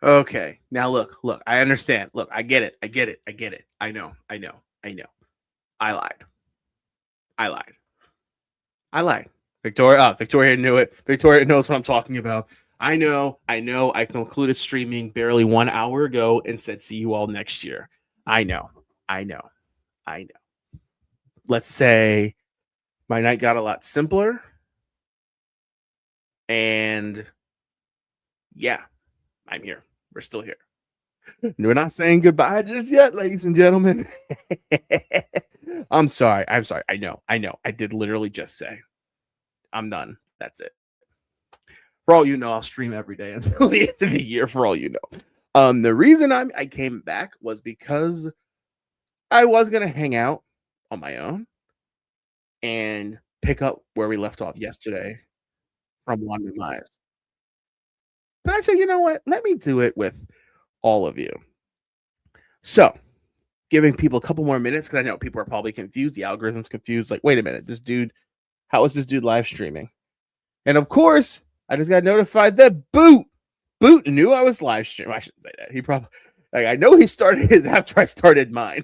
Okay. Now look. I understand. Look, I get it. I know. I lied. Victoria knew it. Victoria knows what I'm talking about. I know. I concluded streaming barely 1 hour ago and said, see you all next year. I know. Let's say my night got a lot simpler. And yeah, I'm here. We're still here. We're not saying goodbye just yet, ladies and gentlemen. I'm sorry. I know. I did literally just say I'm done. That's it. For all you know, I'll stream every day until the end of the year, for all you know. The reason I came back was because I was going to hang out on my own and pick up where we left off yesterday from London Lives. Then I said, you know what? Let me do it with all of you. So, giving people a couple more minutes, because I know people are probably confused. The algorithm's confused. Like, wait a minute, this dude, how is this dude live streaming? And of course, I just got notified that Boot knew I was live streaming. I shouldn't say that. He probably, like, I know he started his after I started mine.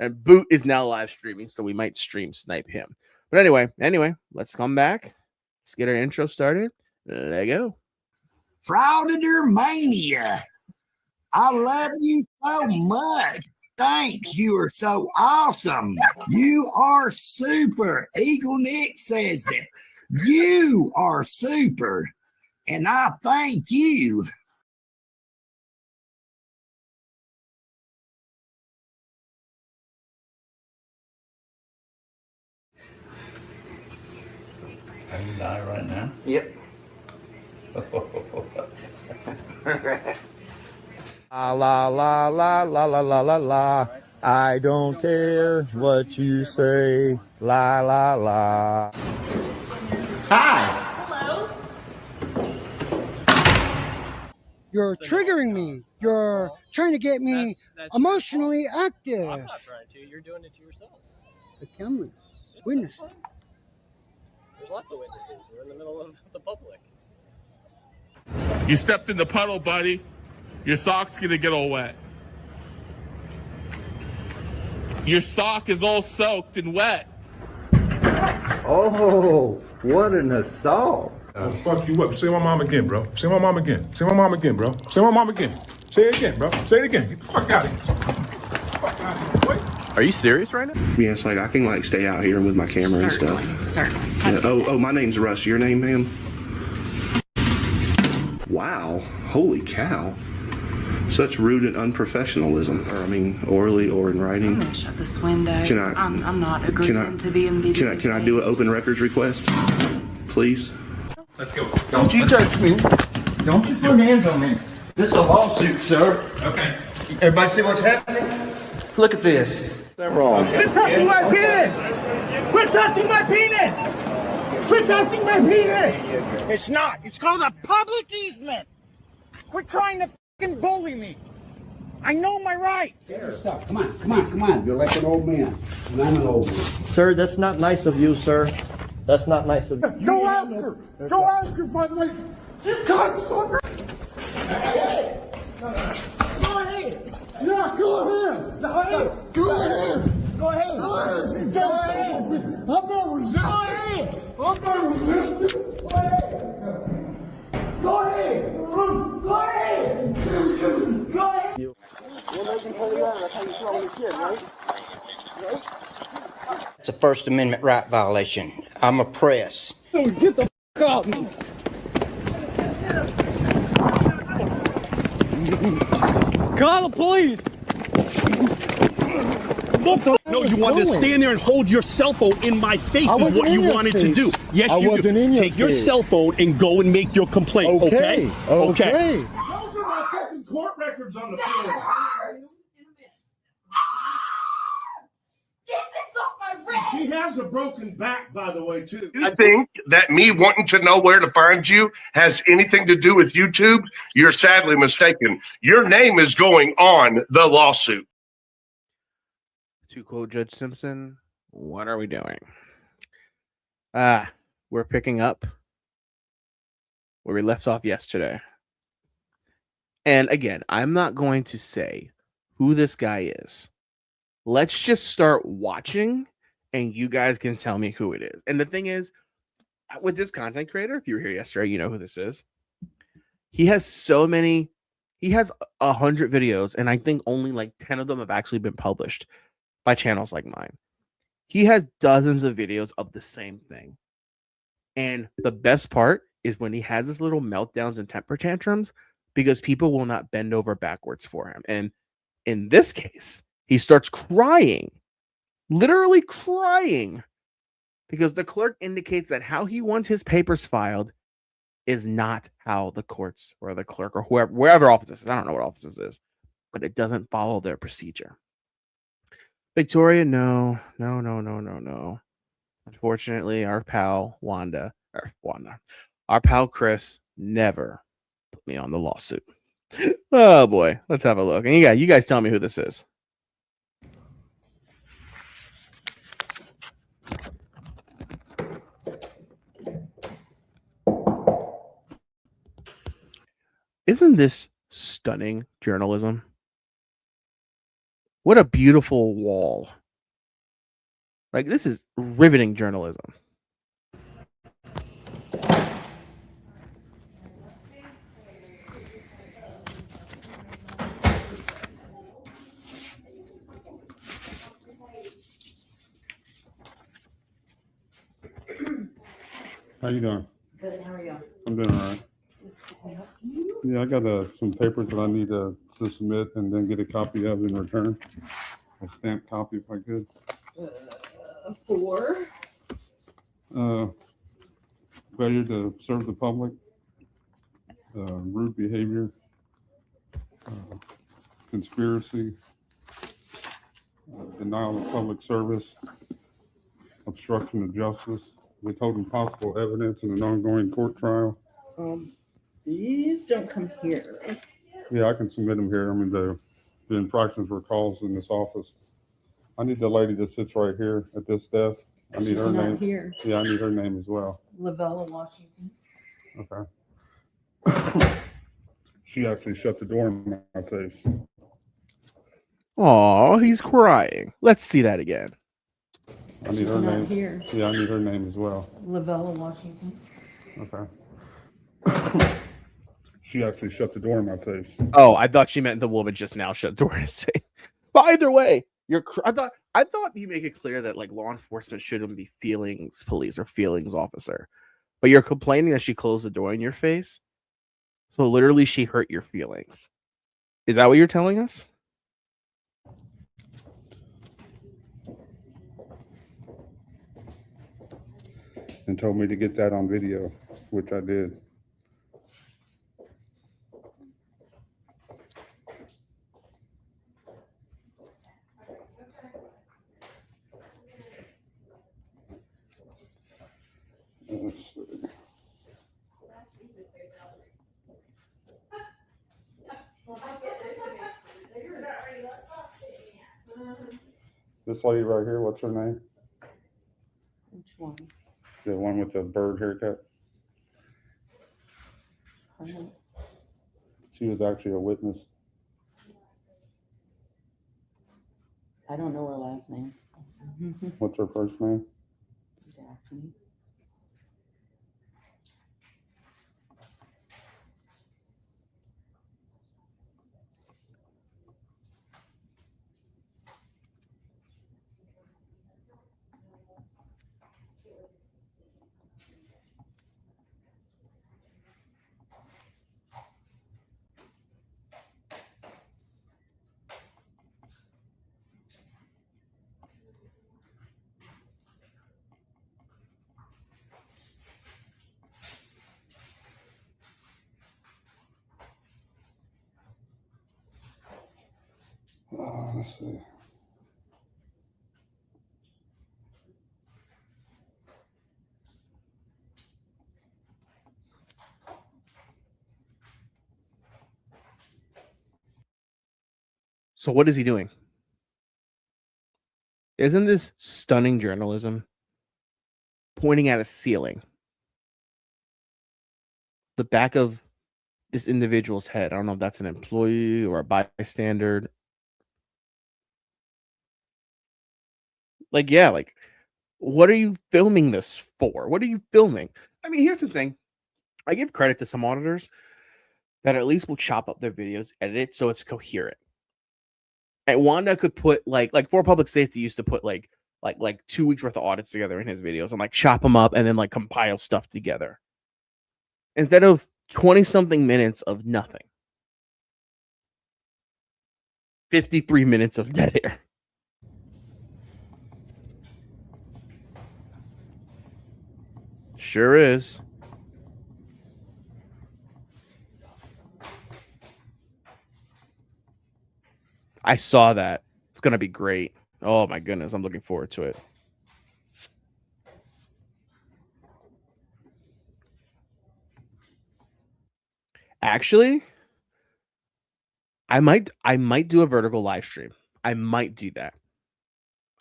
And Boot is now live streaming, so we might stream snipe him. But anyway, let's come back. Let's get our intro started. Let go. FrAuditor Mania. I love you so much. Thanks. You are so awesome. You are super. Eagle Nick says it. You are super. And I thank you. Are you die right now? Yep. La la la la la la la la la. I don't care what you say. La la la. Hi. Hello? You're triggering me. You're trying to get me That's emotionally active. I'm not trying to. You're doing it to yourself. The cameras. Witness. That's fine. There's lots of witnesses. We're in the middle of the public. You stepped in the puddle, buddy. Your sock's gonna get all wet. Your sock is all soaked and wet. Oh, what an assault. Fuck you up. Say my mom again, bro. Say my mom again. Say my mom again, bro. Say my mom again. Say it again, bro. Say it again. Get the fuck out of here. Fuck out of here. Wait. Are you serious right now? Yeah, it's like I can like stay out here with my camera and stuff. Certainly. Yeah, oh, my name's Russ. Your name, ma'am? Wow. Holy cow. Such rude and unprofessionalism. Or, I mean, orally or in writing. I'm gonna shut this window. Can I- I'm not agreeing to be immediately. Can I do an open records request? Please? Let's go. Don't you touch me. Don't you put hands on me. This is a lawsuit, sir. Okay. Everybody see what's happening? Look at this. They're wrong. Quit touching my penis! Quit touching my penis! Quit touching my penis! It's not. It's called a public easement. Quit trying to fucking bully me. I know my rights. Stop. Come on. You're like an old man. And I'm an old man. Sir, that's not nice of you, sir. That's not nice of you. Go ask her. Go ask her, by the way. You cocksucker. Hey. Go ahead. Yeah, go ahead. Go ahead. Go ahead. Go ahead. Go ahead. I'm not resisting. I'm not resisting. Go ahead. Go ahead. Go ahead. Go ahead. You're making holy around. That's how you throw a kid, right? It's a First Amendment right violation. I'm a press. Dude, get the f*** off me. Call the police. No, you wanted to stand there and hold your cell phone in my face is what you wanted to do. Yes, I you wasn't do. in your Take your face. cell phone and go and make your complaint, okay? Okay. Those are my fucking court records on the floor. Get this off my wrist! She has a broken back, by the way, too. I think that me wanting to know where to find you has anything to do with YouTube. You're sadly mistaken. Your name is going on the lawsuit. To quote Judge Simpson, what are we doing? We're picking up where we left off yesterday. And again, I'm not going to say who this guy is. Let's just start watching and you guys can tell me who it is. And the thing is, with this content creator, if you were here yesterday, you know who this is. He has 100 videos, and I think only like 10 of them have actually been published by channels like mine. He has dozens of videos of the same thing. And the best part is when he has his little meltdowns and temper tantrums, because people will not bend over backwards for him. And in this case, he starts crying, literally crying, because the clerk indicates that how he wants his papers filed is not how the courts or the clerk or wherever office this is. I don't know what office this is, but it doesn't follow their procedure. Victoria, no. Unfortunately, our pal our pal Chris never put me on the lawsuit. Oh boy, let's have a look. And you guys tell me who this is. Isn't this stunning journalism? What a beautiful wall. Like, this is riveting journalism. How you doing? Good, how are you? I'm doing all right. Yeah, I got some papers that I need to submit and then get a copy of in return. A stamped copy if I could. For? Failure to serve the public, rude behavior, conspiracy, denial of public service, obstruction of justice, withholding possible evidence in an ongoing court trial. These don't come here. Yeah, I can submit them here. I mean, the infractions were calls in this office. I need the lady that sits right here at this desk. I need her name. Here. Yeah, I need her name as well. Lavella, Washington. Okay. She actually shut the door in my face. Oh, he's crying. Let's see that again. I need her name. Here. Yeah, I need her name as well. Lavella, Washington. Okay. She actually shut the door in my face. Oh, I thought she meant the woman just now shut the door in his face. But either way, I thought you make it clear that like law enforcement shouldn't be feelings police or feelings officer. But you're complaining that she closed the door in your face. So literally she hurt your feelings. Is that what you're telling us? And told me to get that on video, which I did. Let's see. This lady right here, what's her name? Which one? The one with the bird haircut. She was actually a witness. I don't know her last name. What's her first name? Daphne. Let's see. So what is he doing? Isn't this stunning journalism? Pointing at a ceiling. The back of this individual's head. I don't know if that's an employee or a bystander. Like, yeah, like, what are you filming this for? What are you filming? I mean, here's the thing. I give credit to some auditors that at least will chop up their videos, edit it so it's coherent. And Wanda could put like for public safety used to put like 2 weeks worth of audits together in his videos and like chop them up and then like compile stuff together. Instead of 20 something minutes of nothing. 53 minutes of dead air. Sure is. I saw that. It's going to be great. Oh my goodness. I'm looking forward to it. Actually, I might do a vertical live stream. I might do that.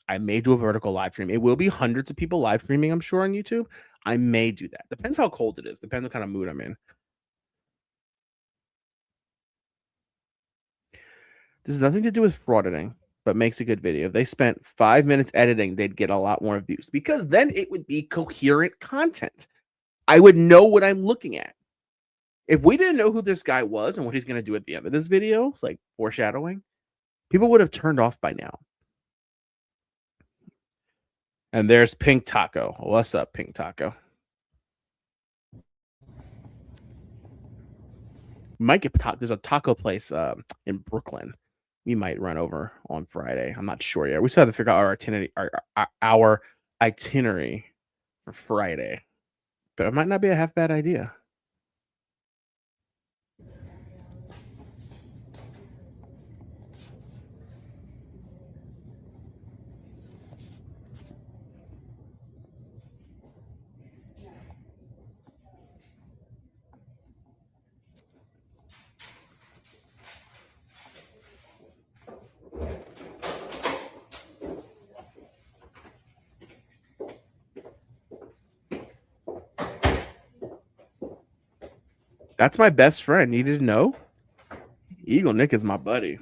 I may do a vertical live stream. It will be hundreds of people live streaming, I'm sure, on YouTube. I may do that. Depends how cold it is. Depends what kind of mood I'm in. This has nothing to do with frauditing, but makes a good video. If they spent 5 minutes editing, they'd get a lot more views because then it would be coherent content. I would know what I'm looking at. If we didn't know who this guy was and what he's going to do at the end of this video, it's like foreshadowing, people would have turned off by now. And there's Pink Taco. What's up, Pink Taco? Might get there's a taco place in Brooklyn. We might run over on Friday. I'm not sure yet. We still have to figure out our itinerary for Friday. But it might not be a half bad idea. That's my best friend. You didn't know? Eagle Nick is my buddy.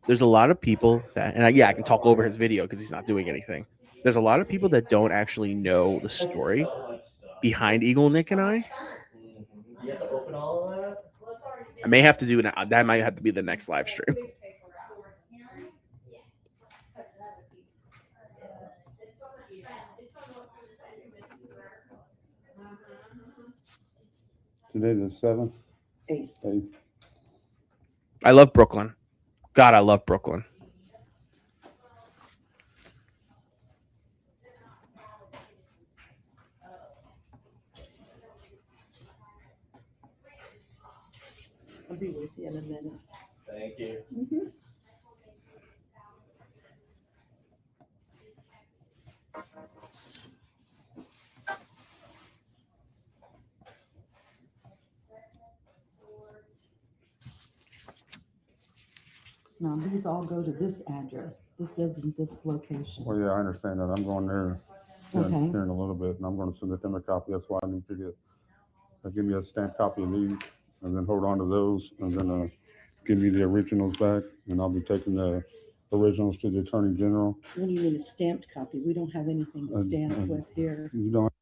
There's a lot of people that, and I can talk over his video because he's not doing anything. There's a lot of people that don't actually know the story behind Eagle Nick and I. I may have to do that. That might have to be the next live stream. Today the 7th? 8th. I love Brooklyn. God, I love Brooklyn. I'll be with you in a minute. Thank you. Mm-hmm. Now, these all go to this address. This isn't this location. Well, yeah, I understand that. I'm going there here in a little bit, and I'm going to submit them a copy. That's why I need to give me a stamped copy of these, and then hold on to those, and then give me the originals back, and I'll be taking the originals to the Attorney General. What do you mean a stamped copy? We don't have anything to stamp with here. You don't.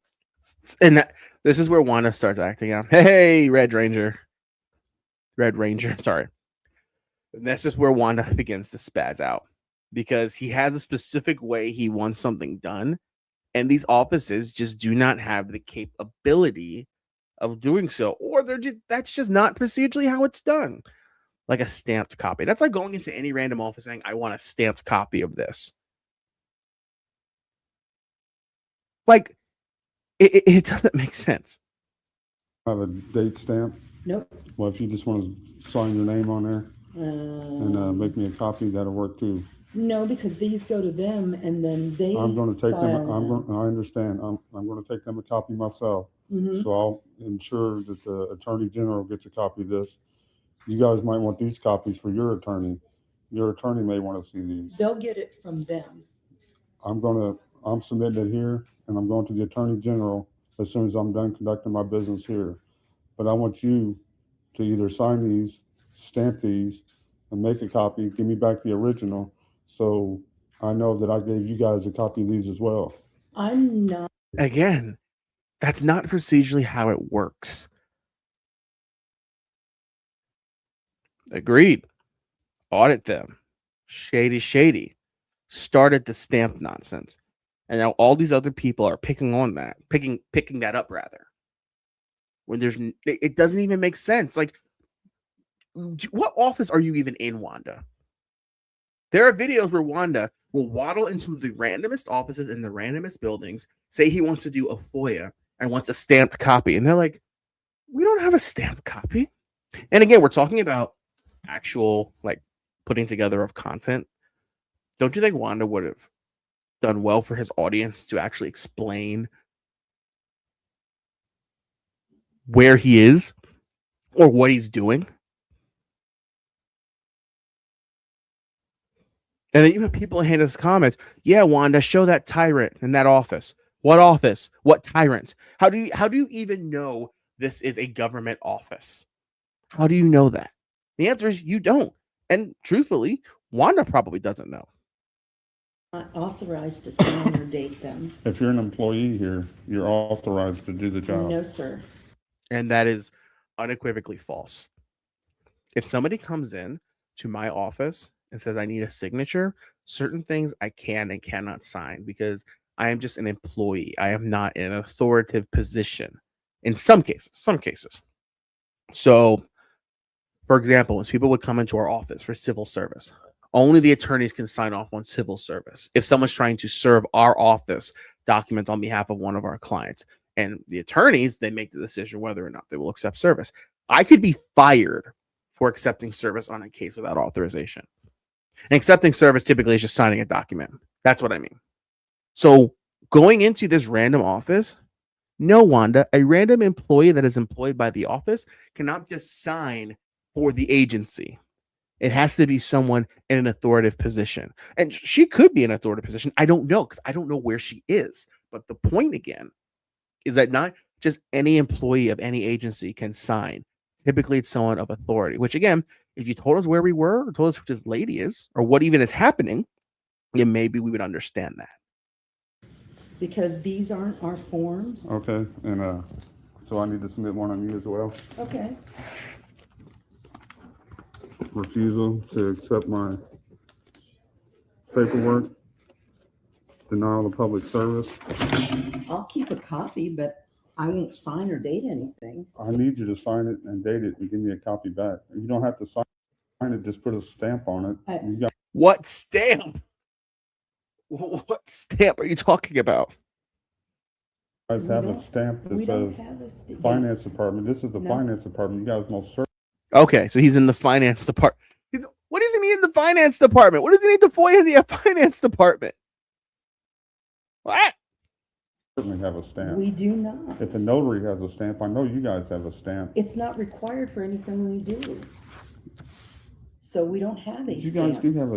And this is where Wanda starts acting out. Hey, Red Ranger, sorry. And this is where Wanda begins to spaz out because he has a specific way he wants something done. And these offices just do not have the capability of doing so. Or that's just not procedurally how it's done. Like a stamped copy. That's like going into any random office saying, I want a stamped copy of this. Like, it doesn't make sense. Have a date stamp? Nope. Well, if you just want to sign your name on there and make me a copy, that'll work too. No, because these go to them and then they. I'm going to take them. them. I understand. I'm going to take them a copy myself. Mm-hmm. So I'll ensure that the Attorney General gets a copy of this. You guys might want these copies for your attorney. Your attorney may want to see these. They'll get it from them. I'm submitting it here, and I'm going to the Attorney General as soon as I'm done conducting my business here. but I want you to either sign these, stamp these, and make a copy, give me back the original, so I know that I gave you guys a copy of these as well. I'm not. Again, that's not procedurally how it works. Agreed. Audit them. Shady. Started the stamp nonsense. And now all these other people are picking that up rather. When it doesn't even make sense. Like, what office are you even in, Wanda? There are videos where Wanda will waddle into the randomest offices in the randomest buildings, say he wants to do a FOIA and wants a stamped copy. And they're like, we don't have a stamped copy. And again, we're talking about actual, like, putting together of content. Don't you think Wanda would have done well for his audience to actually explain where he is or what he's doing? And then you have people hand us comments. Yeah, Wanda, show that tyrant in that office. What office? What tyrant? How do you even know this is a government office? How do you know that? The answer is you don't. And truthfully, Wanda probably doesn't know. Not authorized to sign or date them. If you're an employee here, you're authorized to do the job. No, sir. And that is unequivocally false. If somebody comes in to my office and says I need a signature, certain things I can and cannot sign because I am just an employee. I am not in an authoritative position in some cases. So, for example, if people would come into our office for civil service, only the attorneys can sign off on civil service. If someone's trying to serve our office documents on behalf of one of our clients, and the attorneys, they make the decision whether or not they will accept service. I could be fired for accepting service on a case without authorization. And accepting service typically is just signing a document. That's what I mean. So going into this random office, no, Wanda, a random employee that is employed by the office cannot just sign for the agency. It has to be someone in an authoritative position. And she could be in an authoritative position. I don't know because I don't know where she is. But the point again is that not just any employee of any agency can sign. Typically, it's someone of authority, which again, if you told us where we were or told us who this lady is or what even is happening, then maybe we would understand that. Because these aren't our forms. Okay, and so I need to submit one on you as well. Okay. Refusal to accept my paperwork, denial of public service. I'll keep a copy, but I won't sign or date anything. I need you to sign it and date it and give me a copy back. You don't have to sign it, just put a stamp on it. You got What stamp? What stamp are you talking about? You guys have a stamp that says finance department. This is the finance department. You guys know service. Okay, so he's in the finance department. What does he need in the finance department? What does he need to FOIA in the finance department? What? Certainly have a stamp. We do not. If a notary has a stamp, I know you guys have a stamp. It's not required for anything we do. So we don't have a You stamp. guys do have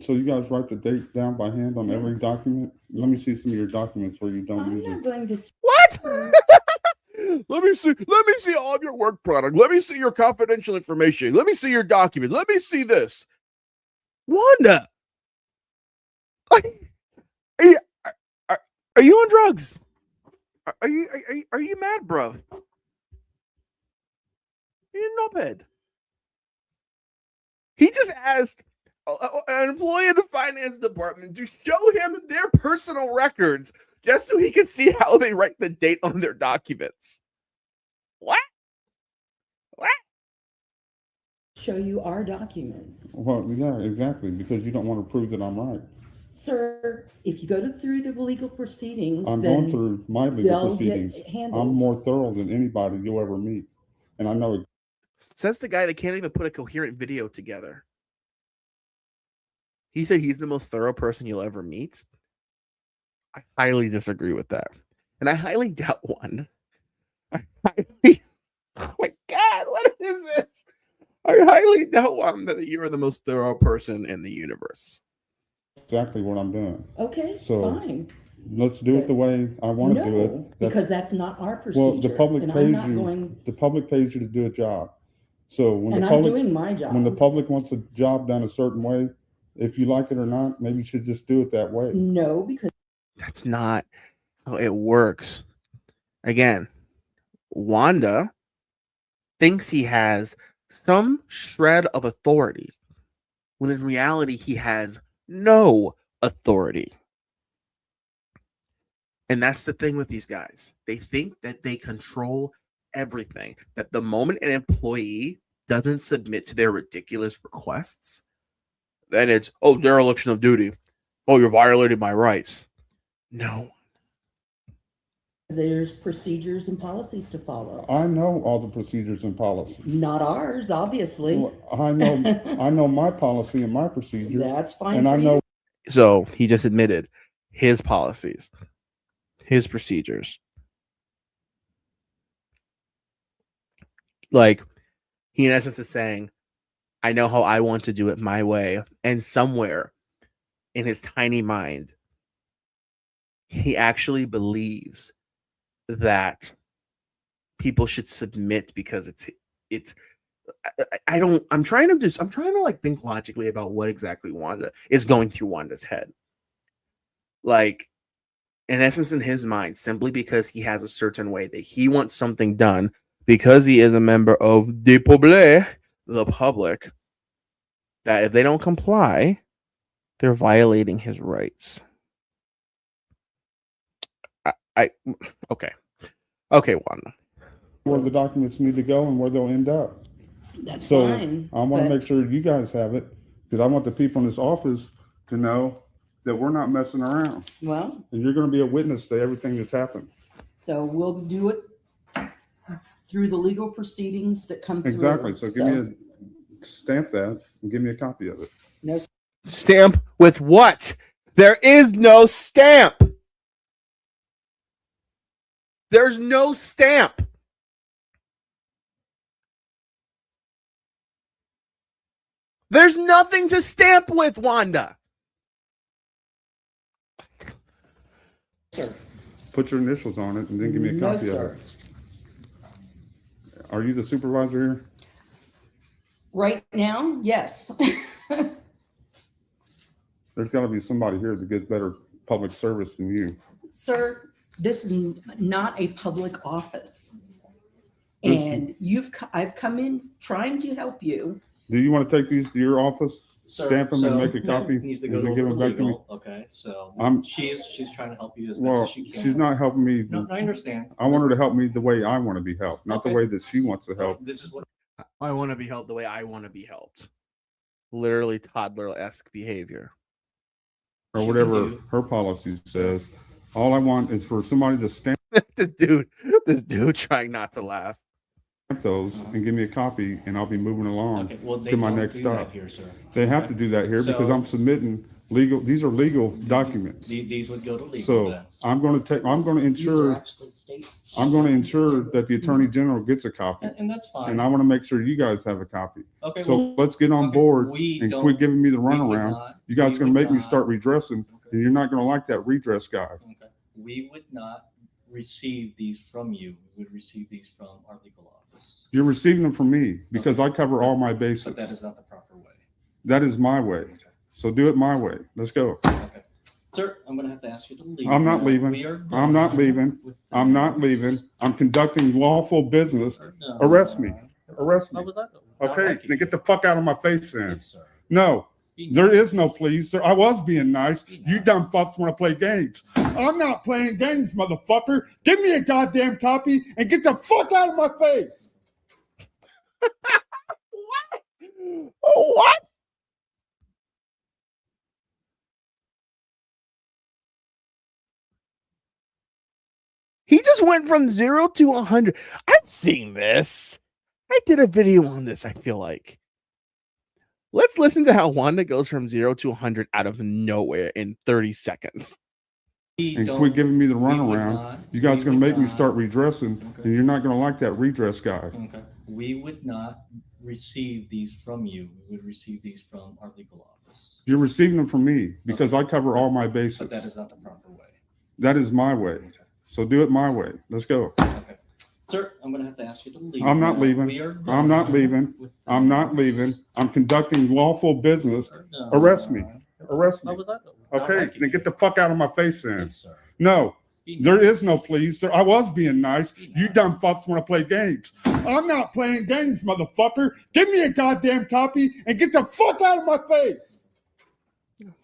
so you guys write the date down by hand on every document? Let me see some of your documents where you don't use it. Going to What? Let me see all of your work product. Let me see your confidential information. Let me see your document. Let me see this. Wanda, are you on drugs? Are you mad, bro? Are you knobhead? He just asked an employee in the finance department to show him their personal records just so he could see how they write the date on their documents. What? Show you our documents. Well, yeah, exactly, because you don't want to prove that I'm right. Sir, if you go through the legal proceedings, I'm then going through my legal proceedings. get handled. I'm more thorough than anybody you'll ever meet. And I know. Says the guy that can't even put a coherent video together. He said he's the most thorough person you'll ever meet. I highly disagree with that. And I highly doubt one. Oh my God, what is this? I highly doubt one that you are the most thorough person in the universe. Exactly what I'm doing. Okay, so fine. Let's do it the way I want to do it. Because that's not our procedure. Well, the public and pays I'm not you. going, The public pays you to do a job. So when and the I'm public, doing my job. when the public wants a job done a certain way, if you like it or not, maybe you should just do it that way. No, because That's not how it works. Again, Wanda thinks he has some shred of authority when in reality he has no authority. And that's the thing with these guys. They think that they control everything. That the moment an employee doesn't submit to their ridiculous requests, then it's, oh, dereliction of duty. Oh, you're violating my rights. No. there's procedures and policies to follow. I know all the procedures and policies. Not ours, obviously. Well, I know my policy and my procedure. That's fine. And for I you. know. So he just admitted his policies, his procedures. Like, he in essence is saying, I know how I want to do it my way. And somewhere in his tiny mind, he actually believes that people should submit because I'm trying to like think logically about what exactly Wanda is going through Wanda's head. Like, in essence, in his mind, simply because he has a certain way that he wants something done, because he is a member of the public, that if they don't comply, they're violating his rights. Okay, Wanda. Where the documents need to go and where they'll end up. That's so fine. I want to make sure you guys have it, because I want the people in this office to know that we're not messing around. Well, and you're going to be a witness to everything that's happened. So we'll do it through the legal proceedings that come through. Exactly. So give me a stamp that and give me a copy of it. No stamp with what? There is no stamp. There's no stamp. There's nothing to stamp with, Wanda. Sir. Put your initials on it and then give me a copy of it. Are you the supervisor here? Right now, yes. There's got to be somebody here that gets better public service than you. Sir, this is not a public office. And I've come in trying to help you. Do you want to take these to your office, Sir, stamp them, and make a copy, needs to and go then to give them back to me? legal. Okay, so she's trying to help you as best as she can. She's not helping me. No, I understand. I want her to help me the way I want to be helped, not the way that she wants to help. This is what I want to be helped the way I want to be helped. Literally toddler-esque behavior. Or whatever her policy says. All I want is for somebody to stamp this dude trying not to laugh. Those and give me a copy, and I'll be moving along they to my don't next do that stop. here, sir. They have to do that here because I'm submitting legal. These are legal documents. These would go to legal. So then. I'm going to ensure. I'm going to ensure that the Attorney General gets a copy. And that's fine. And I want to make sure you guys have a copy. Okay. So let's get on board and quit giving me the runaround. You guys are going to make me start redressing, and you're not going to like that redress guy. Okay. We would not receive these from you. We would receive these from our legal office. You're receiving them from me because I cover all my bases. But that is not the proper way. That is my way. So do it my way. Let's go. Okay. Sir, I'm going to have to ask you to leave. I'm not leaving. I'm not leaving. I'm not leaving. I'm conducting lawful business. Arrest me. Arrest me. Okay, then get the fuck out of my face then. No, there is no please. I was being nice. You dumb fucks want to play games. I'm not playing games, motherfucker. Give me a goddamn copy and get the fuck out of my face. What? He just went from 0 to 100. I've seen this. I did a video on this, I feel like. Let's listen to how Wanda goes from 0 to 100 out of nowhere in 30 seconds. And quit giving me the runaround. You guys are going to make me start redressing, and you're not going to like that redress guy. Okay. We would not receive these from you. We would receive these from our legal office. You're receiving them from me because I cover all my bases. But that is not the proper way. That is my way. So do it my way. Let's go. Okay. Sir, I'm going to have to ask you to leave. I'm not now. leaving. We are done I'm not leaving. with I'm not leaving. I'm conducting lawful business. No. Arrest me. Arrest How me. would that go? Okay, Not like then get the fuck out of my face then. Please, sir. No, Be there nice. is no please. I was being nice. You dumb fucks want to play games. I'm not playing games, motherfucker. Give me a goddamn copy and get the fuck out of my face.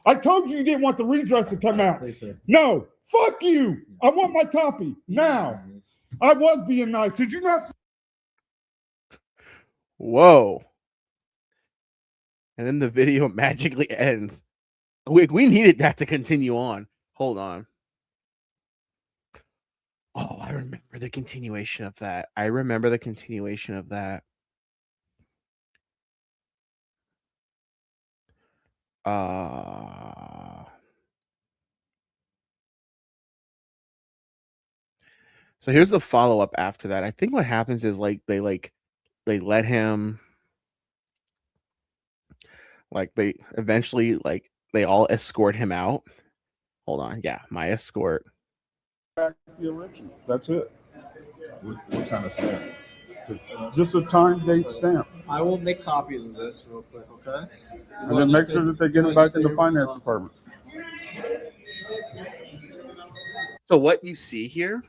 I told you didn't want the redress to come out. Please, sir. No, fuck you. I want my copy now. I was being nice. Did you not? Whoa. And then the video magically ends. We needed that to continue on. Hold on. Oh, I remember the continuation of that. So here's the follow-up after that. I think what happens is they let him, they eventually they all escort him out. Hold on. Yeah, my escort. The original. That's it. What kind of stamp? Just a time date stamp. I will make copies of this real quick, okay? And then make sure that they get it back in the finance department. So what you see here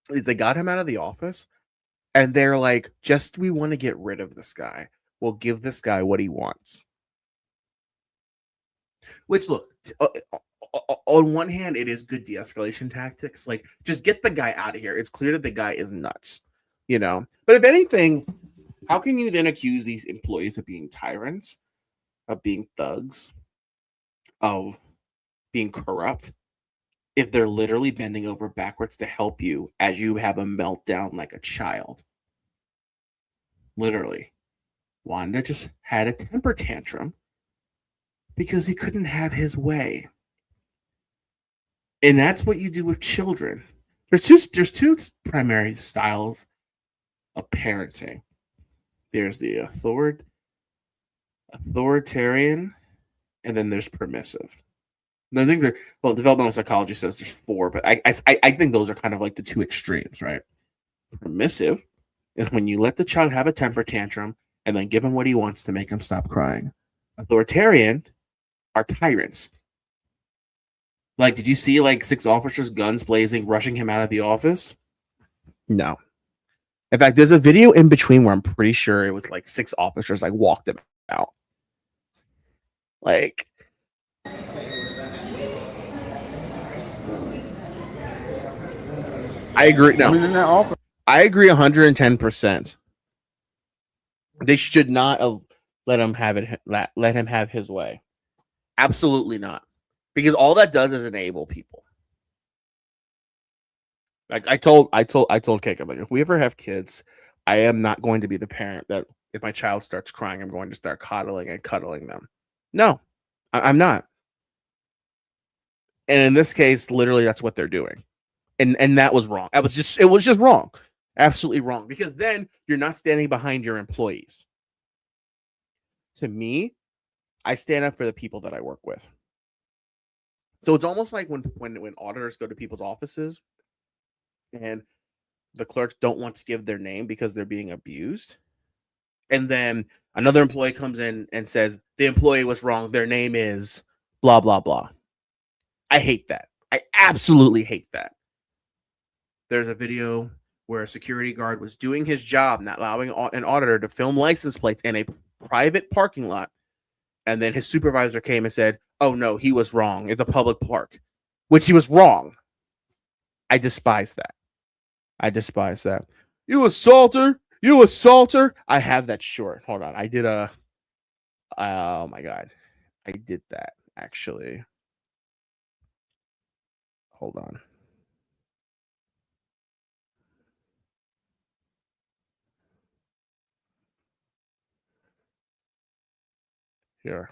is they got him out of the office and they're like, we want to get rid of this guy. We'll give this guy what he wants. Which, look, on one hand, it is good de-escalation tactics. Like, just get the guy out of here. It's clear that the guy is nuts, But if anything, how can you then accuse these employees of being tyrants, of being thugs, of being corrupt, if they're literally bending over backwards to help you as you have a meltdown like a child? Literally. Wanda just had a temper tantrum because he couldn't have his way. And that's what you do with children. There's two primary styles of parenting. There's the authoritarian, and then there's permissive. And I think developmental psychology says there's four, but I think those are kind of like the two extremes, right? Permissive is when you let the child have a temper tantrum and then give him what he wants to make him stop crying. Authoritarian are tyrants. Like, did you see 6 officers, guns blazing, rushing him out of the office? No. In fact, there's a video in between where I'm pretty sure it was 6 officers walked him out. I agree. No, in that office. I agree 110%. They should not have let him have his way. Absolutely not. Because all that does is enable people. I told Kate, if we ever have kids, I am not going to be the parent that if my child starts crying, I'm going to start coddling and cuddling them. No, I'm not. And in this case, literally, that's what they're doing, and that was wrong. It was just wrong, absolutely wrong. Because then you're not standing behind your employees. To me, I stand up for the people that I work with. So it's almost like when auditors go to people's offices and the clerks don't want to give their name because they're being abused. And then another employee comes in and says, the employee was wrong. Their name is blah, blah, blah. I hate that. I absolutely hate that. There's a video where a security guard was doing his job, not allowing an auditor to film license plates in a private parking lot. And then his supervisor came and said, oh, no, he was wrong. It's a public park, which he was wrong. I despise that. You assaulter. I have that short. Hold on. I did oh, my God. I did that, actually. Hold on. Here.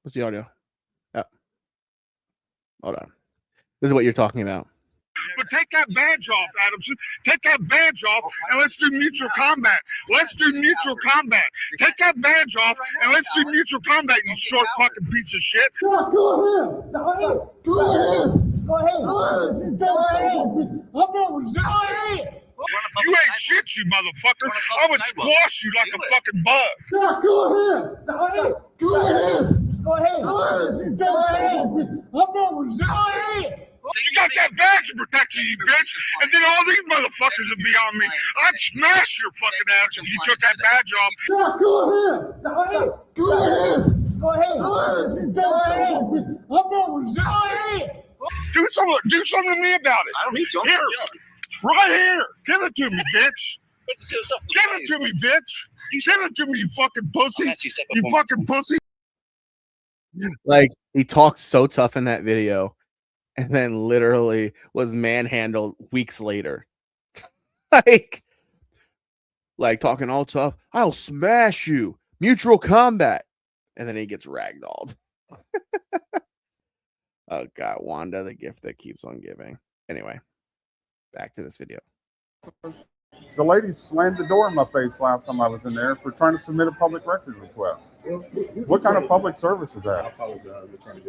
What's the audio? Oh. Hold on. This is what you're talking about. But take that badge off, Adamson. Take that badge off and let's do mutual combat. Let's do mutual combat. Take that badge off and let's do mutual combat, you short fucking piece of shit. Go ahead. Go ahead. Go ahead. Go ahead. Go ahead. I'm not resigning. You ain't shit, you motherfucker. I would squash you like a fucking bug. Yeah, go ahead. Go ahead. Go ahead. Go ahead. Go ahead. I'm not resigning. You got that badge of protection, you bitch, and then all these motherfuckers would be on me. I'd smash your fucking ass if you took that badge off. Yeah, go ahead. Go ahead. Go ahead. Go ahead. Go ahead. I'm not resigning. Do something to me about it. I don't need to. Here, right here. Give it to me, bitch. Give it to me, bitch. Give it to me, you fucking pussy. You fucking pussy. Like, he talked so tough in that video and then literally was manhandled weeks later. like talking all tough. I'll smash you. Mutual combat. And then he gets ragdolled. Oh God, Wanda, the gift that keeps on giving. Anyway, back to this video. The lady slammed the door in my face last time I was in there for trying to submit a public records request. What kind of public service is that?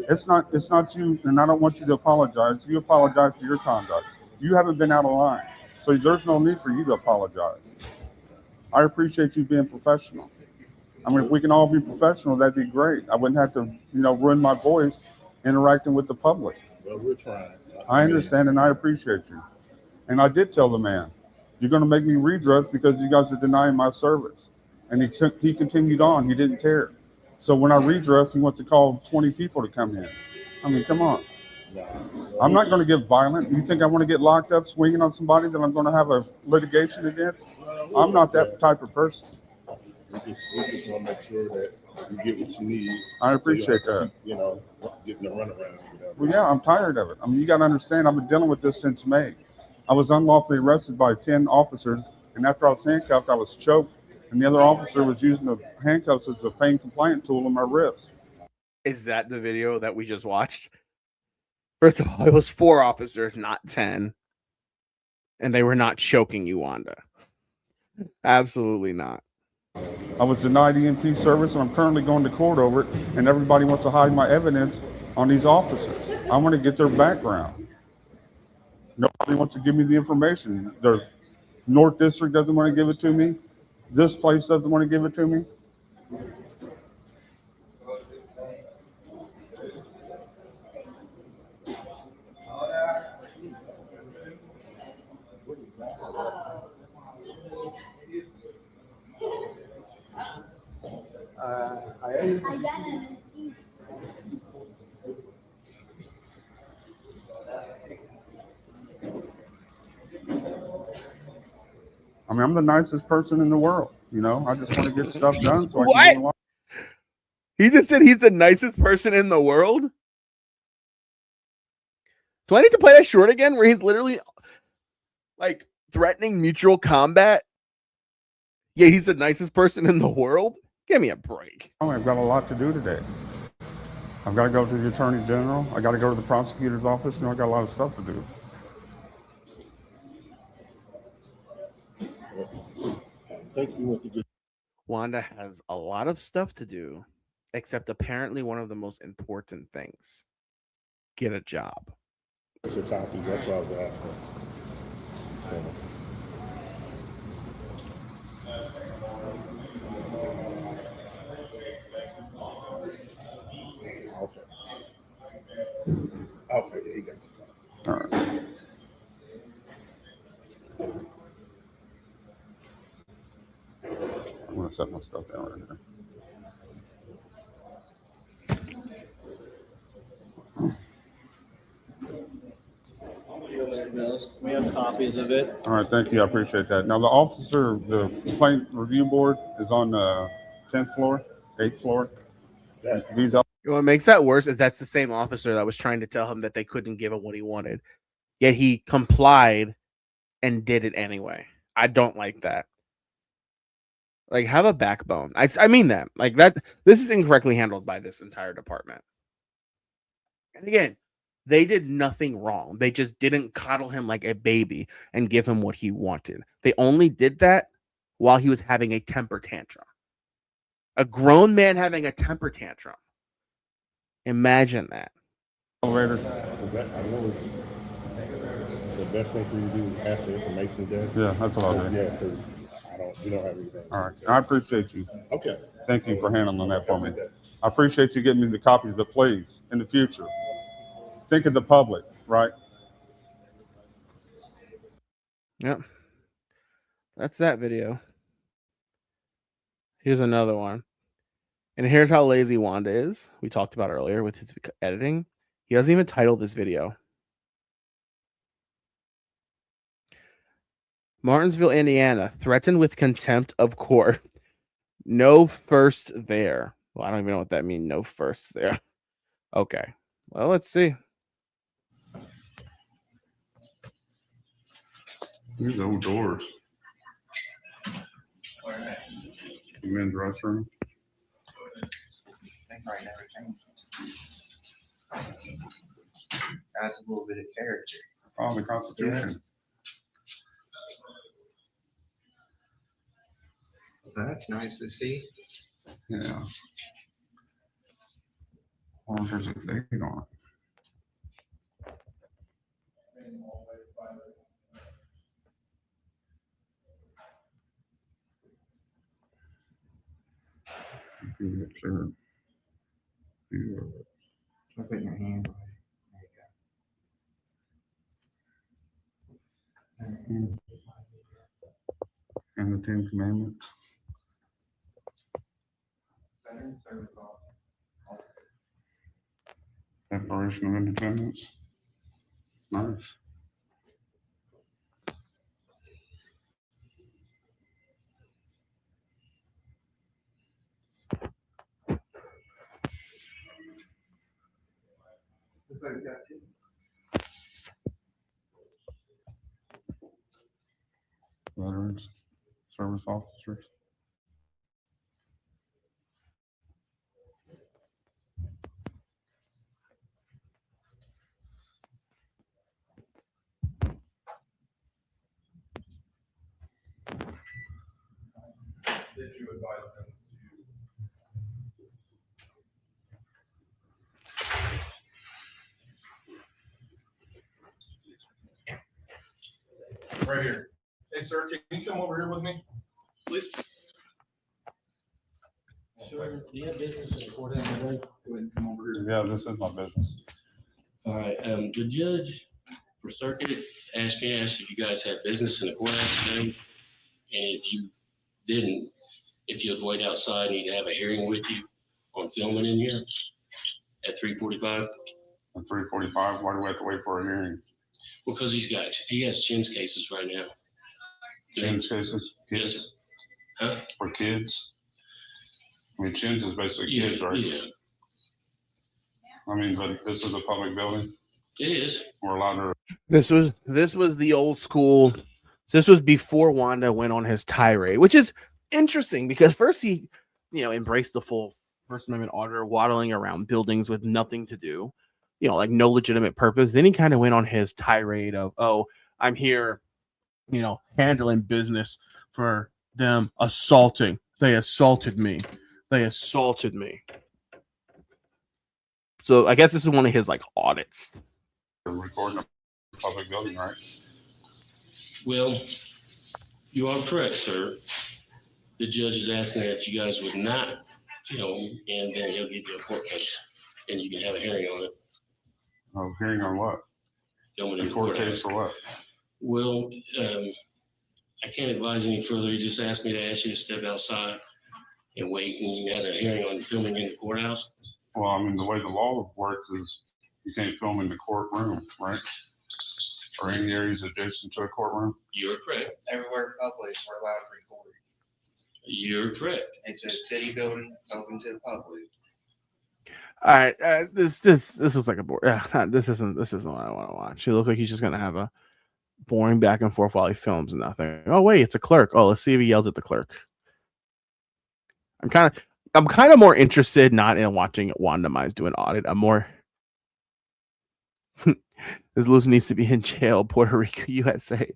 It's not you, and I don't want you to apologize. You apologize for your conduct. You haven't been out of line, so there's no need for you to apologize. I appreciate you being professional. I mean, if we can all be professional, that'd be great. I wouldn't have to, ruin my voice interacting with the public. Well, we're trying. I understand, and I appreciate you. And I did tell the man, you're going to make me redress because you guys are denying my service. And he continued on. He didn't care. So when I redress, he wants to call 20 people to come in. I mean, come on. I'm not going to get violent. You think I want to get locked up swinging on somebody that I'm going to have a litigation against? I'm not that type of person. We just want to make sure that you get what you need. I appreciate that. Getting the runaround. Well, yeah, I'm tired of it. I mean, you got to understand, I've been dealing with this since May. I was unlawfully arrested by 10 officers, and after I was handcuffed, I was choked, and the other officer was using the handcuffs as a pain compliant tool on my wrist. Is that the video that we just watched? First of all, it was 4 officers, not 10. And they were not choking you, Wanda. Absolutely not. I was denied EMT service, and I'm currently going to court over it, and everybody wants to hide my evidence on these officers. I want to get their background. Nobody wants to give me the information. The North District doesn't want to give it to me. This place doesn't want to give it to me. I mean, I'm the nicest person in the world. I just want to get stuff done. So I can What? He just said he's the nicest person in the world? Do I need to play that short again where he's literally like threatening mutual combat? Yeah, he's the nicest person in the world? Give me a break. Oh, I've got a lot to do today. I've got to go to the Attorney General. I got to go to the prosecutor's office. I got a lot of stuff to do. Wanda has a lot of stuff to do, except apparently one of the most important things: get a job. Your copies. That's what I was asking. So. Okay, yeah, you got your copies. All right. I'm going to set my stuff down right here. We have copies of it. All right, thank you. I appreciate that. Now, the complaint review board is on the 10th floor, 8th floor. What makes that worse is that's the same officer that was trying to tell him that they couldn't give him what he wanted. Yet he complied and did it anyway. I don't like that. Like, have a backbone. I mean that. Like, that. This is incorrectly handled by this entire department. And again, They did nothing wrong. They just didn't coddle him like a baby and give him what he wanted. They only did that while he was having a temper tantrum. A grown man having a temper tantrum. Imagine that. Elevators. I know it's the best thing for you to do is ask the information, Judge. Yeah, that's what I'll do. Yeah, because we don't have anything. All right. I appreciate you. Okay. Thank you for handling that for me. I appreciate you getting me the copies, but please, in the future, think of the public, right? Yep. That's that video. Here's another one. And here's how lazy Wanda is. We talked about earlier with his editing. He doesn't even title this video. Martinsville, Indiana, threatened with contempt of court. No first there. Well, I don't even know what that means. No first there. Okay. Well, let's see. These old doors. Men's restroom. Adds a little bit of character. Oh, the Constitution. That's nice to see. Yeah. Well, there's a date on it. You can get clear. I'll put your hand on it. And the Ten Commandments. Declaration of Independence. Nice. Veterans, service officers. Did you advise them to? Right here. Hey, sir, can you come over here with me, please? Sir, do you have business in the courthouse today? Go ahead and come over here. Yeah, this is my business. All right, the judge for circuit asked me to ask if you guys had business in the courthouse today. And if you didn't, if you'd wait outside, he'd have a hearing with you on filming in here at 3:45. At 3:45, why do we have to wait for a hearing? Because he has Chin's cases right now. Chin's cases? Kids? Yes, sir. Huh? For kids? I mean, Chin's is basically kids, right? Yeah, I mean, but this is a public building. it is. We're allowed to. This was the old school. This was before Wanda went on his tirade, which is interesting because first he, embraced the full First Amendment order, waddling around buildings with nothing to do, like no legitimate purpose. Then he kind of went on his tirade of, oh, I'm here, handling business for them assaulting. They assaulted me. They assaulted me. So I guess this is one of his audits. Recording a public building, right? Well, you are correct, sir. The judge is asking that you guys would not film, and then he'll give you a court case, and you can have a hearing on it. Oh, hearing on what? Filming in the Court courthouse. case for what? Well, I can't advise any further. He just asked me to ask you to step outside and wait, and you have a hearing on filming in the courthouse. Well, I mean, the way the law works is you can't film in the courtroom, right? Or any areas adjacent to a courtroom. You're correct. Everywhere public, we're allowed to record. You're correct. It's a city building. It's open to the public. All right, this looks like a boring. This isn't what I want to watch. It looks like he's just gonna have a boring back and forth while he films nothing. Oh wait, it's a clerk. Oh, let's see if he yells at the clerk. I'm kind of more interested not in watching Wanda Mize do an audit. I'm more This Luz needs to be in jail, Puerto Rico, USA.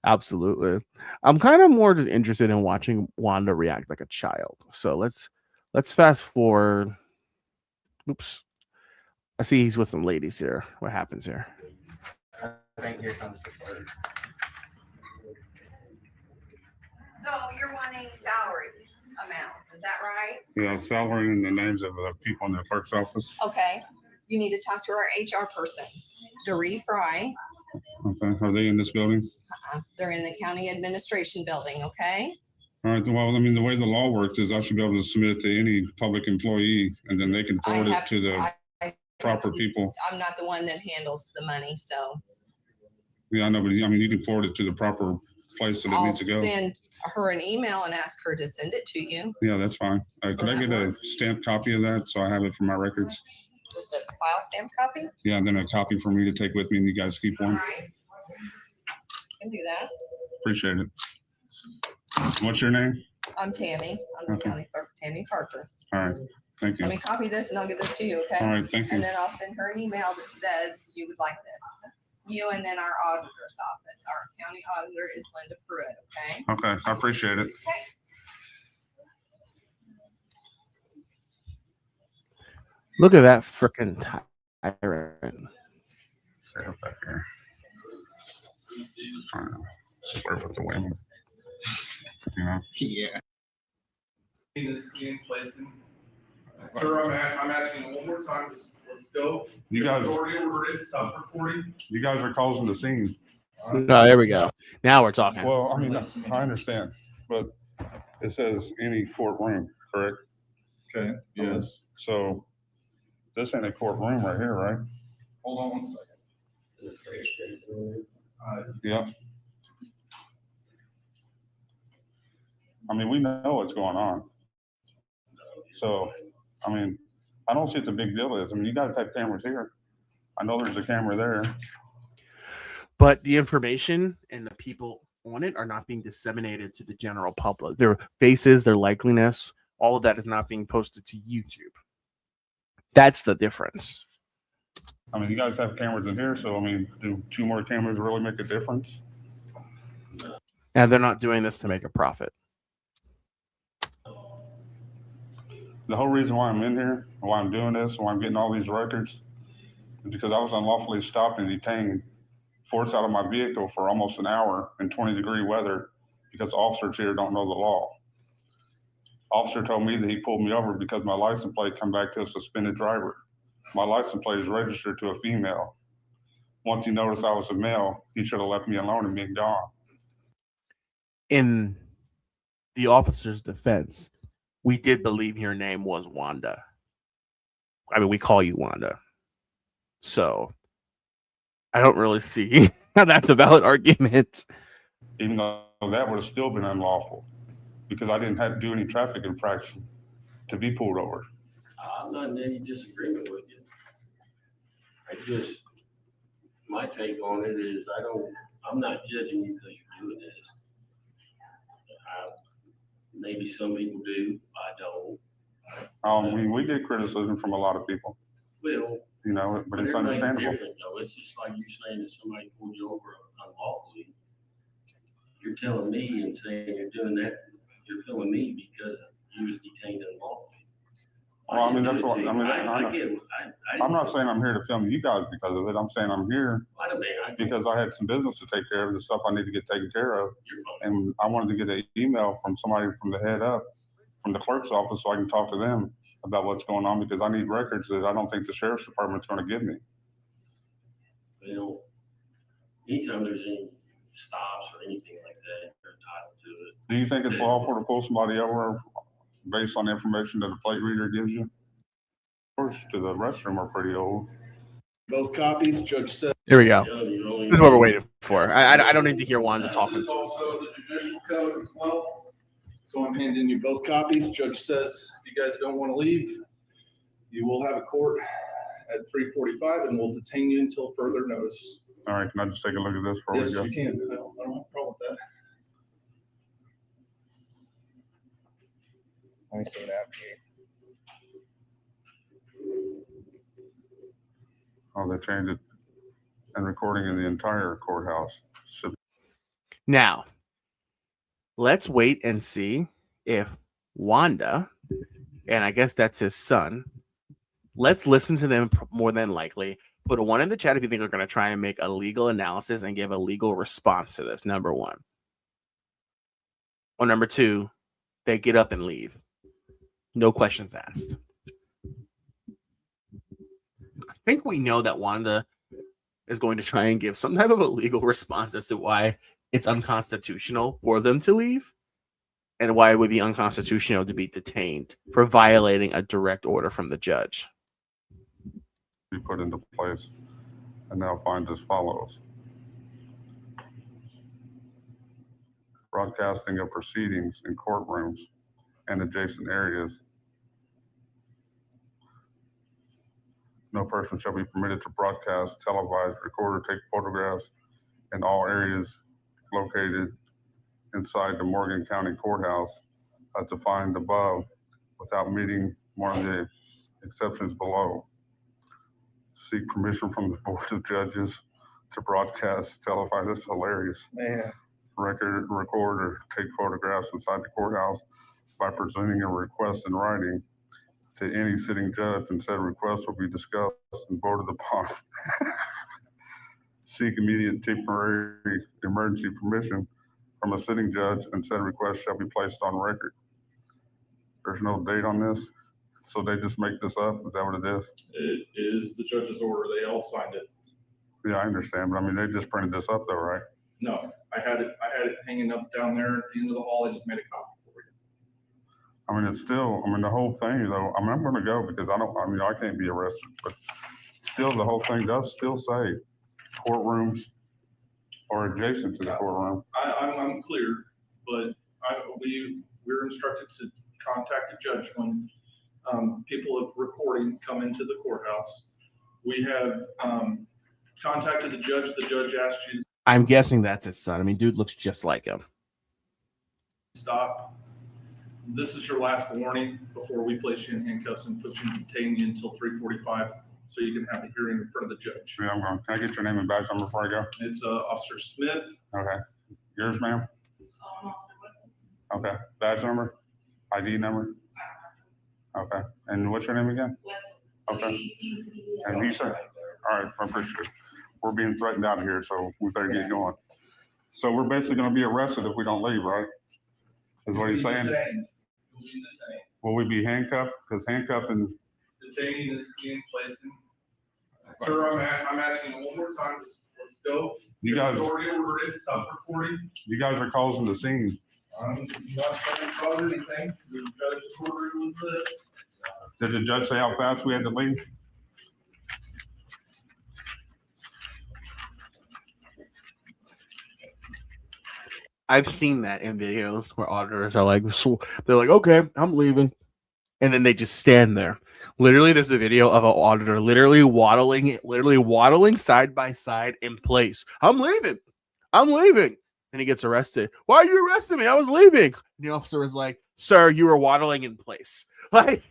Absolutely. I'm kind of more just interested in watching Wanda react like a child. So let's fast forward. Oops. I see he's with some ladies here. What happens here? I think here comes the word. So you're wanting salary amounts, is that right? Yeah, salary and the names of the people in the clerk's office. Okay. You need to talk to our HR person, Doree Fry. Okay, are they in this building? They're in the county administration building, okay? All right, well, I mean, the way the law works is I should be able to submit it to any public employee, and then they can forward it to the proper people. I'm not the one that handles the money, so Yeah, I know, but I mean, you can forward it to the proper place that it I'll needs to go. send her an email and ask her to send it to you. Yeah, that's fine. Could I get a stamped copy of that so I have it for my records? Just a file stamp copy? Yeah, and then a copy for me to take with me, and you guys keep All one. right. Can do that. Appreciate it. What's your name? I'm Tammy. I'm the Okay. county clerk, Tammy Parker. All right, thank you. Let me copy this and I'll give this to you, okay? All right, thank you. And then I'll send her an email that says you would like this. You and then our auditor's office. Our county auditor is Linda Pruitt, okay? Okay, I appreciate it. Look at that freaking tyrant. Stay up back here. Swear with the wind. You know? Yeah. Sir, I'm asking one more time. Let's go. You guys- Majority order it, stop recording. You guys are causing the scene. Oh, there we go. Now we're talking. Well, I mean, I understand, but it says any courtroom, correct? Okay, yes. So this ain't a courtroom right here, right? Hold on 1 second. Yeah. I mean, we know what's going on. So, I mean, I don't see it's a big deal to this. I mean, you guys have cameras here. I know there's a camera there. But the information and the people on it are not being disseminated to the general public. Their faces, their likeliness, all of that is not being posted to YouTube. That's the difference. I mean, you guys have cameras in here, so I mean, do 2 more cameras really make a difference? And they're not doing this to make a profit. The whole reason why I'm in here, why I'm doing this, why I'm getting all these records, is because I was unlawfully stopped and detained, forced out of my vehicle for almost an hour in 20-degree weather because officers here don't know the law. Officer told me that he pulled me over because my license plate come back to a suspended driver. My license plate is registered to a female. Once he noticed I was a male, he should have left me alone and been gone. In the officer's defense, we did believe your name was Wanda. I mean, we call you Wanda. So I don't really see how that's a valid argument. Even though that would have still been unlawful because I didn't have to do any traffic infraction to be pulled over. I'm not in any disagreement with you. My take on it is I'm not judging you because you're doing this. Maybe some people do, I don't. We get criticism from a lot of people. Well, you know, but it's everybody's understandable. different, though. It's just like you saying that somebody pulled you over unlawfully. You're telling me and saying you're doing that, you're telling me because you was detained unlawfully. Well, I mean, that's what, I mean, I get it. I'm not saying I'm here to film you guys because of it. I'm saying I'm here because I had some business to take care of, the stuff I need to get taken care of. And I wanted to get an email from somebody from the head up, from the clerk's office, so I can talk to them about what's going on because I need records that I don't think the sheriff's department's going to give me. Well, anytime there's any stops or anything like that, they're entitled to it. Do you think it's lawful to pull somebody over based on the information that a plate reader gives you? Of course, to the restroom are pretty old. Both copies, Judge said. Here we go. This is what we're waiting for. I don't need to hear Wanda talking. This is also the judicial code as well. So I'm handing you both copies. Judge says if you guys don't want to leave, you will have a court at 3:45 and we'll detain you until further notice. All right, can I just take a look at this before we go? Yes, you can. I don't have a problem with that. Let me see what I have here. Oh, they changed it. and recording in the entire courthouse. Now, let's wait and see if Wanda, and I guess that's his son, let's listen to them more than likely. Put a 1 in the chat if you think they're going to try and make a legal analysis and give a legal response to this, number 1. Or number 2, they get up and leave. No questions asked. I think we know that Wanda is going to try and give some type of a legal response as to why it's unconstitutional for them to leave and why it would be unconstitutional to be detained for violating a direct order from the judge. Be put into place, and they'll find as follows. Broadcasting of proceedings in courtrooms and adjacent areas. No person shall be permitted to broadcast, televise, record, or take photographs in all areas located inside the Morgan County Courthouse as defined above without meeting one of the exceptions below. Seek permission from the Board of Judges to broadcast, televise. That's hilarious. Man. Record, record, or take photographs inside the courthouse by presenting a request in writing to any sitting judge, and said request will be discussed and voted upon. Seek immediate temporary emergency permission from a sitting judge, and said request shall be placed on record. There's no date on this, so they just make this up. Is that what it is? It is the judge's order. They all signed it. Yeah, I understand, but I mean, they just printed this up though, right? No, I had it hanging up down there at the end of the hall. I just made a copy for you. I mean, it's still, I mean, the whole thing though, I mean, I'm gonna go because I can't be arrested, but still the whole thing does still say courtrooms or adjacent to the courtroom. I'm clear, but we're instructed to contact the judge when people of recording come into the courthouse. We have contacted the judge. The judge asked you to I'm guessing that's his son. I mean, dude looks just like him. stop. This is your last warning before we place you in handcuffs and detain you until 3:45, so you can have a hearing in front of the judge. Yeah, I'm going. Can I get your name and badge number before I go? It's Officer Smith. Okay. Yours, ma'am? Okay. Badge number? ID number? Okay. And what's your name again? Okay. And you, sir? All right, I appreciate it. We're being threatened out here, so we better get going. So we're basically going to be arrested if we don't leave, right? Is what he's saying? Will we be handcuffed? Because handcuffing. Detaining is being placed in. Sir, I'm asking you one more time. Let's go. You guys. Already ordered it. Stop recording. You guys are causing the scene. I'm not trying to cause anything. The judge's order was this. Did the judge say how fast we had to leave? I've seen that in videos where auditors are like, so they're like, okay, I'm leaving. And then they just stand there. Literally, there's a video of an auditor literally waddling side by side in place. I'm leaving. And he gets arrested. Why are you arresting me? I was leaving. And the officer was like, sir, you were waddling in place. Like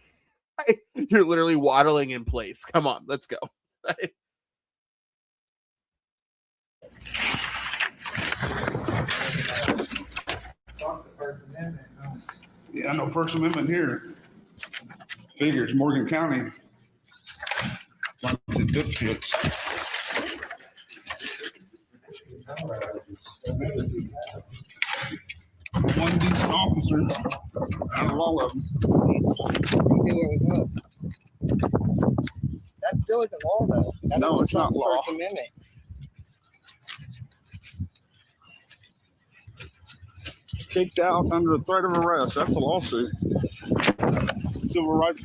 you're literally waddling in place. Come on, let's go. Yeah, I know First Amendment here. Figures Morgan County. Bunch of dipshits. One decent officer out of all of them. That still isn't law, though. No, it's not law. First Amendment. Kicked out under the threat of arrest. That's a lawsuit. Civil rights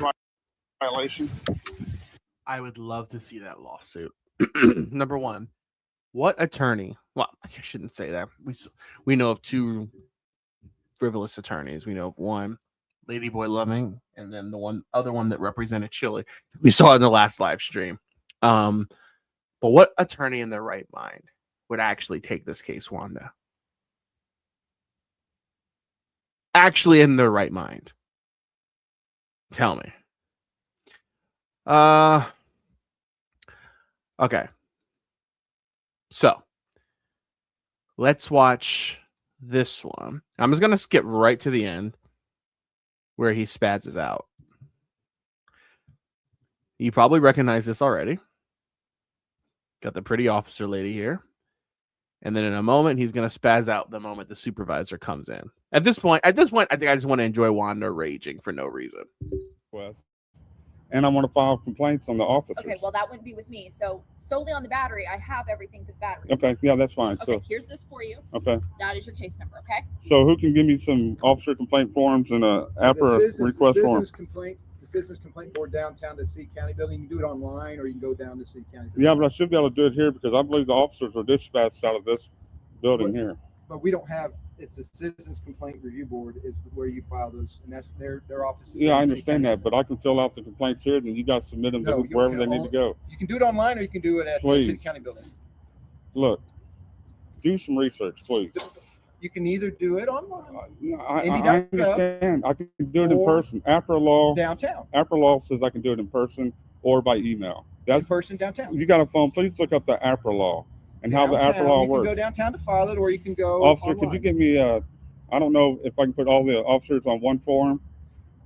violation. I would love to see that lawsuit. Number one, what attorney? Well, I shouldn't say that. We know of two frivolous attorneys. We know of one, Ladyboy Loving, and then the other one that represented Chile. We saw it in the last live stream. But what attorney in their right mind would actually take this case, Wanda? Actually in their right mind. Tell me. Okay. So let's watch this one. I'm just going to skip right to the end where he spazzes out. You probably recognize this already. Got the pretty officer lady here. And then in a moment, he's going to spaz out the moment the supervisor comes in. At this point, I think I just want to enjoy Wanda raging for no reason. And I want to file complaints on the officers. Okay, well, that wouldn't be with me. So solely on the battery, I have everything for the battery. Okay, yeah, that's fine. Okay, So here's this for you. okay. That is your case number, okay? So who can give me some officer complaint forms and a APRA request form? The Citizens Complaint Board downtown to the County Building. You can do it online, or you can go down to County Building. Yeah, but I should be able to do it here because I believe the officers are dispatched out of this building here. But we don't have. It's the Citizens Complaint Review Board is where you file those, and that's their office. Yeah, I understand that, but I can fill out the complaints here, then you guys submit them to wherever they need to go. You can do it online, or you can do it at the County Building. Look, do some research, please. You can either do it online. I understand. I can do it in person. APRA law downtown. APRA law says I can do it in person or by email. That's in person downtown. You got a phone? Please look up the APRA law and how the APRA law works. You can go downtown to file it, or you can go. Officer, online. could you give me I don't know if I can put all the officers on one form,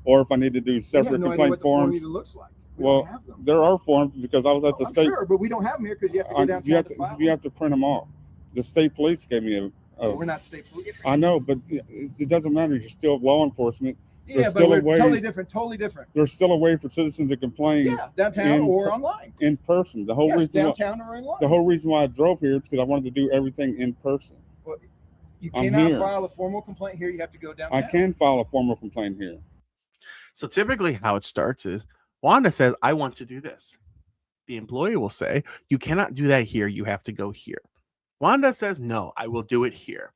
or if I need to do separate complaint forms. Form even looks like. Well, there are forms because I was at the state. Sure, but we don't have them here because you have to go downtown to file. You have to print them off. The state police gave me we're not state police. I know, but it doesn't matter. You're still law enforcement. Yeah, but we're totally different. Totally different. There's still a way for citizens to complain. Yeah, downtown or online. In person. The whole reason downtown or online. The whole reason why I drove here is because I wanted to do everything in person. Well, you cannot file a formal complaint here. You have to go downtown. I can file a formal complaint here. So typically how it starts is Wanda says, I want to do this. The employee will say, you cannot do that here. You have to go here. Wanda says, no, I will do it here.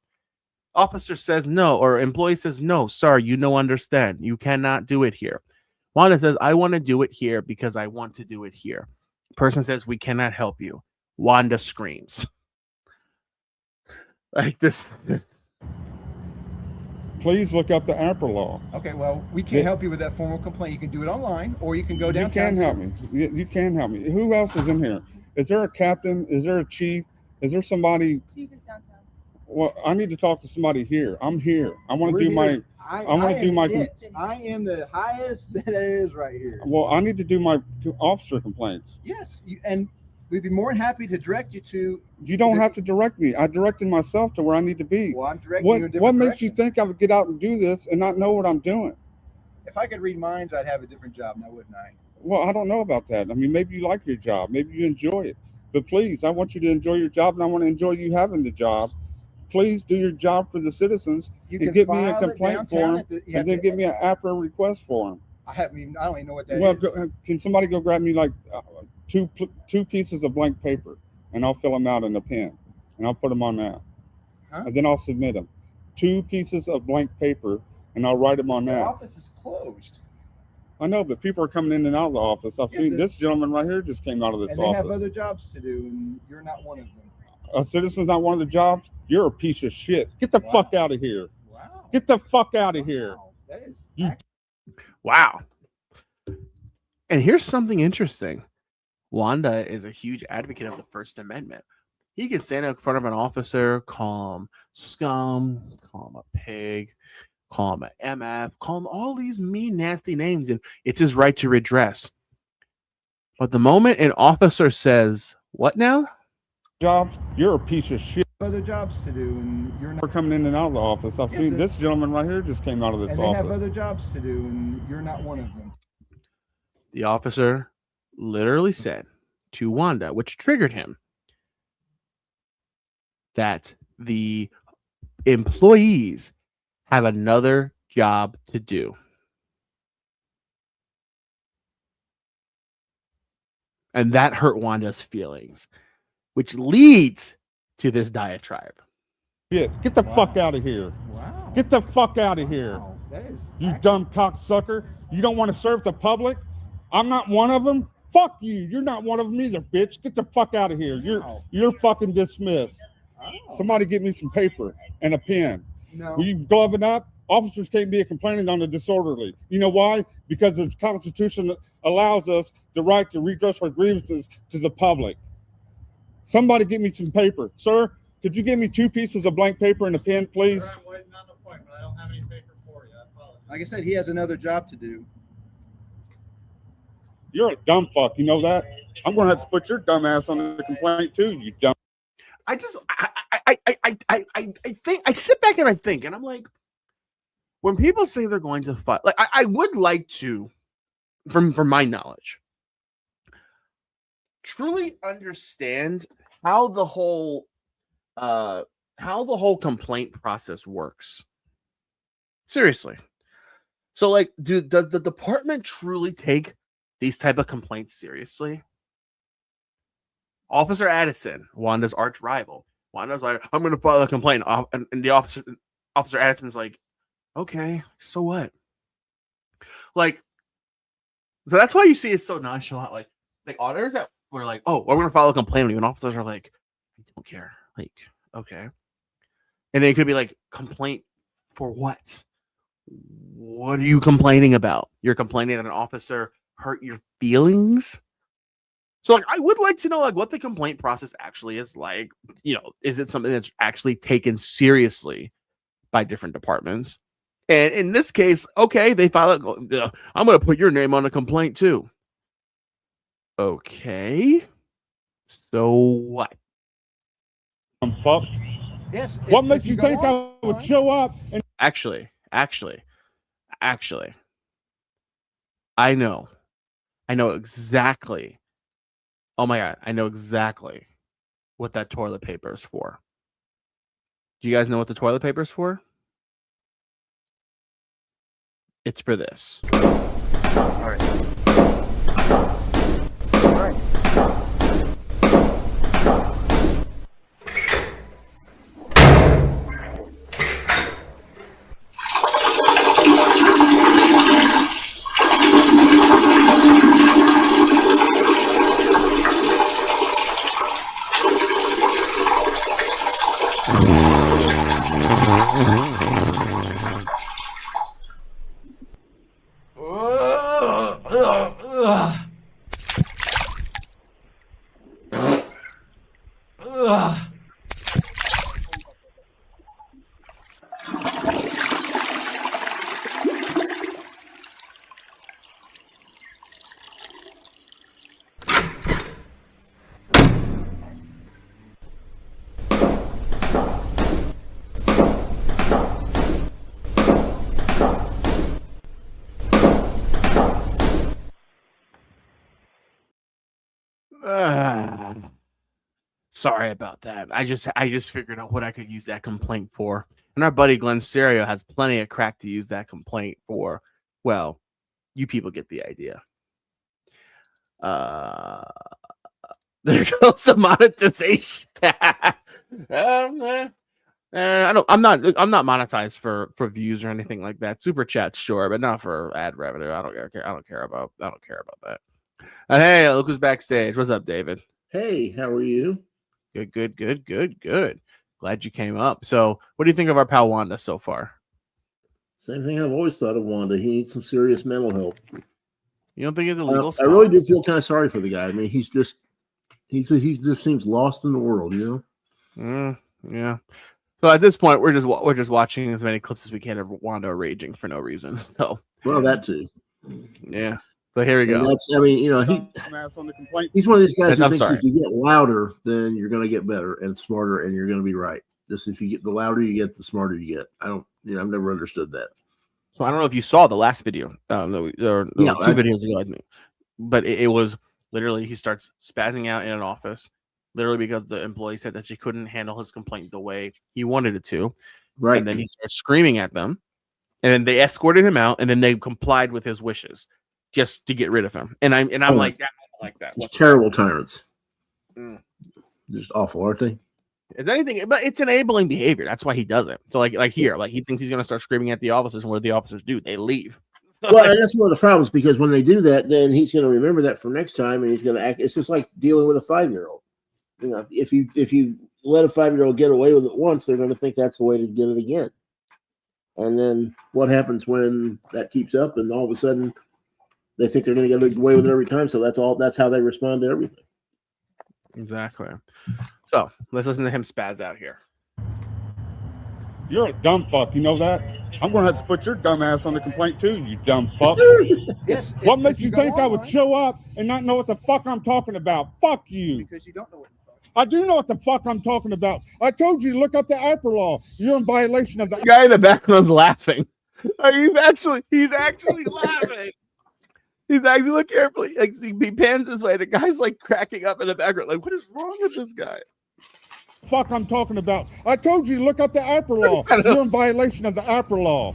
Officer says no, or employee says, no, sorry, you don't understand. You cannot do it here. Wanda says, I want to do it here because I want to do it here. Person says, we cannot help you. Wanda screams. Like this. Please look up the APRA law. Okay, well, we can't help you with that formal complaint. You can do it online, or you can go downtown. You can help me. You can help me. Who else is in here? Is there a captain? Is there a chief? Is there somebody? Chief is downtown. Well, I need to talk to somebody here. I'm here. I want to do my. I want to do my. I am the highest that is right here. Well, I need to do my officer complaints. Yes, and we'd be more than happy to direct you to. You don't have to direct me. I directed myself to where I need to be. Well, I'm directing you in different What makes you think I would get out and do this and not know what I'm doing? If I could read minds, I'd have a different job now, wouldn't I? Well, I don't know about that. I mean, maybe you like your job. Maybe you enjoy it. But please, I want you to enjoy your job, and I want to enjoy you having the job. Please do your job for the citizens and give me a complaint form, and then give me an APRA request form. I don't even know what that is. Well, can somebody go grab me like two pieces of blank paper, and I'll fill them out in a pen, and I'll put them on that, and then I'll submit them. 2 pieces of blank paper, and I'll write them on that. The office is closed. I know, but people are coming in and out of the office. I've seen this gentleman right here just came out of this office. And they have other jobs to do, and you're not one of them. A citizen's not one of the jobs? You're a piece of shit. Get the fuck out of here. Wow. Get the fuck out of here. That is Wow. And here's something interesting. Wanda is a huge advocate of the First Amendment. He can stand in front of an officer, call him scum, call him a pig, call him an MF, call him all these mean, nasty names, and it's his right to redress. But the moment an officer says, what now? Jobs, you're a piece of shit. Other jobs to do, and you're not. We're coming in and out of the office. I've seen this gentleman right here just came out of this office. And they have other jobs to do, and you're not one of them. The officer literally said to Wanda, which triggered him, that the employees have another job to do. And that hurt Wanda's feelings, which leads to this diatribe. Get the fuck out of here. Wow. Get the fuck out of here. That is you dumb cocksucker. You don't want to serve the public? I'm not one of them. Fuck you. You're not one of them either, bitch. Get the fuck out of here. You're fucking dismissed. Oh. Somebody give me some paper and a pen. No. Will you glove it up? Officers can't be complaining on the disorderly. You know why? Because the Constitution allows us the right to redress our grievances to the public. Somebody get me some paper. Sir, could you give me 2 pieces of blank paper and a pen, please? I'm waiting on an appointment. I don't have any paper for you. I apologize. Like I said, he has another job to do. You're a dumb fuck. You know that? I'm going to have to put your dumb ass on the complaint too, you dumb. I think I sit back and I think, and I'm like, when people say they're going to fight, like I would like to, from my knowledge, truly understand how the whole complaint process works. Seriously. So like, does the department truly take these type of complaints seriously? Officer Addison, Wanda's arch rival. Wanda's like, I'm going to file a complaint. And the Officer Addison's like, okay, so what? Like, so that's why you see it's so nonchalant. Like auditors that were like, oh, we're going to file a complaint on you. And officers are like, I don't care. Like, okay. And then it could be like, complaint for what? What are you complaining about? You're complaining that an officer hurt your feelings? So like, I would like to know like what the complaint process actually is like. You know, is it something that's actually taken seriously by different departments? And in this case, okay, they file it. I'm going to put your name on a complaint too. Okay. So what? Fuck. Yes. What makes you think I would show up? And Actually, I know exactly. Oh my God, I know exactly what that toilet paper is for. Do you guys know what the toilet paper is for? It's for this. All right. All right. Sorry about that. I just figured out what I could use that complaint for. And our buddy Glenn Serio has plenty of crack to use that complaint for. Well, you people get the idea. There goes the monetization. I'm not monetized for views or anything like that. Super chat, sure, but not for ad revenue. I don't care about that. Hey, look who's backstage. What's up, David? Hey, how are you? Good. Glad you came up. So, what do you think of our pal Wanda so far? Same thing I've always thought of Wanda. He needs some serious mental help. You don't think he's a legal I really do feel kind of sorry for the guy. I mean, he just seems lost in the world, you know? Yeah. So at this point, we're just watching as many clips as we can of Wanda raging for no reason. So, well, that too. Yeah. So here we go. He's one of these guys who thinks if you get louder, then you're going to get better and smarter, and you're going to be right. Just if you get the louder you get, the smarter you get. I've never understood that. So I don't know if you saw the last video. There were 2 videos ago, I think, but it was literally he starts spazzing out in an office, literally because the employee said that she couldn't handle his complaint the way he wanted it to. Right. And then he starts screaming at them, and then they escorted him out, and then they complied with his wishes just to get rid of him. And I'm like, I don't like that. It's terrible tyrants. Mm. Just awful, aren't they? Is anything, but it's enabling behavior. That's why he does it. So like here, like he thinks he's gonna start screaming at the officers, and what do the officers do? They leave. Well, and that's one of the problems, because when they do that, then he's going to remember that for next time, and he's going to act. It's just like dealing with a 5-year-old. You know, if you let a 5-year-old get away with it once, they're going to think that's the way to get it again. And then what happens when that keeps up, and all of a sudden they think they're going to get away with it every time? So that's how they respond to everything. Exactly. So let's listen to him spaz out here. You're a dumb fuck. You know that? I'm going to have to put your dumb ass on the complaint too, you dumb fuck. Yes. What makes you think I would show up and not know what the fuck I'm talking about? Fuck you. Because you don't know what you're talking I do know what the fuck I'm talking about. I told you to look up the APRA law. You're in violation of the The guy in the background's laughing. He's actually laughing. He's actually look carefully. Like he pans this way. The guy's like cracking up in the background. Like, what is wrong with this guy? fuck I'm talking about. I told you to look up the APRA law. You're in violation of the APRA law.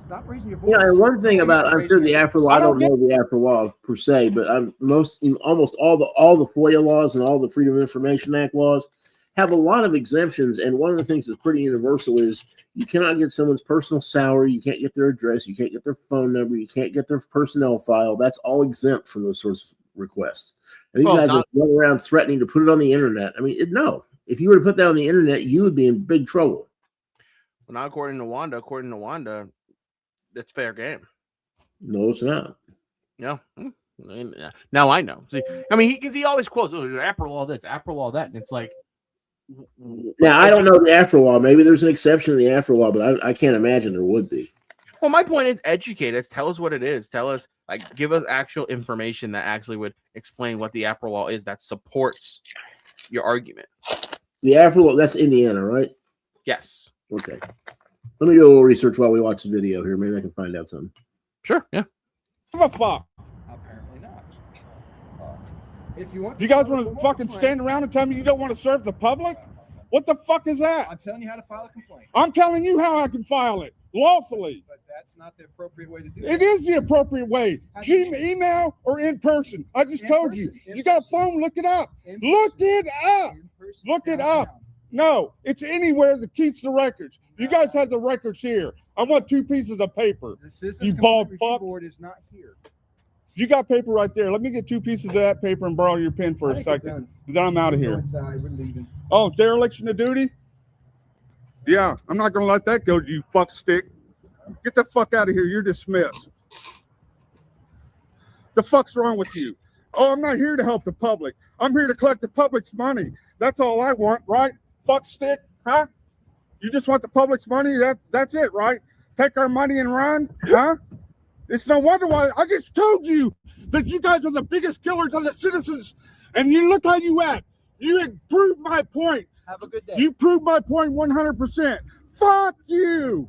Stop raising your voice. Yeah, and one thing about I'm sure the APRA law, I don't know the APRA law per se, but almost all the FOIA laws and all the Freedom of Information Act laws have a lot of exemptions. And one of the things that's pretty universal is you cannot get someone's personal salary, you can't get their address, you can't get their phone number, you can't get their personnel file. That's all exempt from those sorts of requests. And these guys are running around threatening to put it on the internet. I mean, no. If you were to put that on the internet, you would be in big trouble. Well, not according to Wanda. According to Wanda, it's fair game. No, it's not. No. Now I know. See, I mean, because he always quotes, "Oh, APRA law this, APRA law that," and it's like. Now I don't know the APRA law. Maybe there's an exception to the APRA law, but I can't imagine there would be. Well, my point is, educate us. Tell us what it is. Tell us, like, give us actual information that actually would explain what the APRA law is that supports your argument. The APRA law, that's Indiana, right? Yes. Okay. Let me do a little research while we watch the video here. Maybe I can find out something. Sure. Yeah. Give a fuck. Apparently not. If you want, You guys want to fucking stand around and tell me you don't want to serve the public? What the fuck is that? I'm telling you how to file a complaint. I'm telling you how I can file it lawfully. But that's not the appropriate way to do it. It is the appropriate way. Email or in person. I just told you. You got a phone? Look it up. Look it up. Look it up. No, it's anywhere that keeps the records. You guys have the records here. I want 2 pieces of paper. You bald fuck. Board is not here. You got paper right there. Let me get 2 pieces of that paper and borrow your pen for a second. Then I'm out of here. Inside, we're leaving. Oh, dereliction of duty? Yeah, I'm not going to let that go, you fuck stick. Get the fuck out of here. You're dismissed. The fuck's wrong with you? Oh, I'm not here to help the public. I'm here to collect the public's money. That's all I want, right? Fuck stick, huh? You just want the public's money? That's it, right? Take our money and run, huh? It's no wonder why I just told you that you guys are the biggest killers of the citizens, and you look how you act. You have proved my point. Have a good day. You proved my point 100%. Fuck you.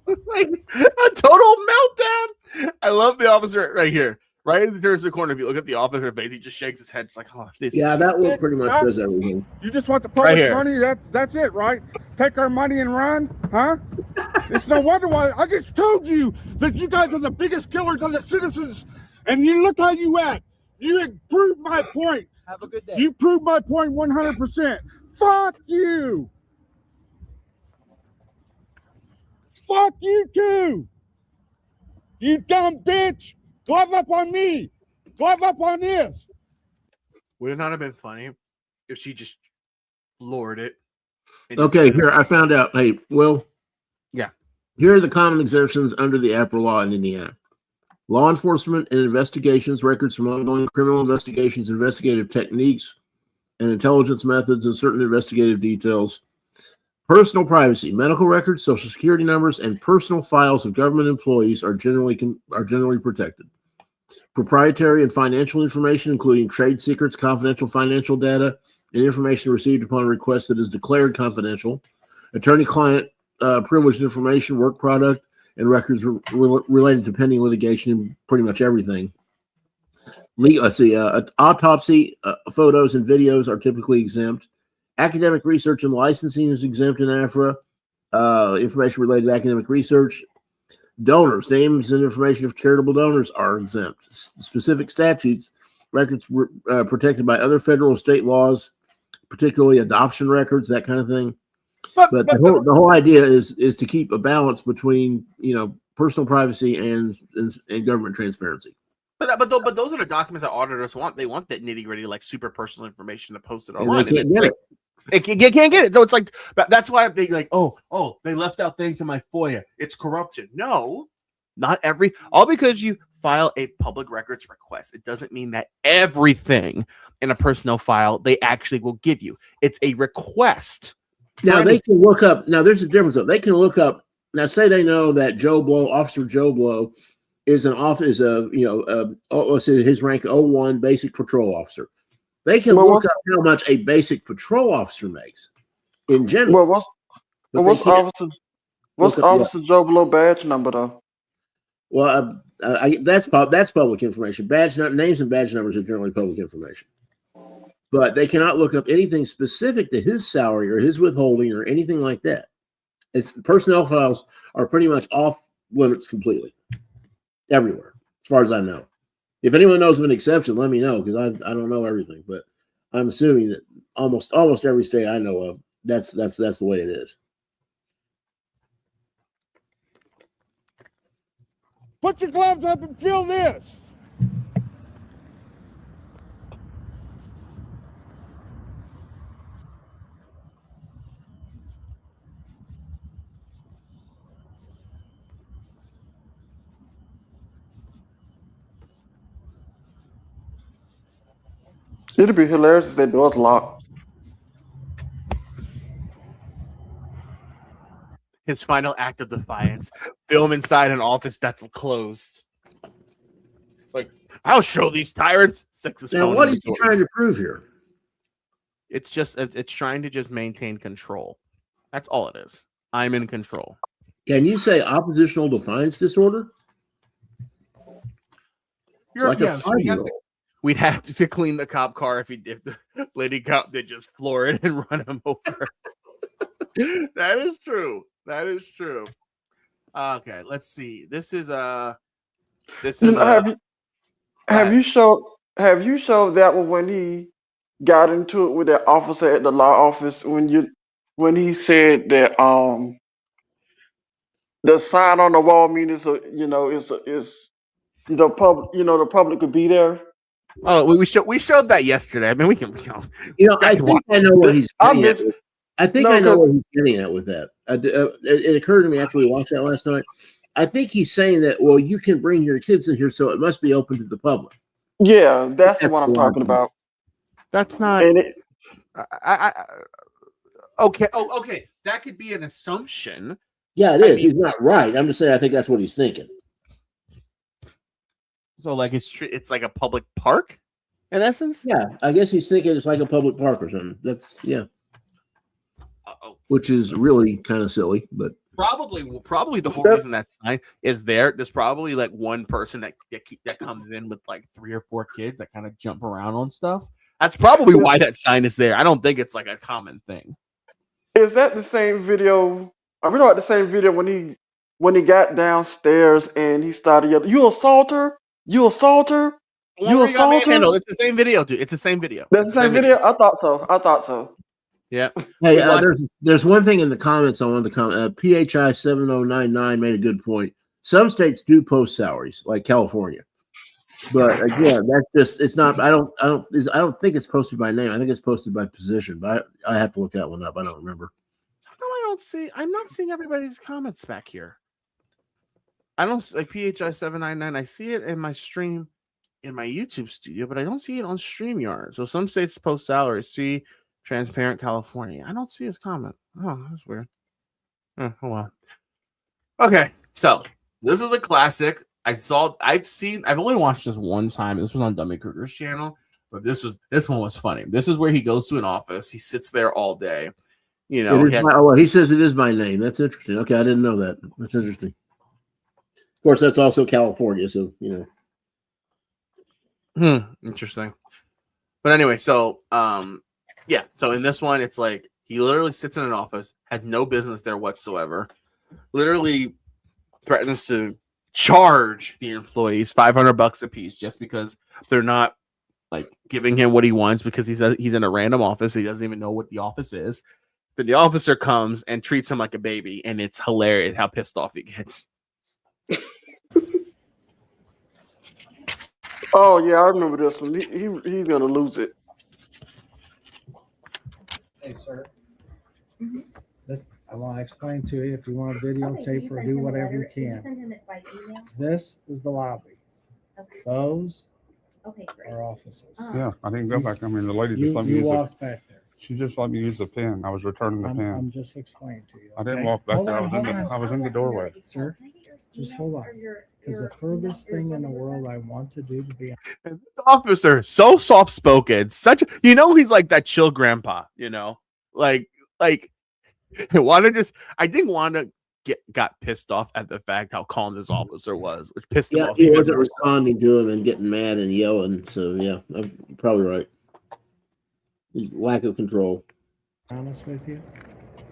Like a total meltdown. I love the officer right here. Right in the turns the corner. If you look at the officer face, he just shakes his head. It's like, oh, this. Yeah, that one pretty much does everything. You just want the public's money? That's it, right? Take our money and run, huh? It's no wonder why I just told you that you guys are the biggest killers of the citizens, and you look how you act. You have proved my point. Have a good day. You proved my point 100%. Fuck you. Fuck you too. You dumb bitch. Glove up on me. Glove up on this. Would it not have been funny if she just floored it? Okay, here, I found out. Hey, Will. Yeah. Here are the common exemptions under the APRA law in Indiana. Law enforcement and investigations, records from ongoing criminal investigations, investigative techniques, and intelligence methods, and certain investigative details. Personal privacy, medical records, social security numbers, and personal files of government employees are generally protected. Proprietary and financial information, including trade secrets, confidential financial data, and information received upon request that is declared confidential. Attorney-client privileged information, work product, and records related to pending litigation and pretty much everything. Autopsy photos and videos are typically exempt. Academic research and licensing is exempt in AFRA. Information related to academic research. Donors, names and information of charitable donors are exempt. Specific statutes, records protected by other federal and state laws, particularly adoption records, that kind of thing. But the whole idea is to keep a balance between personal privacy and government transparency. But those are the documents that auditors want. They want that nitty gritty, like super personal information to post it online. And they can't get it. They can't get it. So it's like that's why they like, oh, they left out things in my FOIA. It's corruption. No, not every. All because you file a public records request, it doesn't mean that everything in a personnel file they actually will give you. It's a request. Now they can look up. Now there's a difference though. They can look up. Now say they know that Joe Blow, Officer Joe Blow, is let's say his rank 01 basic patrol officer. They can look up how much a basic patrol officer makes in general. Well, what's Officer Joe Blow badge number though? Well, that's public information. Names and badge numbers are generally public information. But they cannot look up anything specific to his salary or his withholding or anything like that. Personnel files are pretty much off limits completely, everywhere, as far as I know. If anyone knows of an exception, let me know, because I don't know everything. But I'm assuming that almost every state I know of, that's the way it is. Put your gloves up and feel this. It'd be hilarious if their door's locked. His final act of defiance. Film inside an office that's closed. Like, I'll show these tyrants. Now, what is he trying to prove here? It's trying to just maintain control. That's all it is. I'm in control. Can you say oppositional defiance disorder? We'd have to clean the cop car if the lady cop did just floor it and run him over. That is true. That is true. Okay, let's see. Have you showed that one when he got into it with that officer at the law office when he said that the sign on the wall means the public could be there. Oh, we showed that yesterday. I mean, we can. I think I know what he's getting at. I think I know what he's getting at with that. It occurred to me after we watched that last night. I think he's saying that, well, you can bring your kids in here, so it must be open to the public. Yeah, that's the one I'm talking about. That's not. Okay. Oh, okay. That could be an assumption. Yeah, it is. He's not right. I'm just saying I think that's what he's thinking. So, like, it's like a public park, in essence. Yeah, I guess he's thinking it's like a public park or something. That's which is really kind of silly, but probably the whole reason that sign is there. There's probably like one person that comes in with like 3 or 4 kids that kind of jump around on stuff. That's probably why that sign is there. I don't think it's like a common thing. Is that the same video? Are we talking about the same video when he got downstairs and he started yelling, "You assaulter! You assaulter! You assaulter!" It's the same video, dude. It's the same video. That's the same video? I thought so. Yeah. Hey, there's one thing in the comments I wanted to comment. PHI 7099 made a good point. Some states do post salaries, like California, but again, that's just not. I don't think it's posted by name. I think it's posted by position. But I have to look that one up. I don't remember. I'm not seeing everybody's comments back here. I don't like PHI 799. I see it in my stream, in my YouTube studio, but I don't see it on StreamYard. So some states post salaries. See. Transparent California. I don't see his comment. Oh, that's weird. Oh well. Okay, so this is the classic. I've only watched this one time. This was on Dummy Kruger's channel, but this one was funny. This is where he goes to an office. He sits there all day. You know, he says it is my name. That's interesting. Okay, I didn't know that. That's interesting. Of course, that's also California, so you know. Interesting. But anyway, so yeah, so in this one, it's like he literally sits in an office, has no business there whatsoever, literally threatens to charge the employees $500 a piece just because they're not like giving him what he wants because he's in a random office. He doesn't even know what the office is. But the officer comes and treats him like a baby, and it's hilarious how pissed off he gets. Oh yeah, I remember this one. He's gonna lose it. Hey, sir. This I want to explain to you. If you want to videotape or do whatever you can. This is the lobby. Those Okay, great. are offices. Yeah, I didn't go back. I mean, the lady just You, let me you use walked it. back there. She just let me use the pen. I was returning the pen. I'm just explaining to you. I didn't okay? walk back Hold there. on, I was in the doorway. Sir, just hold on. Because the furthest thing in the world I want to do to be And this officer, so soft spoken, such he's like that chill grandpa, like I think Wanda got pissed off at the fact how calm this officer was, which pissed him off. He wasn't responding to him and getting mad and yelling. So yeah, I'm probably right. His lack of control. honest with you,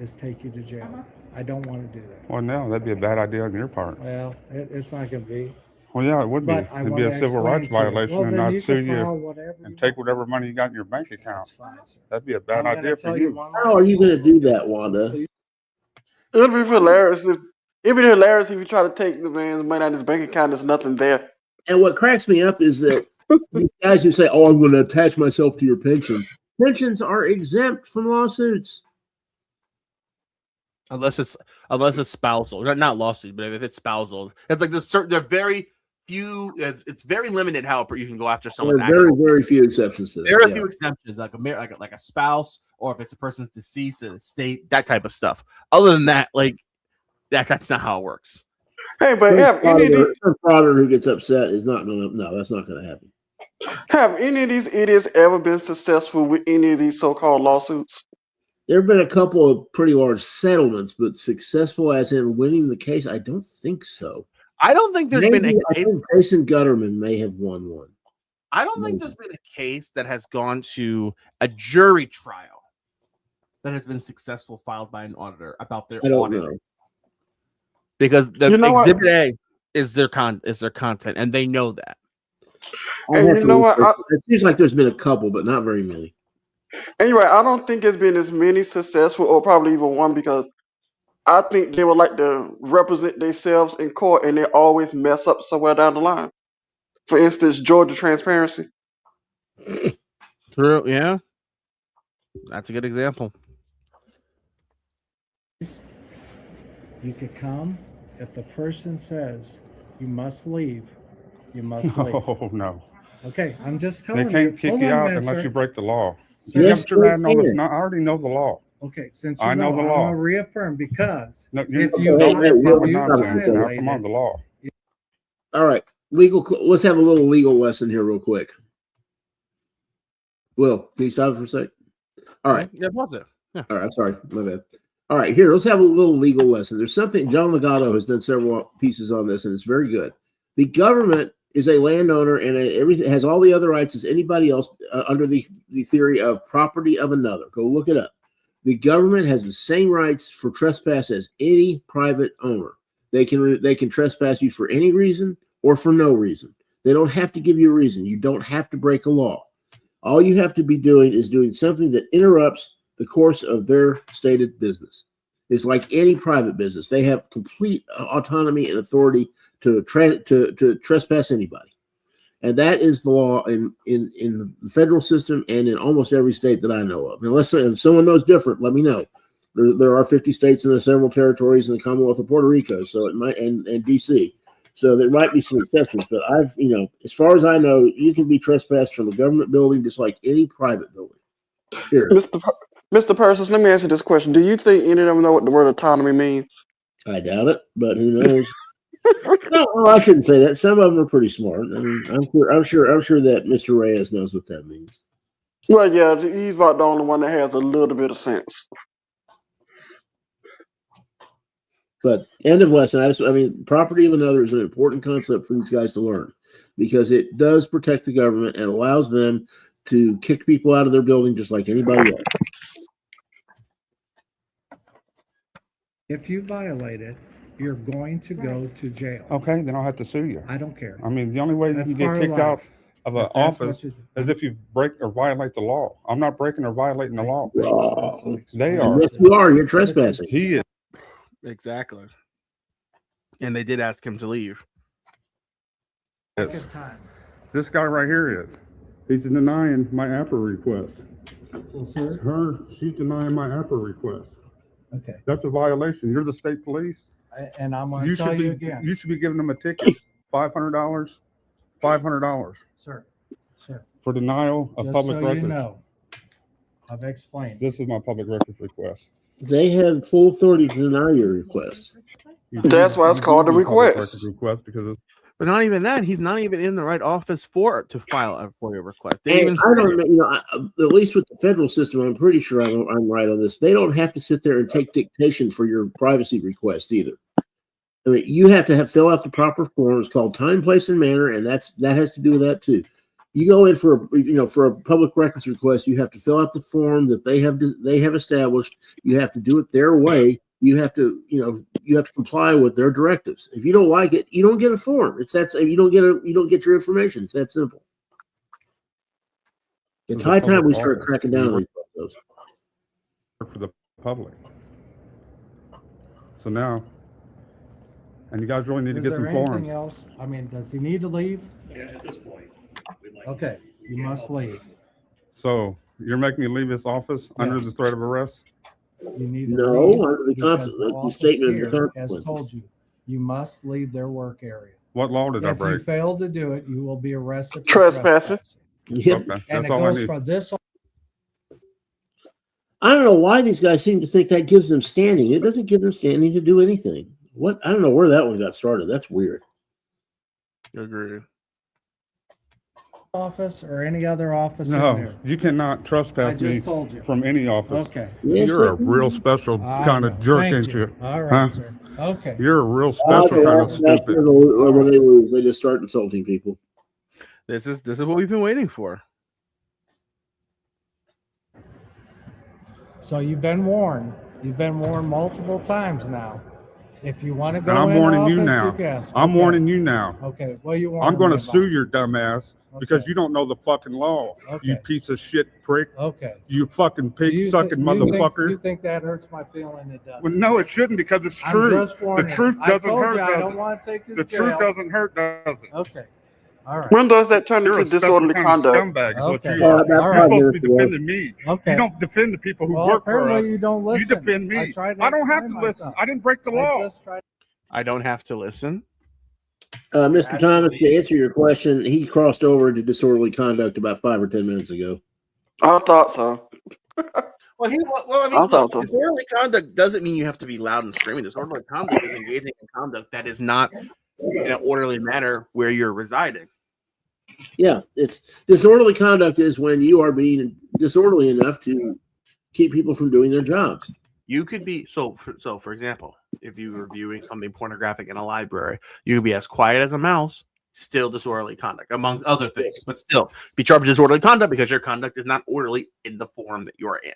is take you to jail. I don't want to do that. Well, no, that'd be a bad idea on your part. Well, it's not going to be. Well, yeah, it would be. But I It'd be a wanna civil rights explain to you. violation Well, and then not you sue can you file whatever and you take whatever money you got in your bank account. Fine, sir. That'd be a bad I'm gonna idea for tell you. one How are you going to do that, Wanda? It'd be hilarious if you try to take the man's money out of his bank account. There's nothing there. And what cracks me up is that these guys who say, "Oh, I'm going to attach myself to your pension," pensions are exempt from lawsuits. unless it's spousal, not lawsuit, but if it's spousal, it's like they're very few. It's very limited how you can go after someone's. There are very few exceptions to that. There are a few exceptions, like a spouse, or if it's a person's deceased, an estate, that type of stuff. Other than that, that's not how it works. Hey, but some frauder who gets upset is not going to. No, that's not going to happen. Have any of these idiots ever been successful with any of these so-called lawsuits? There have been a couple of pretty large settlements, but successful as in winning the case, I don't think so. I don't think there's been a I case. think Jason Gutterman may have won one. I don't think there's been a case that has gone to a jury trial that has been successful filed by an auditor about their I don't audit. know. Because the what? exhibit A is their content, and they know that. And you know what? It seems like there's been a couple, but not very many. Anyway, I don't think there's been as many successful, or probably even one, because I think they would like to represent themselves in court, and they always mess up somewhere down the line. For instance, Georgia Transparency. True, yeah. That's a good example. You could come if the person says you must leave. You must leave. Oh no. Okay, I'm just telling They you. can't kick Hold you on a out minute, unless sir. you break the law. Sir, Yes, Mr. Madden, they no, it's can. not. I already know the law. Okay, since I know the I'm law. gonna reaffirm because No, if don't you reaffirm if you nonsense now. violate Come on, the law. All right, let's have a little legal lesson here, real quick. Will, can you stop it for a sec? All right. Yeah, pause it. Yeah. All right, I'm sorry, my bad. All right, here, let's have a little legal lesson. There's something, John Legato has done several pieces on this, and it's very good. The government is a landowner and everything has all the other rights as anybody else under the theory of property of another. Go look it up. The government has the same rights for trespass as any private owner. They can trespass you for any reason or for no reason. They don't have to give you a reason. You don't have to break a law. All you have to be doing is doing something that interrupts the course of their stated business. It's like any private business. They have complete autonomy and authority to trespass anybody. And that is the law in the federal system and in almost every state that I know of. Unless if someone knows different, let me know. There are 50 states and several territories in the Commonwealth of Puerto Rico, so it might and DC. So there might be some exceptions, but as far as I know, you can be trespassed from a government building just like any private building. Here. Mr. Parsons, let me ask you this question. Do you think any of them know what the word autonomy means? I doubt it, but who knows? No, I shouldn't say that. Some of them are pretty smart. I mean, I'm sure that Mr. Reyes knows what that means. Well, yeah, he's about the only one that has a little bit of sense. But end of lesson. Property of another is an important concept for these guys to learn because it does protect the government and allows them to kick people out of their building just like anybody else. If you violate it, you're going to go to jail. Okay, then I'll have to sue you. I don't care. I mean, the only way That's you can part get of kicked out life. of an If that's what office you is if you break or violate the law. I'm not breaking or violating the law. Oh, They are. yes, you are. You're trespassing. He is. Exactly. And they did ask him to leave. Yes. This guy right here is. He's denying my APA request. Well, sir. She's denying my APA request. Okay. That's a violation. You're the state police. And I'm going to tell you again. You should be giving them a ticket, $500. $500 Sir, for denial of just public so records. you know, I've explained. This is my public records request. They have full authority to deny your request. That's why it's called a request. Because But not even that. He's not even in the right office to file a FOIA request. They And even I don't know, you know, at least with the federal system, I'm pretty sure I'm right on this. They don't have to sit there and take dictation for your privacy request either. I mean, you have to fill out the proper form. It's called time, place, and manner, and that has to do with that too. You go in for a public records request, you have to fill out the form that they have established. You have to do it their way. You have to comply with their directives. If you don't like it, you don't get a form. It's that you don't get your information. It's that simple. It's high time we start cracking down on these. For the public. So now, and you guys really need to get some forms. Anything else? I mean, does he need to leave? Yeah, at this point. Okay, you must leave. So you're making me leave this office under the threat of arrest? You need to No, leave under the because the statement of the here has consequences. told you, you must leave their work area. What law did I If you break? fail to do it, you will be arrested for Trespassing. Yep. Okay, And that's it all I goes need. for this. I don't know why these guys seem to think that gives them standing. It doesn't give them standing to do anything. What? I don't know where that one got started. That's weird. Agreed. Office or any other office in No, there. you cannot I trespass just me told you. from any office. Okay. You're a real special I kind know. of jerk, Thank ain't you? All right, Huh? sir. Okay. You're a real Oh, special kind of that's stupid. when they lose. They just start insulting people. This is what we've been waiting for. So you've been warned. You've been warned multiple times now. If you want to go And I'm in warning office, you now. can ask. I'm Okay. warning you now. Okay. Well, you warned I'm going to me about sue it. your dumb ass because Okay. you don't know the fucking law. You Okay. piece of shit prick. Okay. You fucking pig You sucking thi- motherfucker. You think that hurts my feeling? It does. Well, no, it shouldn't because it's I'm true. just The warning truth you. I doesn't told hurt, you I does don't it? want to take you The to truth jail. doesn't hurt, does it? Okay. All right. When does that turn You're into a special disorderly kind of conduct? scumbag is what Okay. you are. All You're right. supposed to be defending me. Okay. You don't defend the people who Well, work for apparently us. you don't You listen. defend me. I tried to I don't have to explain listen. myself. I didn't break the I law. just tried. I don't have to listen. Mr. Thomas, to answer your question, he crossed over to disorderly conduct about 5 or 10 minutes ago. I thought so. Well, I mean, I thought so. disorderly conduct doesn't mean you have to be loud and screaming. Disorderly conduct is engaging in conduct that is not in an orderly manner where you're residing. Yeah, it's disorderly conduct is when you are being disorderly enough to keep people from doing their jobs. You could be for example, if you were viewing something pornographic in a library, you could be as quiet as a mouse, still disorderly conduct, among other things, but still be charged with disorderly conduct because your conduct is not orderly in the form that you're in.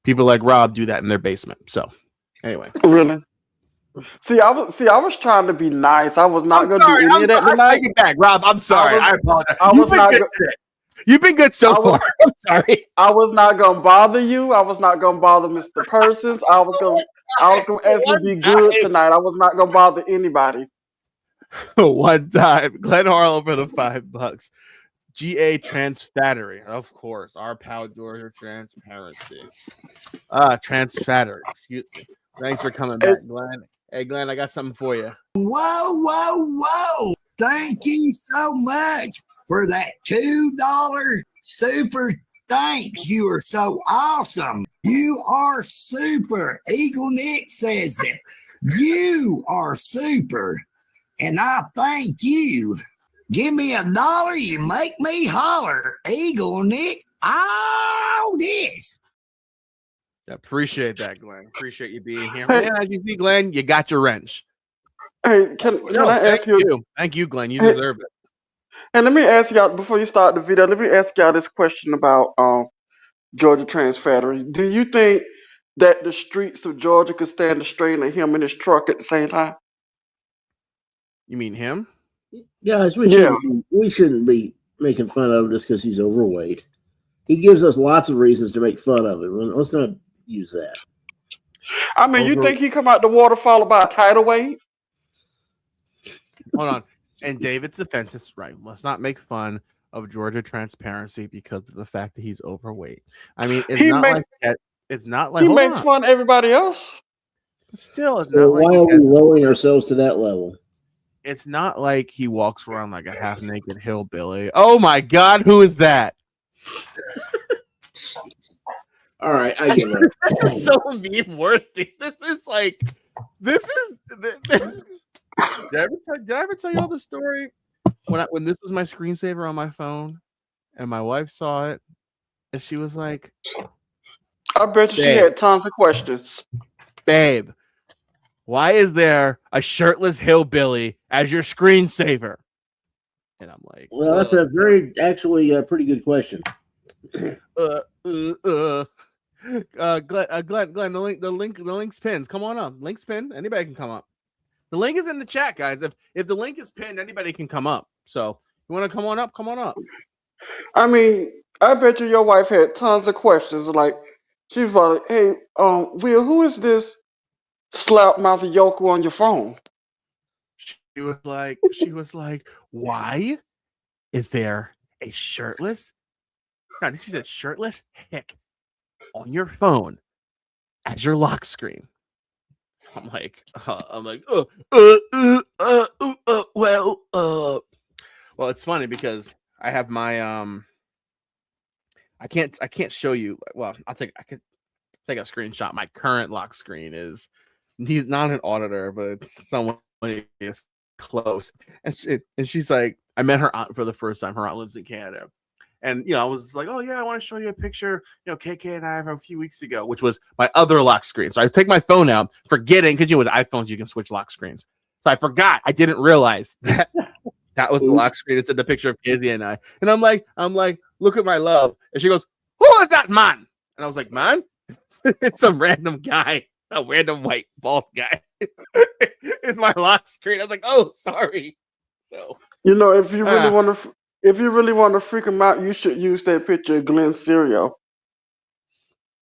People like Rob do that in their basement. So, anyway, Really? See, I was trying to be nice. I was not going to do any of that I tonight. take it back, Rob. I'm sorry. I apologize. I You've was been not good go- today. You've been good so far. I'm sorry. I was not gonna bother you. I was not gonna bother Mr. Persons. I was gonna actually be good tonight. I was not gonna bother anybody. One time, Glenn Harlow for the $5. GA Transfattery, of course. Our pal Georgia Transparency. Transfattery. Excuse me. Thanks for coming back, Glenn. Hey, Glenn, I got something for you. Whoa, whoa, whoa. Thank you so much for that $2 super thanks. You are so awesome. You are super. Eagle Nick says that. You are super. And I thank you. Give me $1, you make me holler. Eagle Nick, all this. Appreciate that, Glenn. Appreciate you being here. Hey. Man, as you see, Glenn, you got your wrench. Hey, can I ask you? Thank you, Glenn. You Hey. deserve it. And let me ask y'all before you start the video. Let me ask y'all this question about Georgia Transfattery. Do you think that the streets of Georgia could stand the strain of him and his truck at the same time? You mean him? Guys, Yeah. we shouldn't be making fun of him just because he's overweight. He gives us lots of reasons to make fun of him. Let's not use that. I mean, you think he come out the waterfall by a tidal wave? Hold on. And David's defense is right. Let's not make fun of Georgia Transparency because of the fact that he's overweight. I mean, it's He not makes- like that. It's not like He hold makes on. fun of everybody else. But still, it's So not like why are we lowering ourselves to that level? it's not like he walks around like a half naked hillbilly. Oh my God, who is that? All right, I give up. This is so meme worthy. This is like, this is. Did I ever tell you all the story when this was my screensaver on my phone, and my wife saw it, and she was like, I bet you she had tons of questions. "Babe, why is there a shirtless hillbilly as your screensaver?" And I'm like, Well, that's a very actually pretty good question. Glenn, the link's pinned. Come on up. Link's pinned. Anybody can come up. The link is in the chat, guys. If the link is pinned, anybody can come up. So you want to come on up? Come on up. I mean, I bet you your wife had tons of questions. Like, she was like, "Hey, Will, who is this slap mouth Yoko on your phone?" She was like, why is there a shirtless? God, she said shirtless hick on your phone as your lock screen. I'm like, well, it's funny because I have my I can't show you. Well, I could take a screenshot. My current lock screen is, he's not an auditor, but it's someone is close. And she's like, I met her aunt for the first time. Her aunt lives in Canada. And, I was like, oh, yeah, I want to show you a picture, KK and I from a few weeks ago, which was my other lock screen. So I take my phone out, forgetting, because, with iPhones, you can switch lock screens. So I forgot. I didn't realize that was the lock screen. It said the picture of Casey and I. And I'm like, look at my love. And she goes, who is that man? And I was like, man? It's some random guy, a random white bald guy. It's my lock screen. I was like, oh, sorry. So, if you really want to. If you really want to freak them out, you should use that picture of Glenn Cereal.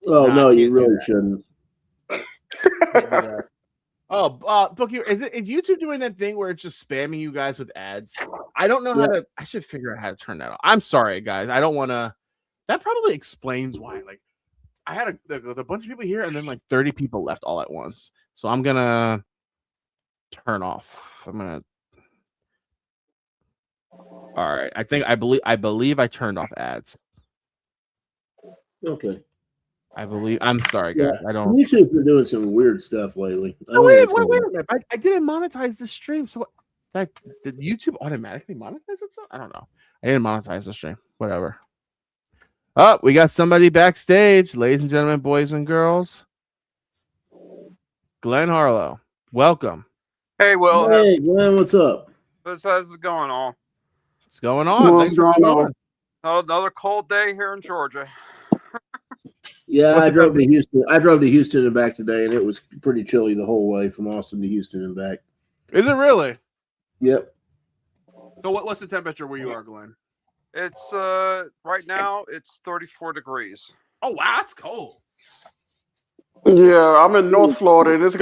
Oh, no, you really shouldn't. Bookie, is YouTube doing that thing where it's just spamming you guys with ads? I don't know how to. I should figure out how to turn that off. I'm sorry, guys. I don't want to. That probably explains why. Like, I had a bunch of people here, and then like 30 people left all at once. So I'm gonna turn off. All right. I believe I turned off ads. Okay. I'm sorry, guys. I don't. YouTube's been doing some weird stuff lately. Wait a minute. I didn't monetize the stream. So did YouTube automatically monetize itself? I don't know. I didn't monetize the stream. Whatever. Oh, we got somebody backstage, ladies and gentlemen, boys and girls. Glenn Harlow, welcome. Hey, Will. Hey, Glenn, what's up? How's it going on? What's going on? What's going on? Another cold day here in Georgia. Yeah, I drove to Houston. I drove to Houston and back today, and it was pretty chilly the whole way from Austin to Houston and back. Is it really? Yep. So what's the temperature where you are, Glenn? It's right now it's 34 degrees. Oh wow, that's cold. Yeah, I'm in North Florida, and it's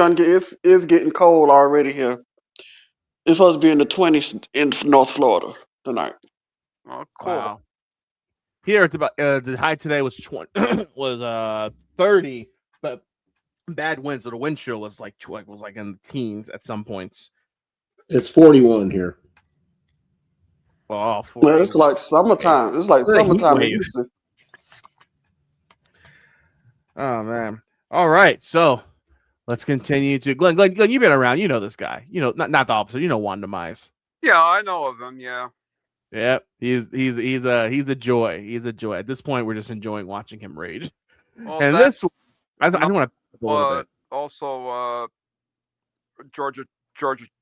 getting cold already here. It's supposed to be in the 20s in North Florida tonight. Oh, cool. Wow. Here it's about the high today was 30, but bad winds. So the wind chill was like in the teens at some points. It's 41 here. Oh, Man, it's like summertime. It's like summertime in Houston. Oh man. All right, so let's continue to Glenn, you've been around. You know this guy. Not the officer. Wanda Mize. Yeah, I know of him. Yeah. Yep, he's a joy. He's a joy. At this point, we're just enjoying watching him rage. Well, and I don't want to. Also, Georgia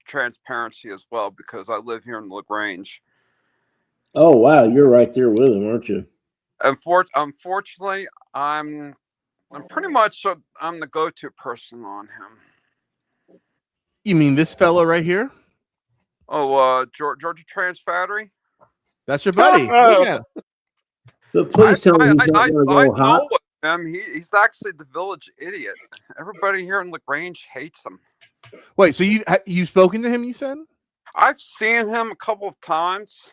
transparency as well, because I live here in LaGrange. Oh wow, you're right there with him, aren't you? Unfortunately, I'm pretty much I'm the go-to person on him. You mean this fella right here? Oh, Georgia Trans Factory. That's your buddy. Yeah. But please tell me he's not going to go hot. He's actually the village idiot. Everybody here in LaGrange hates him. Wait, so you've spoken to him? You said? I've seen him a couple of times.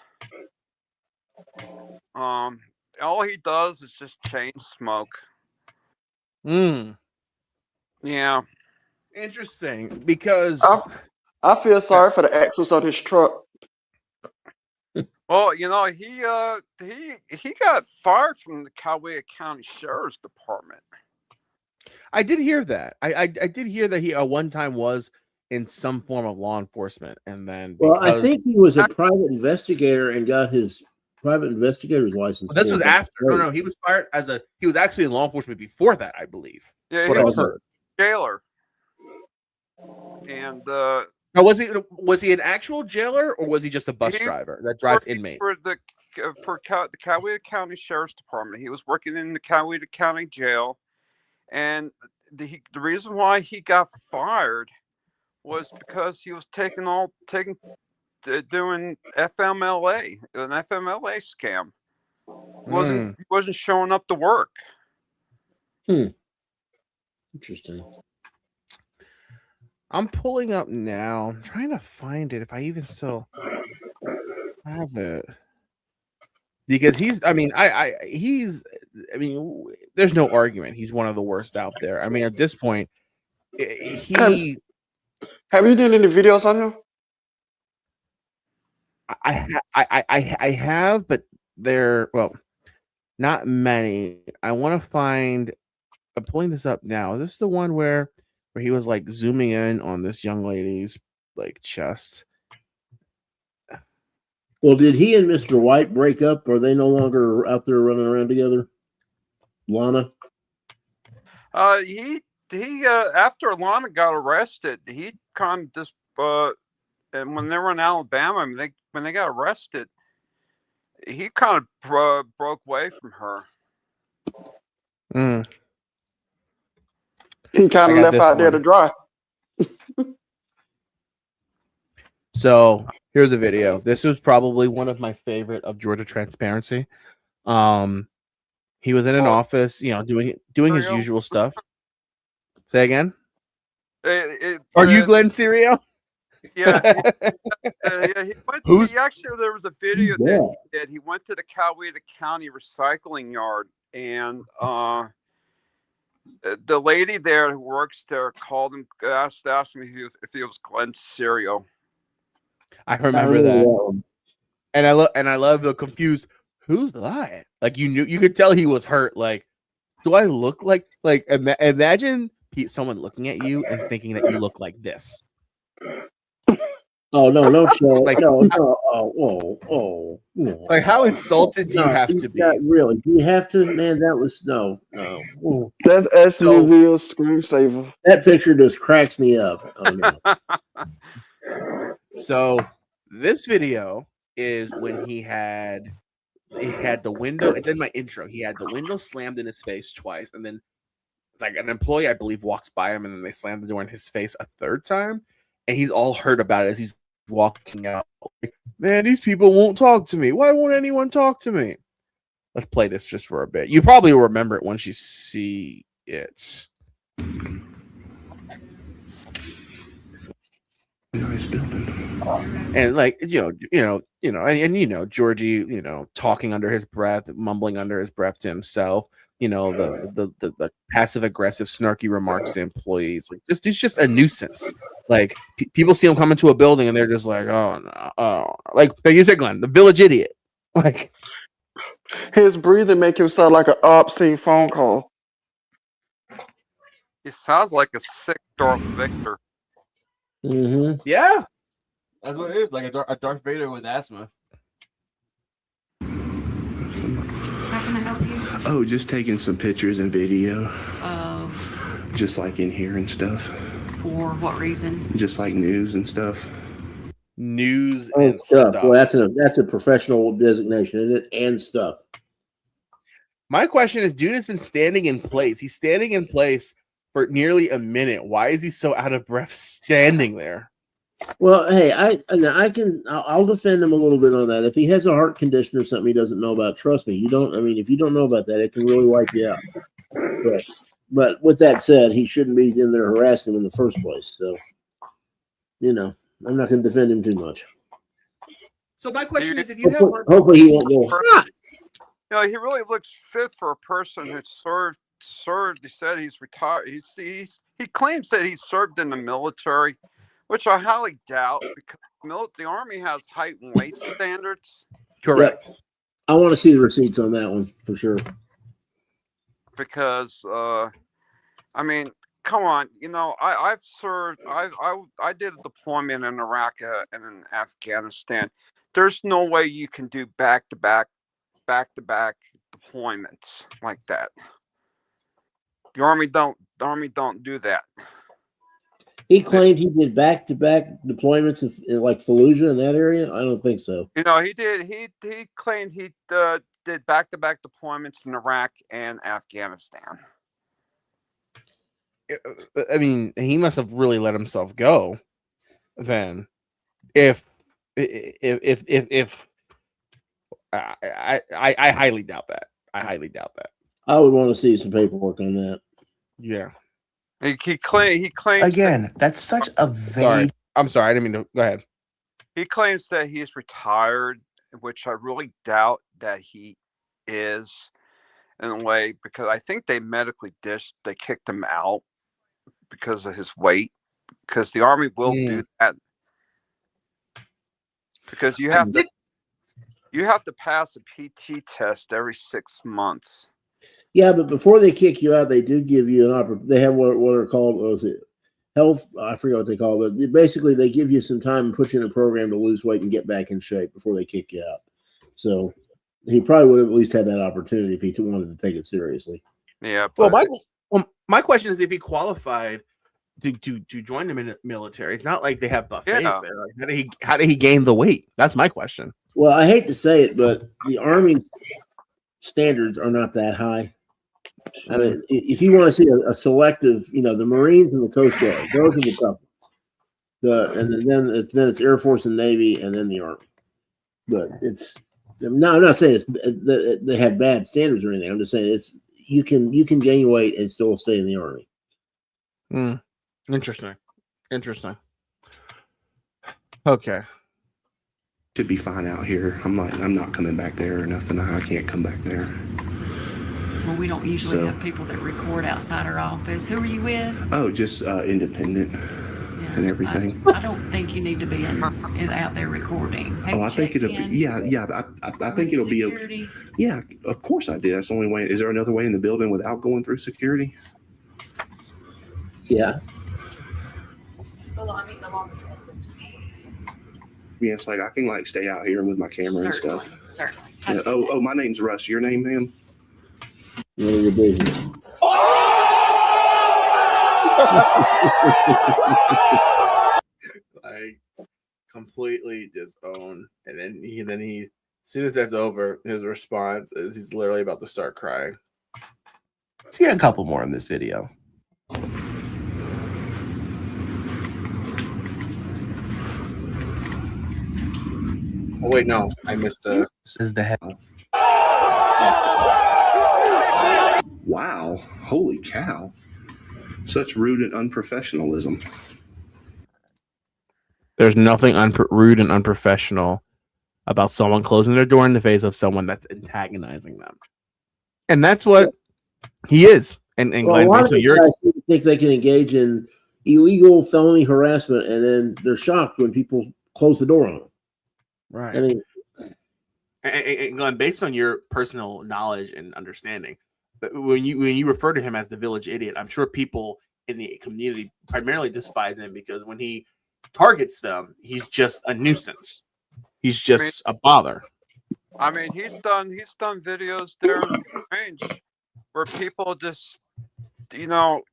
All he does is just chain smoke. Yeah. Interesting, because I feel sorry for the axles on his truck. Well, you know, he got fired from the Coweta County Sheriff's Department. I did hear that. I did hear that he one time was in some form of law enforcement, and then Well, I think he was a private investigator and got his private investigator's license. This was after. No, he was fired he was actually in law enforcement before that, I believe. Yeah, That's he what was I heard. a jailer. And now, was he an actual jailer, or was he just a bus driver that drives inmates? For the Coweta County Sheriff's Department, he was working in the Coweta County Jail, and the reason why he got fired was because he was doing FMLA, an FMLA scam. He wasn't showing up to work. Interesting. I'm pulling up now. I'm trying to find it if I even still have it. Because he's, I mean, there's no argument. He's one of the worst out there. I mean, at this point, have you done any videos on him? I have, but they're not many. I want to find. I'm pulling this up now. Is this the one where he was like zooming in on this young lady's like chest? Well, did he and Mr. White break up? Or are they no longer out there running around together? Lana? He after Lana got arrested, he kind of just and when they were in Alabama, when they got arrested, he kind of broke away from her. He kind of left out there to dry. So here's a video. This was probably one of my favorite of Georgia Transparency. He was in an office, doing his usual stuff. Say again. Are you Glenn Serio? Yeah. He went to there was a video that he did. He went to the Coweta County recycling yard, and the lady there who works there called him, asked him if he was Glenn Serio. I remember that. And I love the confused, who's that? Like you could tell he was hurt. Like, do I look like imagine someone looking at you and thinking that you look like this. Oh no, show. Like, no. Oh. Like, how insulted do you have to be? Really? Do you have to? Man, that was no. That's actually a real screensaver. That picture just cracks me up. Oh, no. So this video is when he had the window. It's in my intro. He had the window slammed in his face twice, and then like an employee, I believe, walks by him, and then they slam the door in his face a third time, and he's all hurt about it as he's walking out. Like, man, these people won't talk to me. Why won't anyone talk to me? Let's play this just for a bit. You probably will remember it once you see it. Nice building. And like Georgie, talking under his breath, mumbling under his breath to himself. The passive aggressive, snarky remarks to employees. Like, he's just a nuisance. Like people see him come into a building and they're just like, oh no, like you said, Glenn, the village idiot. Like his breathing make him sound like an obscene phone call. He sounds like a sick Darth Vader. Mm-hmm. Yeah, that's what it is. Like a Darth Vader with asthma. How can I help you? Oh, just taking some pictures and video. Just like in here and stuff. For what reason? Just like news and stuff. News and stuff. Well, that's a professional designation, isn't it? And stuff. My question is, dude has been standing in place. He's standing in place for nearly a minute. Why is he so out of breath standing there? Well, hey, I'll defend him a little bit on that. If he has a heart condition or something he doesn't know about, trust me, if you don't know about that, it can really wipe you out. But with that said, he shouldn't be in there harassing him in the first place. So, I'm not going to defend him too much. So my question is, if you have hopefully he won't go hot. He really looks fit for a person who served. He said he's retired. He claims that he served in the military. which I highly doubt because the Army has height and weight standards. Correct. Yep. I want to see the receipts on that one for sure. Because I mean, come on, I've served. I did a deployment in Iraq and in Afghanistan. There's no way you can do back-to-back deployments like that. The Army don't do that. He claimed he did back-to-back deployments in like Fallujah in that area. I don't think so. He did. He claimed he did back-to-back deployments in Iraq and Afghanistan. I mean, he must have really let himself go. Then, if I highly doubt that. I highly doubt that. I would want to see some paperwork on that. Yeah. He claims Again, that's such a vague. Sorry. I'm sorry. I didn't mean to. Go ahead. He claims that he's retired, which I really doubt that he is in a way, because I think they medically they kicked him out because of his weight, because the Army will do that, because you have to pass a PT test every 6 months. Yeah, but before they kick you out, they do give you an opportunity. They have what are called, what was it? Health. I forget what they call it. But basically, they give you some time and put you in a program to lose weight and get back in shape before they kick you out. So he probably would have at least had that opportunity if he wanted to take it seriously. Yeah. Well, my question is, if he qualified to join the military, it's not like they have buffets there. Like, how did he gain the weight? That's my question. Well, I hate to say it, but the Army standards are not that high. I mean, if you want to see a selective, the Marines and the Coast Guard, those are the tough ones. And then it's Air Force and Navy, and then the Army. But I'm not saying they have bad standards or anything. I'm just saying you can gain weight and still stay in the Army. Interesting. Okay. Should be fine out here. I'm not coming back there or nothing. I can't come back there. Well, we don't usually have people that record outside our office. Who are you with? Oh, just independent and everything. I don't think you need to be out there recording. I think it'll be, yeah. I think it'll be okay. Yeah, of course I did. That's the only way. Is there another way in the building without going through security? Yeah. Well, I mean, the longest thing. Yeah, it's like I can stay out here with my camera and stuff. Certainly. Yeah. Oh, my name's Russ. Your name, ma'am? Your business. Like completely disowned, and then he as soon as that's over, his response is he's literally about to start crying. See a couple more in this video. Oh wait, no, I missed the. This is the head. Wow! Holy cow! Such rude and unprofessionalism. There's nothing rude and unprofessional about someone closing their door in the face of someone that's antagonizing them, and that's what he is. And Glenn, a lot of guys think they can engage in illegal felony harassment, and then they're shocked when people close the door on them. Right. I mean, and Glenn, based on your personal knowledge and understanding, when you refer to him as the village idiot, I'm sure people in the community primarily despise him because when he targets them, he's just a nuisance. He's just a bother. I mean, he's done videos there in the range where people just, he walks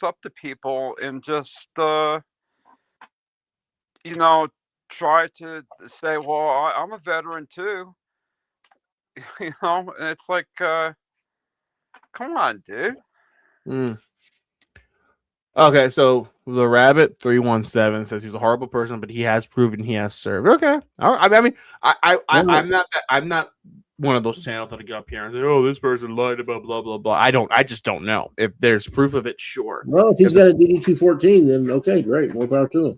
up to people and just, try to say, well, I'm a veteran too. And it's like, come on, dude. Okay, so the Rabbit 317 says he's a horrible person, but he has proven he has served. Okay, I mean, I'm not one of those channels that get up here and say, "Oh, this person lied about blah blah blah." I just don't know. If there's proof of it, sure. Well, if he's got a DD-214, then okay, great, more power to him.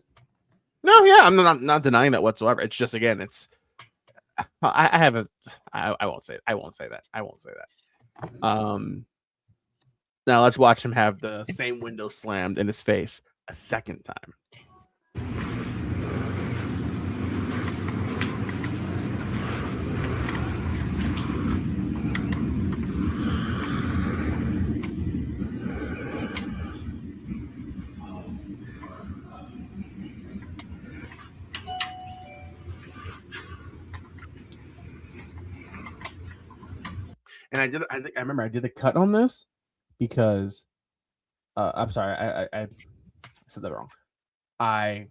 No, yeah, I'm not denying that whatsoever. It's just again, I won't say that. Now let's watch him have the same window slammed in his face a second time. And I remember I did a cut on this because I'm sorry, I said that wrong. I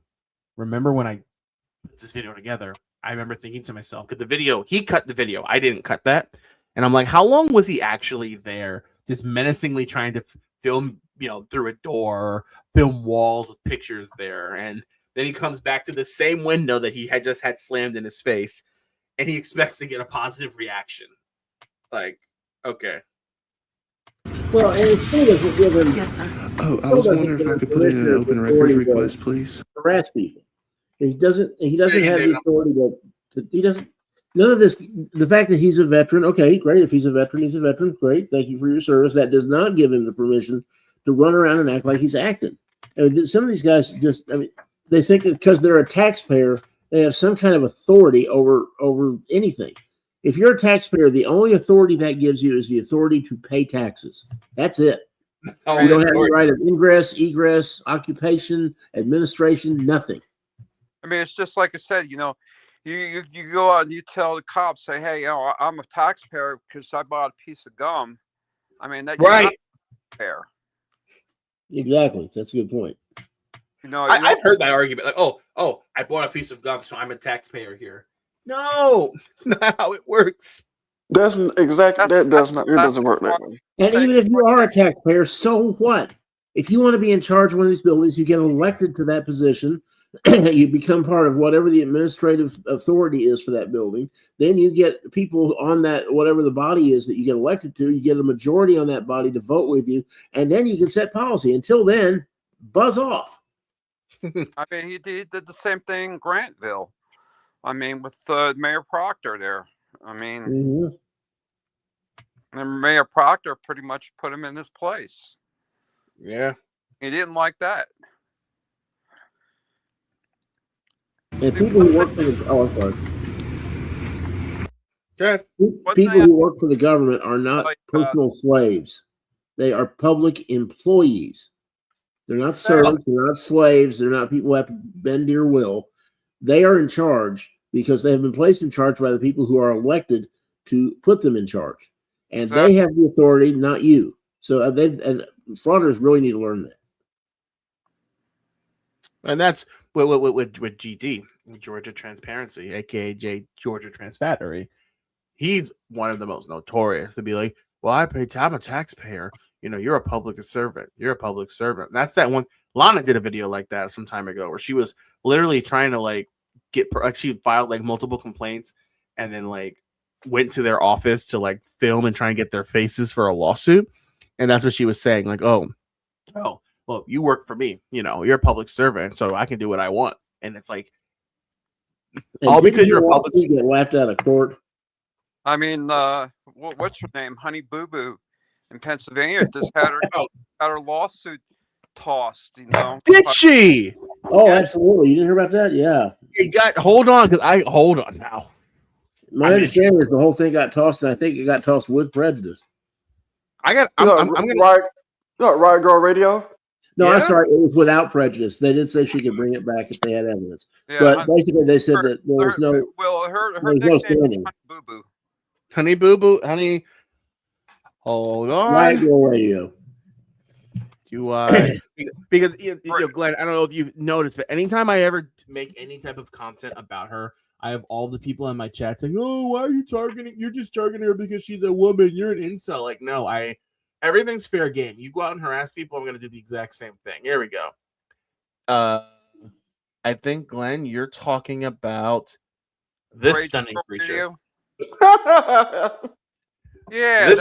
remember when I put this video together, I remember thinking to myself, because he cut the video, I didn't cut that. And I'm like, how long was he actually there, just menacingly trying to film, through a door, film walls with pictures there. And then he comes back to the same window that he had just had slammed in his face, and he expects to get a positive reaction. Like, okay. Well, and it still doesn't give him. Yes, sir. Oh, I was wondering if I could put in an open records request, please. Harass people. He doesn't have the authority he doesn't. None of this. The fact that he's a veteran, okay, great. If he's a veteran, he's a veteran. Great, thank you for your service. That does not give him the permission to run around and act like he's acting. I mean, some of these guys they think that because they're a taxpayer, they have some kind of authority over anything. If you're a taxpayer, the only authority that gives you is the authority to pay taxes. That's it. You don't have the right of ingress, egress, occupation, administration, nothing. I mean, it's just like I said, you go out and you tell the cops, say, hey, I'm a taxpayer because I bought a piece of gum. I mean, that you're not fair. Exactly. That's a good point. I've heard that argument. Like, oh, I bought a piece of gum, so I'm a taxpayer here. No, not how it works. That's exactly that does not. It doesn't work that way. And even if you are a taxpayer, so what? If you want to be in charge of one of these buildings, you get elected to that position. You become part of whatever the administrative authority is for that building. Then you get people on that, whatever the body is that you get elected to. You get a majority on that body to vote with you, and then you can set policy. Until then, buzz off. I mean, he did the same thing in Grantville. I mean, with Mayor Proctor there. I mean, and Mayor Proctor pretty much put him in his place. Yeah. He didn't like that. And people who work for the people who work for the government are not personal slaves. They are public employees. They're not servants. They're not slaves. They're not people who have to bend to your will. They are in charge because they have been placed in charge by the people who are elected to put them in charge. And they have the authority, not you. So and frauditors really need to learn that. And that's with GD, Georgia Transparency, aka Georgia Transfattery. He's one of the most notorious to be like, well, I'm a taxpayer. You're a public servant. You're a public servant. And that's that one. Lana did a video like that some time ago where she was literally trying to she filed multiple complaints and then went to their office to film and try and get their faces for a lawsuit. And that's what she was saying. Oh, well, you work for me. You're a public servant, so I can do what I want. And it's all because you're a public servant. Get laughed out of court. I mean, what's her name? Honey Boo Boo in Pennsylvania just had her lawsuit tossed. Did she? Oh, absolutely. You didn't hear about that? Yeah. Hold on now. My understanding is the whole thing got tossed, and I think it got tossed with prejudice. I'm gonna Riot Girl Radio. No, I'm sorry. It was without prejudice. They did say she could bring it back if they had evidence. Yeah, but basically, they said that there was no. Her no standing. Honey Boo Boo. Honey Boo Boo. Honey. Hold on. Riot Girl Radio. Because Glenn, I don't know if you've noticed, but anytime I ever make any type of content about her, I have all the people in my chat saying, "Oh, why are you targeting? You're just targeting her because she's a woman. You're an incel." No, everything's fair game. You go out and harass people, I'm going to do the exact same thing. Here we go. I think, Glenn, you're talking about this stunning creature. Yeah,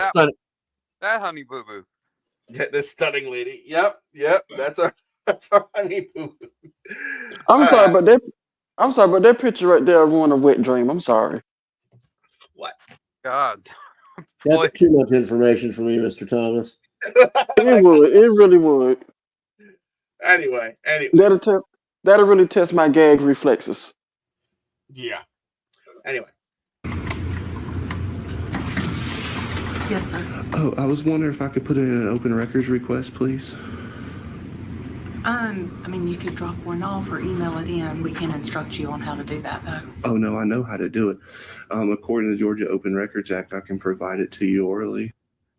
that Honey Boo Boo. This stunning lady. Yep. That's our Honey Boo Boo. I'm sorry, but that picture right there ruined a wet dream. I'm sorry. What? God. That's too much information for me, Mr. Thomas. It would. It really would. Anyway. That'll really test my gag reflexes. Yeah. Anyway. Yes, sir. Oh, I was wondering if I could put in an open records request, please. I mean, you could drop one off or email it in. We can instruct you on how to do that, though. Oh, no, I know how to do it. According to the Georgia Open Records Act, I can provide it to you orally.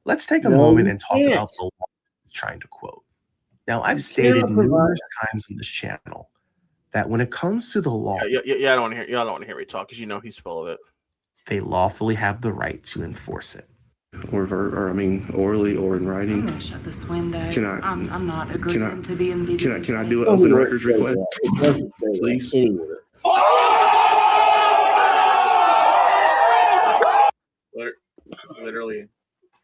Let's take a moment and talk about the law I'm trying to quote. Now, I've stated numerous times on this channel that when it comes to the law, I don't want to hear. I don't want to hear me talk because you know he's full of it. They lawfully have the right to enforce it, orally or in writing. I'm gonna shut this window. Can I? I'm not agreeing to be in. Can I do an open records request, please? Literally.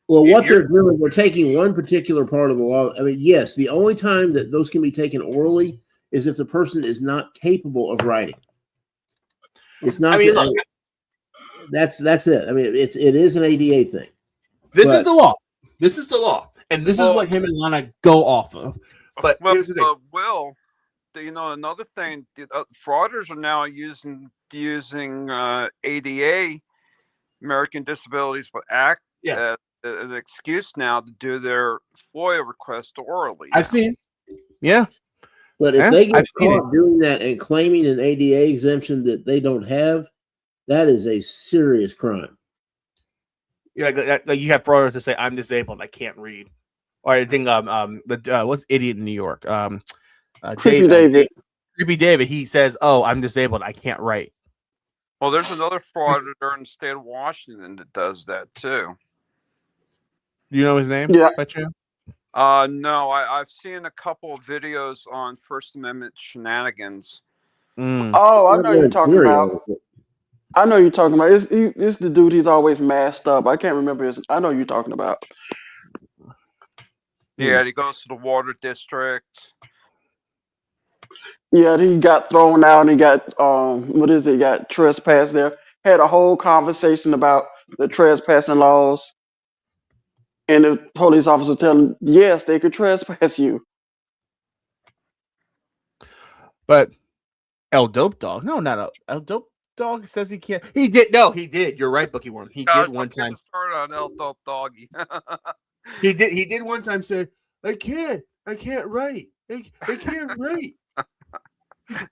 Well, what they're doing, they're taking one particular part of the law. I mean, yes, the only time that those can be taken orally is if the person is not capable of writing. It's not. That's it. I mean, it is an ADA thing. This is the law. This is the law, and this is what him and Lana go off of. But here's the thing. You know, another thing, frauders are now using ADA, American Disabilities Act, as an excuse now to do their FOIA request orally. I've seen. Yeah. But if they get caught doing that and claiming an ADA exemption that they don't have, that is a serious crime. Yeah, like you have frauders that say, "I'm disabled, I can't read," or I think what's idiot in New York? Creepy David. Creepy David. He says, "Oh, I'm disabled, I can't write." Well, there's another frauditor in the state of Washington that does that too. Do you know his name? Yeah. No, I've seen a couple of videos on First Amendment shenanigans. Oh, I know you're talking about. I know you're talking about. It's the dude. He's always masked up. I can't remember his. I know you're talking about. Yeah, he goes to the water district. Yeah, he got thrown out and he got he got trespassed there. Had a whole conversation about the trespassing laws. And the police officer tell him, yes, they could trespass you. But El Dope Dog, no, not El Dope Dog says he can't. He did. No, he did. You're right, Bookie Worm. He did one time. Start on El Dope Doggy. He did one time say, I can't write. I can't write.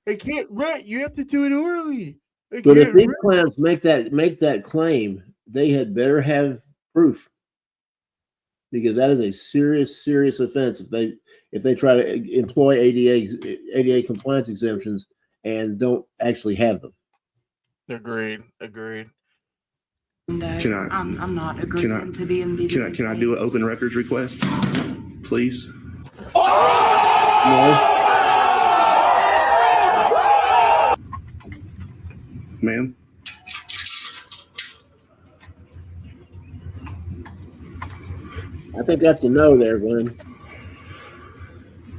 I can't write. You have to do it orally. But if these clowns make that claim, they had better have proof. Because that is a serious offense if they try to employ ADA compliance exemptions and don't actually have them. Agreed. I'm not agreeing to be in. Can I do an open records request, please? No. Ma'am? I think that's a no there, Glenn.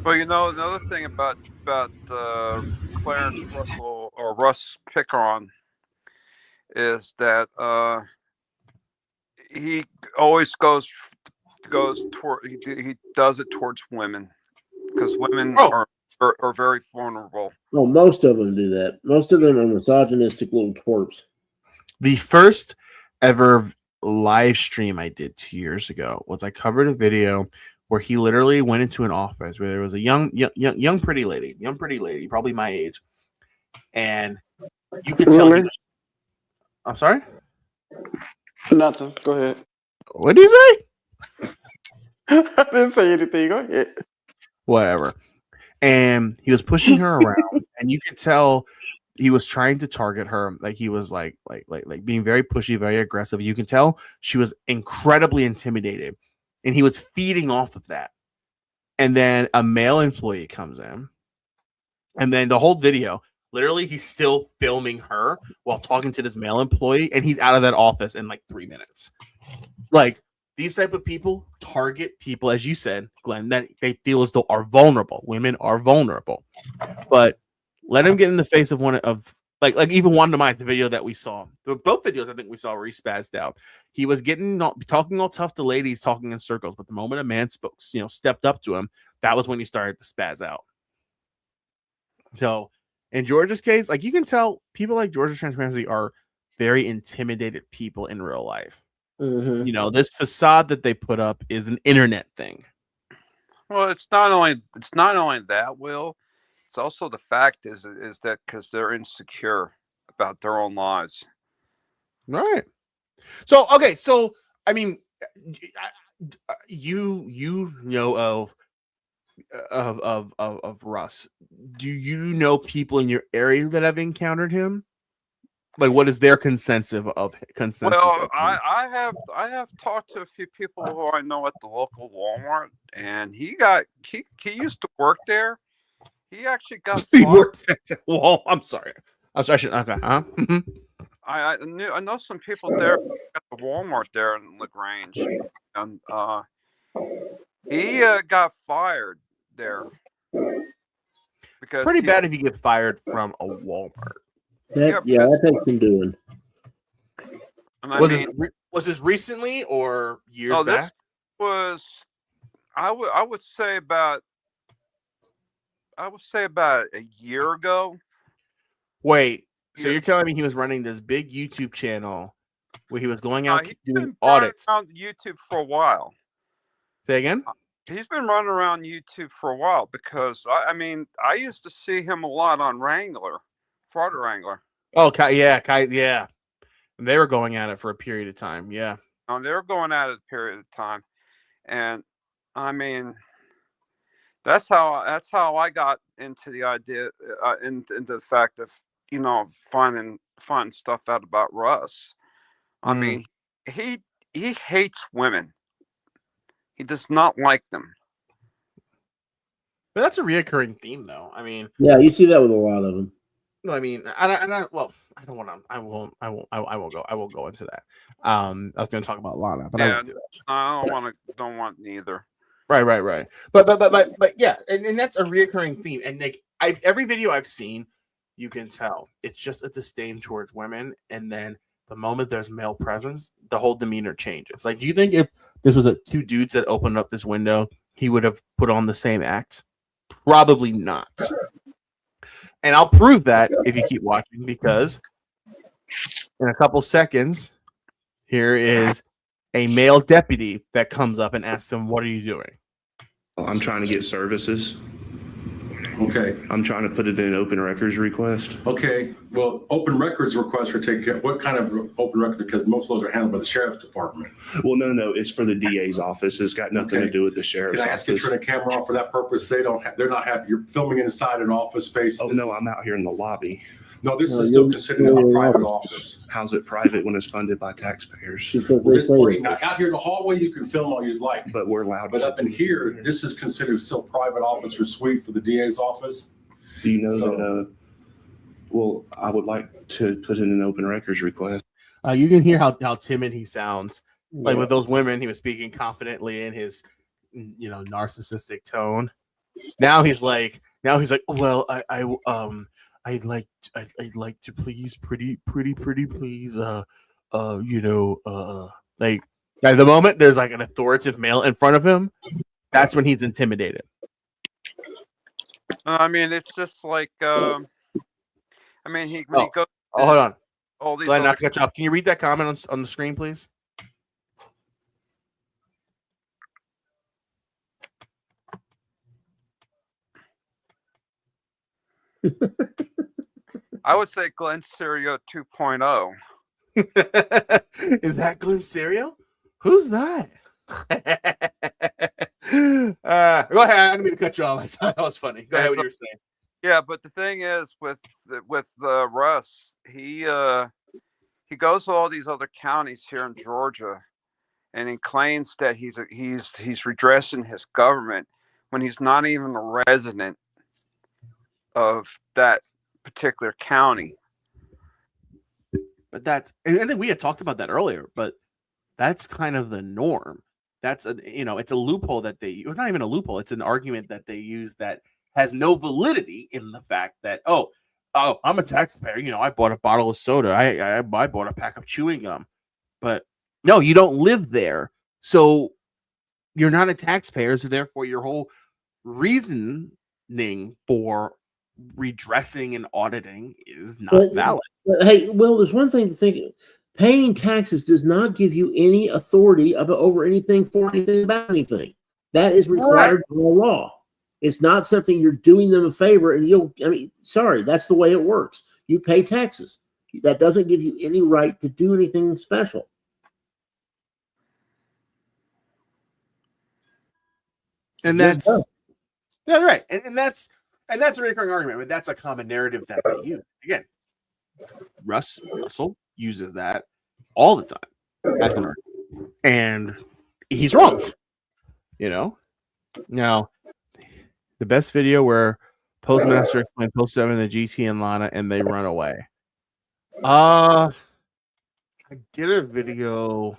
Well, you know, another thing about Clarence Russell or Russ Pickron is that he always goes toward he does it towards women because women are very vulnerable. Well, most of them do that. Most of them are misogynistic little twerps. The first ever live stream I did 2 years ago was I covered a video where he literally went into an office where there was a young pretty lady, probably my age, and you could tell. I'm sorry. Nothing. Go ahead. What did he say? I didn't say anything. Go ahead. Whatever. And he was pushing her around, and you could tell he was trying to target her. Like he was like being very pushy, very aggressive. You can tell she was incredibly intimidated, and he was feeding off of that. And then a male employee comes in, and then the whole video, literally, he's still filming her while talking to this male employee, and he's out of that office in like 3 minutes. Like these type of people target people, as you said, Glenn, that they feel as though are vulnerable. Women are vulnerable, but let him get in the face of one of like even one of mine, the video that we saw. Both videos I think we saw where he spazzed out. He was talking all tough to ladies, talking in circles. But the moment a man stepped up to him, that was when he started to spazz out. So in Georgia's case, like you can tell people like Georgia Transparency are very intimidated people in real life. Mm-hmm. You know, this facade that they put up is an internet thing. Well, it's not only that, Will. It's also the fact is that because they're insecure about their own lives. Right. So okay, so I mean, you know of Russ. Do you know people in your area that have encountered him? Like, what is their consensus of Well, him? I have talked to a few people who I know at the local Walmart, and he used to work there. He actually got He fired. worked at the wall. I'm sorry. I should. Okay. Huh? I know some people there at the Walmart there in LaGrange, and he got fired there because It's pretty bad if you get fired from a Walmart. That takes some doing. Was this recently or years this back? Was I would say about a year ago. Wait, so you're telling me he was running this big YouTube channel where he was going out doing audits? On YouTube for a while. Say again? He's been running around YouTube for a while because I used to see him a lot on Wrangler, Fraud Wrangler. Oh, yeah. They were going at it for a period of time. Yeah. They were going at it a period of time, and I mean, that's how I got into the idea, into the fact of finding stuff out about Russ. I mean, he hates women. He does not like them. But that's a reoccurring theme, though. I mean, yeah, you see that with a lot of them. No, I mean, I don't want to. I won't go into that. I was going to talk about Lana, but I won't do that. I don't want neither. Right. But yeah, and that's a reoccurring theme. And like every video I've seen, you can tell it's just a disdain towards women. And then the moment there's male presence, the whole demeanor changes. Like, do you think if this was two dudes that opened up this window, he would have put on the same act? Probably not. And I'll prove that if you keep watching, because in a couple seconds, here is a male deputy that comes up and asks him, "What are you doing?" I'm trying to get services. Okay. I'm trying to put it in an open records request. Okay. Well, open records requests are taken care of. What kind of open record? Because most of those are handled by the sheriff's department. Well, no. It's for the DA's office. It's got nothing to do with the sheriff's office. Can I ask you to turn the camera off for that purpose? They're not happy. You're filming inside an office space. Oh, no, I'm out here in the lobby. No, this is still considered a private office. How's it private when it's funded by taxpayers? Now, out here in the hallway, you can film all you'd like. But we're allowed. But up in here, this is considered still private officer suite for the DA's office. Do you know that? Well, I would like to put in an open records request. You can hear how timid he sounds. Like with those women, he was speaking confidently in his, narcissistic tone. Now he's like, well, I'd like to please, pretty please, like at the moment there's like an authoritative male in front of him. That's when he's intimidated. I mean, it's just like, he goes. Hold on. All these Glenn, not to cut you off. Can you read that comment on the screen, please? I would say Glenn Serio 2.0. Is that Glenn Serio? Who's that? Go ahead. I didn't mean to cut you off. I thought that was funny. Go ahead. What you were saying. Yeah, but the thing is, with Russ, he goes to all these other counties here in Georgia, and he claims that he's redressing his government when he's not even a resident of that particular county. But I think we had talked about that earlier, but that's kind of the norm. That's it's a loophole that it's not even a loophole. It's an argument that they use that has no validity in the fact that, oh, I'm a taxpayer. I bought a bottle of soda. I bought a pack of chewing gum, but no, you don't live there. So you're not a taxpayer. So therefore your whole reasoning for redressing and auditing is not valid. But hey, Will, there's one thing to think. Paying taxes does not give you any authority over anything for anything about anything. That is required by law. It's not something you're doing them a favor and sorry, that's the way it works. You pay taxes. That doesn't give you any right to do anything special. And that's right. And that's a recurring argument, but that's a common narrative that they use. Again, Russell uses that all the time as an argument. And he's wrong. Now the best video where Postmaster explained Post 7 to GT and Lana and they run away. I did a video.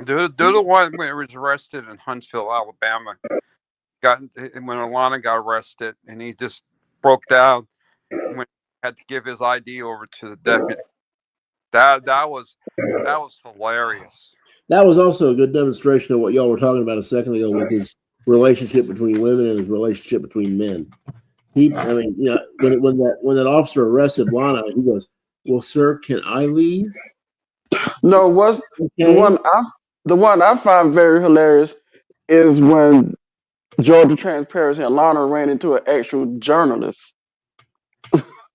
Do the one where he was arrested in Huntsville, Alabama. When Alana got arrested, and he just broke down when he had to give his ID over to the deputy. That was hilarious. That was also a good demonstration of what y'all were talking about a second ago with his relationship between women and his relationship between men. When that officer arrested Lana, he goes, "Well, sir, can I leave?" No, the one I find very hilarious is when Georgia Transparency and Lana ran into an actual journalist.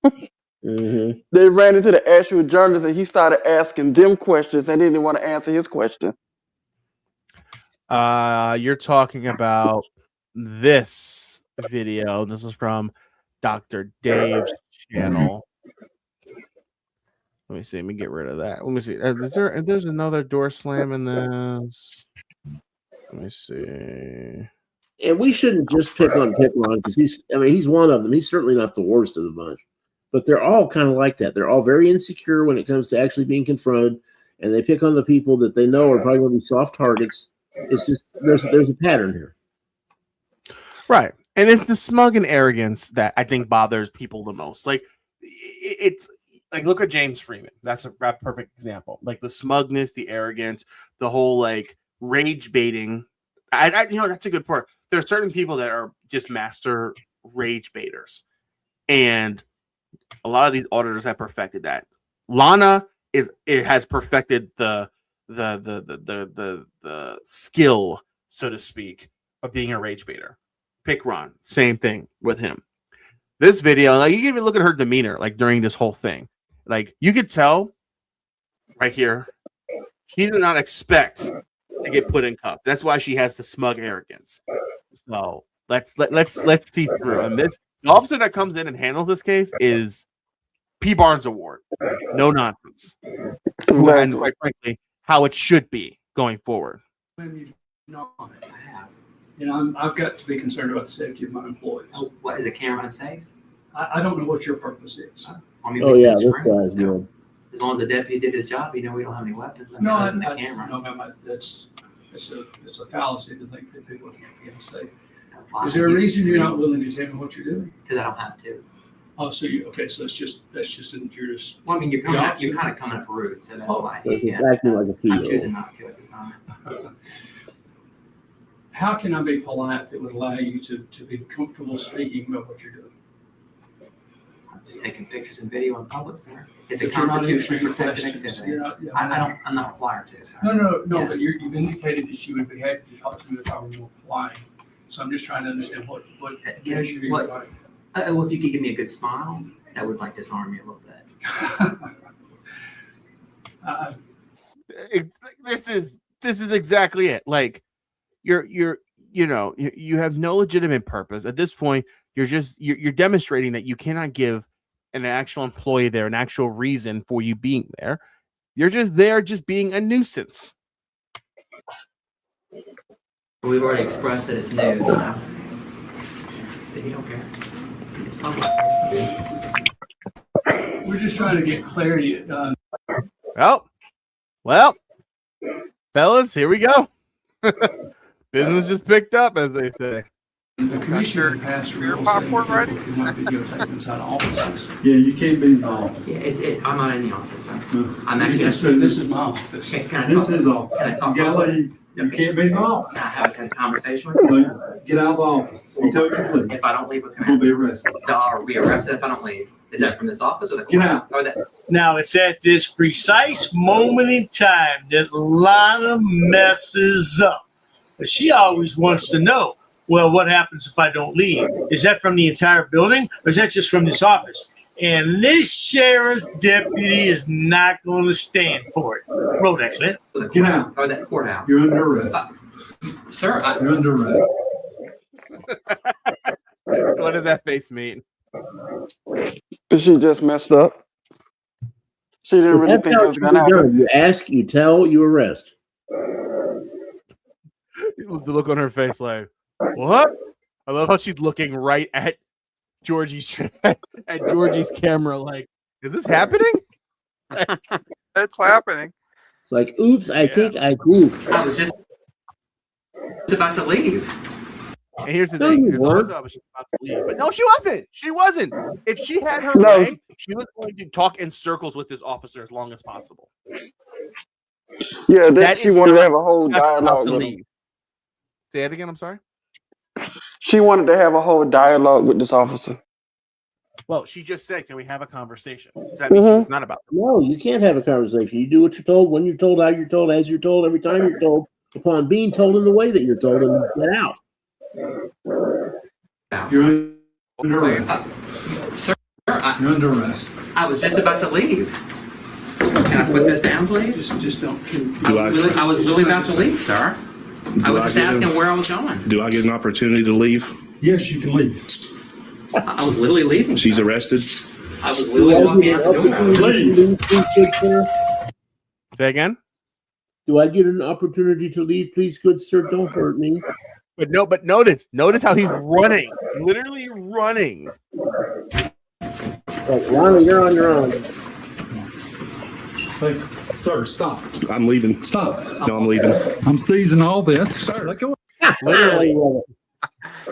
Mm-hmm. They ran into the actual journalist and he started asking them questions and they didn't want to answer his question. You're talking about this video. This is from Dr. Dave's channel. Let me see. Let me get rid of that. Let me see. There's another door slam in this. Let me see. And we shouldn't just pick on because he's one of them. He's certainly not the worst of the bunch, but they're all kind of like that. They're all very insecure when it comes to actually being confronted, and they pick on the people that they know are probably going to be soft targets. It's just there's a pattern here, right? And it's the smug and arrogance that I think bothers people the most. Like it's like look at James Freeman. That's a perfect example. Like the smugness, the arrogance, the whole like rage baiting. That's a good part. There are certain people that are just master rage baiters, and a lot of these auditors have perfected that. Lana has perfected the skill, so to speak, of being a rage baiter. Pick Ron, same thing with him. This video, like you can even look at her demeanor, like during this whole thing, like you could tell right here, she did not expect to get put in cuffs. That's why she has the smug arrogance. So let's see through. And the officer that comes in and handles this case is P. Barnes Award. No nonsense. And quite frankly, how it should be going forward. I've got to be concerned about the safety of my employees. Oh, what is a camera unsafe? I don't know what your purpose is. This guy's good. As long as the deputy did his job, we don't have any weapons. No, open the camera. No, it's a fallacy to think that people can't be unsafe. Is there a reason you're not willing to tell me what you're doing? Because I don't have to. Oh, so you're just you're just. Well, I mean, you're kind of coming up rude, so that's why. So it's acting like a I'm choosing not to at this time. How can I be polite that would allow you to be comfortable speaking about what you're doing? I'm just taking pictures and video in public, sir. It's a constitutionally protected activity. I'm not required to, sir. No. Yeah. But you've indicated that you would be happy to talk to me if I were more polite. So I'm just trying to understand what measure you're like. Well, if you could give me a good smile, that would disarm me a little bit. This is exactly it. Like you have no legitimate purpose at this point. You're demonstrating that you cannot give an actual employee there an actual reason for you being there. You're just there, just being a nuisance. We've already expressed that it's news. So you don't care. It's public. We're just trying to get clarity. Well, fellas, here we go. Business just picked up, as they say. The commissioner passed a rule popcorn ready? saying you cannot videotape inside offices. Yeah, you can't be in the office. Yeah, I'm not in the office, sir. I'm actually. So this is my office. Can I This talk? is office. Can I talk? You gotta leave. You can't be involved. I have a conversation with you. Get out of the office. You told you to leave. If I don't leave, what's You'll going to be happen? arrested. So are we arrested if I don't leave? Is that from this office or the Get court? out. Or that? Now, it's at this precise moment in time that Lana messes up. But she always wants to know, well, what happens if I don't leave? Is that from the entire building or is that just from this office? And this sheriff's deputy is not going to stand for it. Road accident. Get out. Or that courthouse. You're under arrest. Sir, You're under arrest. What did that face mean? She just messed up. She didn't really That's think how it it was should going to be happen. done. You ask, you tell, you arrest. The look on her face, like, what? I love how she's looking right at Georgie's camera, like, is this happening? It's happening. It's like, oops, I think I goofed. I was just about to leave. And here's the No, thing. you It's weren't. also I was just about to leave. But no, she wasn't. She wasn't. If she had her No. way, she was going to talk in circles with this officer as long as possible. Yeah, That she is wanted to not have a whole just about dialogue to with him. leave. Say it again, I'm sorry. She wanted to have a whole dialogue with this officer. Well, she just said, can we have a conversation? Does that mean she was not about to? No, you can't have a conversation. You do what you're told, when you're told, how you're told, as you're told, every time you're told, upon being told in the way that you're told, and you get out. You're under arrest. Sir, You're under arrest. I was just about to leave. Can I put this down, please? Just don't. I was really about to leave, sir. I was just get asking him? where I was going. Do I get an opportunity to leave? Yes, you can leave. I was literally leaving. She's arrested. I was literally walking out the door. Say again? Do I get an opportunity to leave, please, good sir? Don't hurt me. But notice how he's running, literally running. Like, Ronnie, you're on your own. Hey, sir, stop. I'm leaving. Stop. No, I'm leaving. I'm seizing all this. Sir, let go.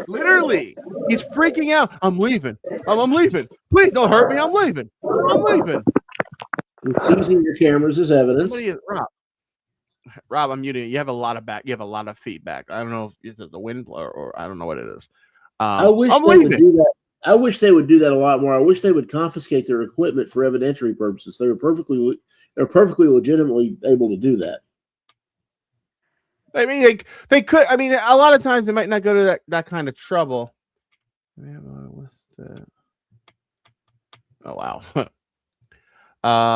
Literally, he's freaking out. I'm leaving. I'm leaving. Please don't hurt me. I'm leaving. I'm leaving. You're seizing your cameras as evidence. What are you, Rob? Rob, I'm muting you. You have a lot of feedback. I don't know if it's the wind or I don't know what it is. I wish I'm they would leaving. do that. I wish they would do that a lot more. I wish they would confiscate their equipment for evidentiary purposes. They're perfectly legitimately able to do that. I mean, they could. I mean, a lot of times they might not go to that kind of trouble. Oh wow.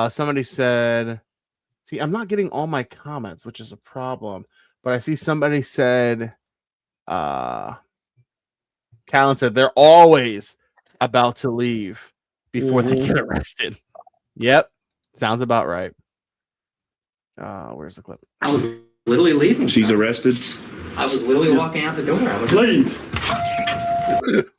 Somebody said, "See, I'm not getting all my comments, which is a problem." But I see somebody said, Callan said they're always about to leave before they get arrested. Yep, sounds about right. Where's the clip? I was literally leaving. She's arrested. I was literally walking out the door. I was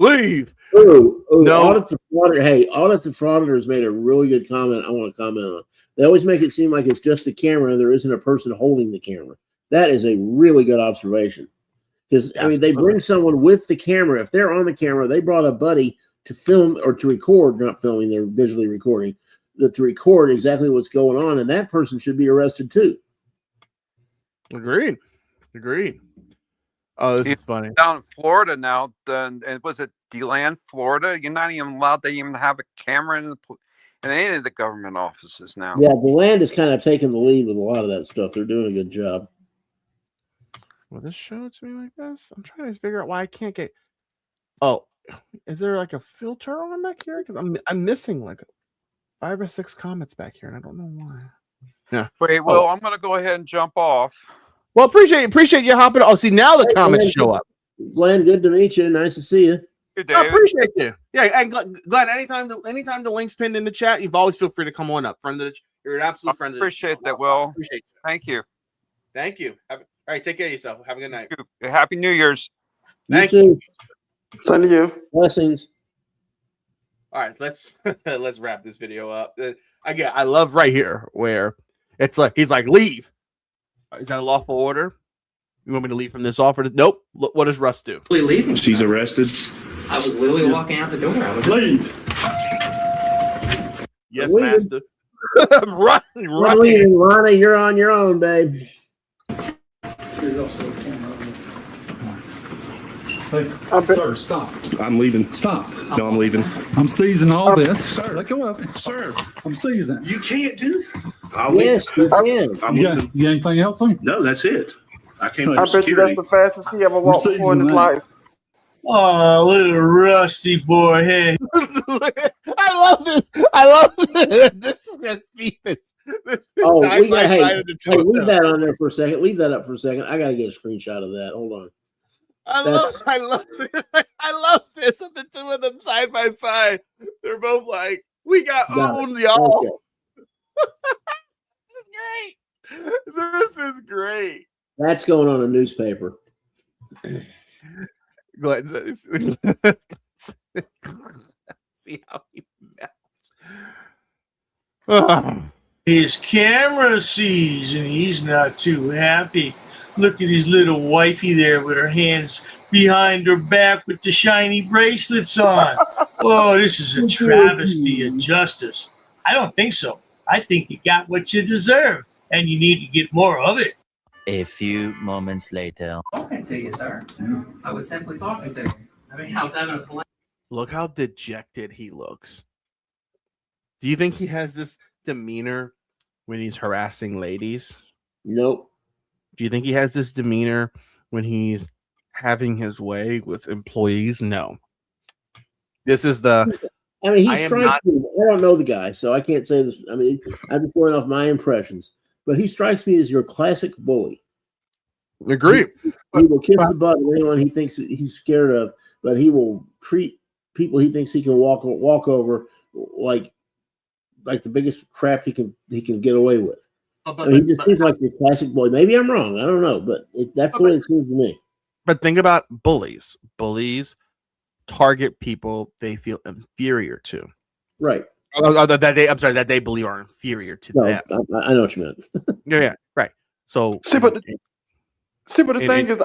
Leave. Oh, No. Audit the Frauditor. Hey, Audit the FrAuditors made a really good comment I want to comment on. They always make it seem like it's just a camera and there isn't a person holding the camera. That is a really good observation. Because, I mean, they bring someone with the camera. If they're on the camera, they brought a buddy to film or to record, not filming, they're visually recording, to record exactly what's going on. And that person should be arrested too. Agreed. Oh, this is funny. Down in Florida now, and was it DeLand, Florida? You're not even allowed to even have a camera in any of the government offices now. Yeah, the land is kind of taking the lead with a lot of that stuff. They're doing a good job. Will this show it to me like this? I'm trying to figure out why I can't get. Oh, is there like a filter on back here? Because I'm missing like 5 or 6 comments back here, and I don't know why. Yeah. Wait, well, I'm going to go ahead and jump off. Well, appreciate you hopping. Oh, see, now the comments show up. Glenn, good to meet you. Nice to see you. Good I appreciate you. Yeah, and Glenn, anytime the link's pinned in the chat, you've always feel free to come on up. You're an absolute friend. Appreciate that, Will. Appreciate you. Thank you. Thank you. All right, take care of yourself. Have a good night. Happy New Year's. Thank you. Same to you. Blessings. All right, let's wrap this video up. I love right here where it's like he's like, leave. Is that a lawful order? You want me to leave from this offer? Nope. Look, what does Russ do? Leaving. She's arrested. I was literally walking out the door. I was leave. Yes, Leaving. master. Run. Ronnie, you're on your own, babe. it also a camera. Hey, sir, stop. I'm leaving. Stop. No, I'm leaving. I'm seizing all this. Sir, let go of it. Sir, I'm seizing. you can't do that. Yes, you can. You got anything else on? No, that's it. I came I bet you that's the fastest he ever walked before in his life. Oh, little rusty boy. Hey. I love this. I love this. This is gonna be this. Oh, side we by got, side hey, of the two hey, of leave them. that on there for a second. Leave that up for a second. I gotta get a screenshot of that. Hold on. I love this of the two of them side by side. They're both like, we got owned, y'all. This is great. This is great. That's going on a newspaper. Glenn says, see how he melts. His camera sees, and he's not too happy. Look at his little wifey there with her hands behind her back with the shiny bracelets on. Oh, this is a travesty of justice. I don't think so. I think you got what you deserve, and you need to get more of it. A few moments later. Talking to you, sir. I was simply talking to you. I mean, I was having a polite. Look how dejected he looks. Do you think he has this demeanor when he's harassing ladies? Nope. Do you think he has this demeanor when he's having his way with employees? No. This is the. I mean, he strikes me. I don't know the guy, so I can't say this. I mean, I'm just going off my impressions. But he strikes me as your classic bully. Agree. He will kiss the butt of anyone he thinks he's scared of, but he will treat people he thinks he can walk over like the biggest crap he can get away with. He just seems like your classic bully. Maybe I'm wrong. I don't know, but that's what it seems to me. But think about bullies. Bullies target people they feel inferior to. Right. That they believe are inferior to them. I know what you meant. yeah, right. So see, but the thing is,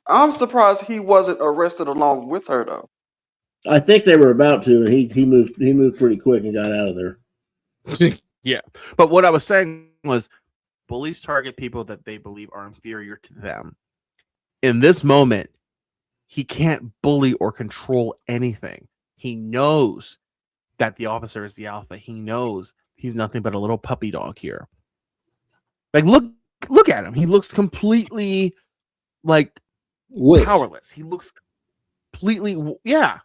I'm surprised he wasn't arrested along with her though. I think they were about to, and he moved pretty quick and got out of there. Yeah, but what I was saying was, bullies target people that they believe are inferior to them. In this moment, he can't bully or control anything. He knows that the officer is the alpha. He knows he's nothing but a little puppy dog here. Like, look at him. He looks completely like powerless. He looks completely, yeah.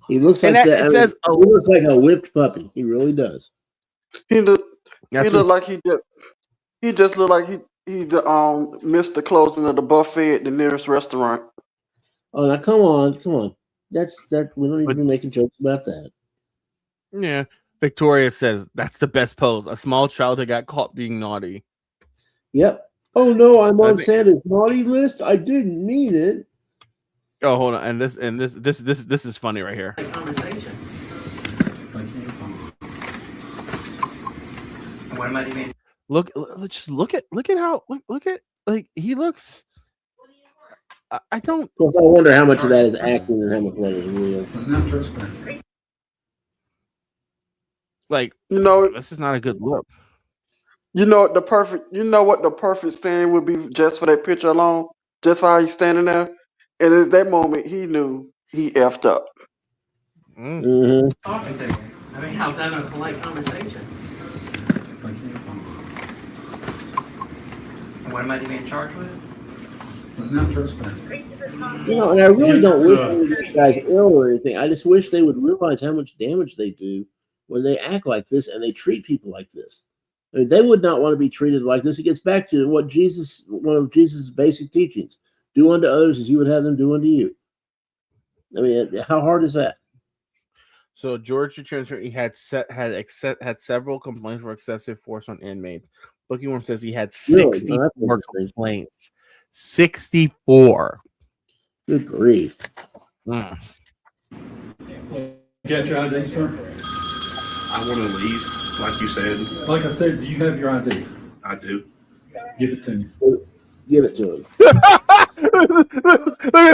He looks like that. He looks like a whipped puppy. He really does. He looked like he just looked like he missed the closing of the buffet at the nearest restaurant. Oh, now come on. That's we don't need to be making jokes about that. Yeah. Victoria says that's the best pose. A small child that got caught being naughty. Yep. Oh no, I'm on Santa's naughty list. I didn't mean it. Oh, hold on. And this is funny right here. Conversation. What am I doing? Look at how like he looks. I don't. Well, I wonder how much of that is acting and how much of that is real. Like, this is not a good look. You know what the perfect stand would be just for that picture alone, just for how he's standing there. And at that moment, he knew he effed up. Mm-hmm. Talking to you. I mean, I was having a polite conversation. What am I being charged with? Not trespass. And I really don't wish any of these guys ill or anything. I just wish they would realize how much damage they do when they act like this and they treat people like this. I mean, they would not want to be treated like this. It gets back to what one of Jesus' basic teachings: do unto others as you would have them do unto you. I mean, how hard is that? So George Attorney had several complaints for excessive force on inmates. Bookingworm says he had 64 complaints. 64. Good grief. Get your ID, sir? I want to leave, like you said. Like I said, do you have your ID? I do. Give it to me. Give it to him.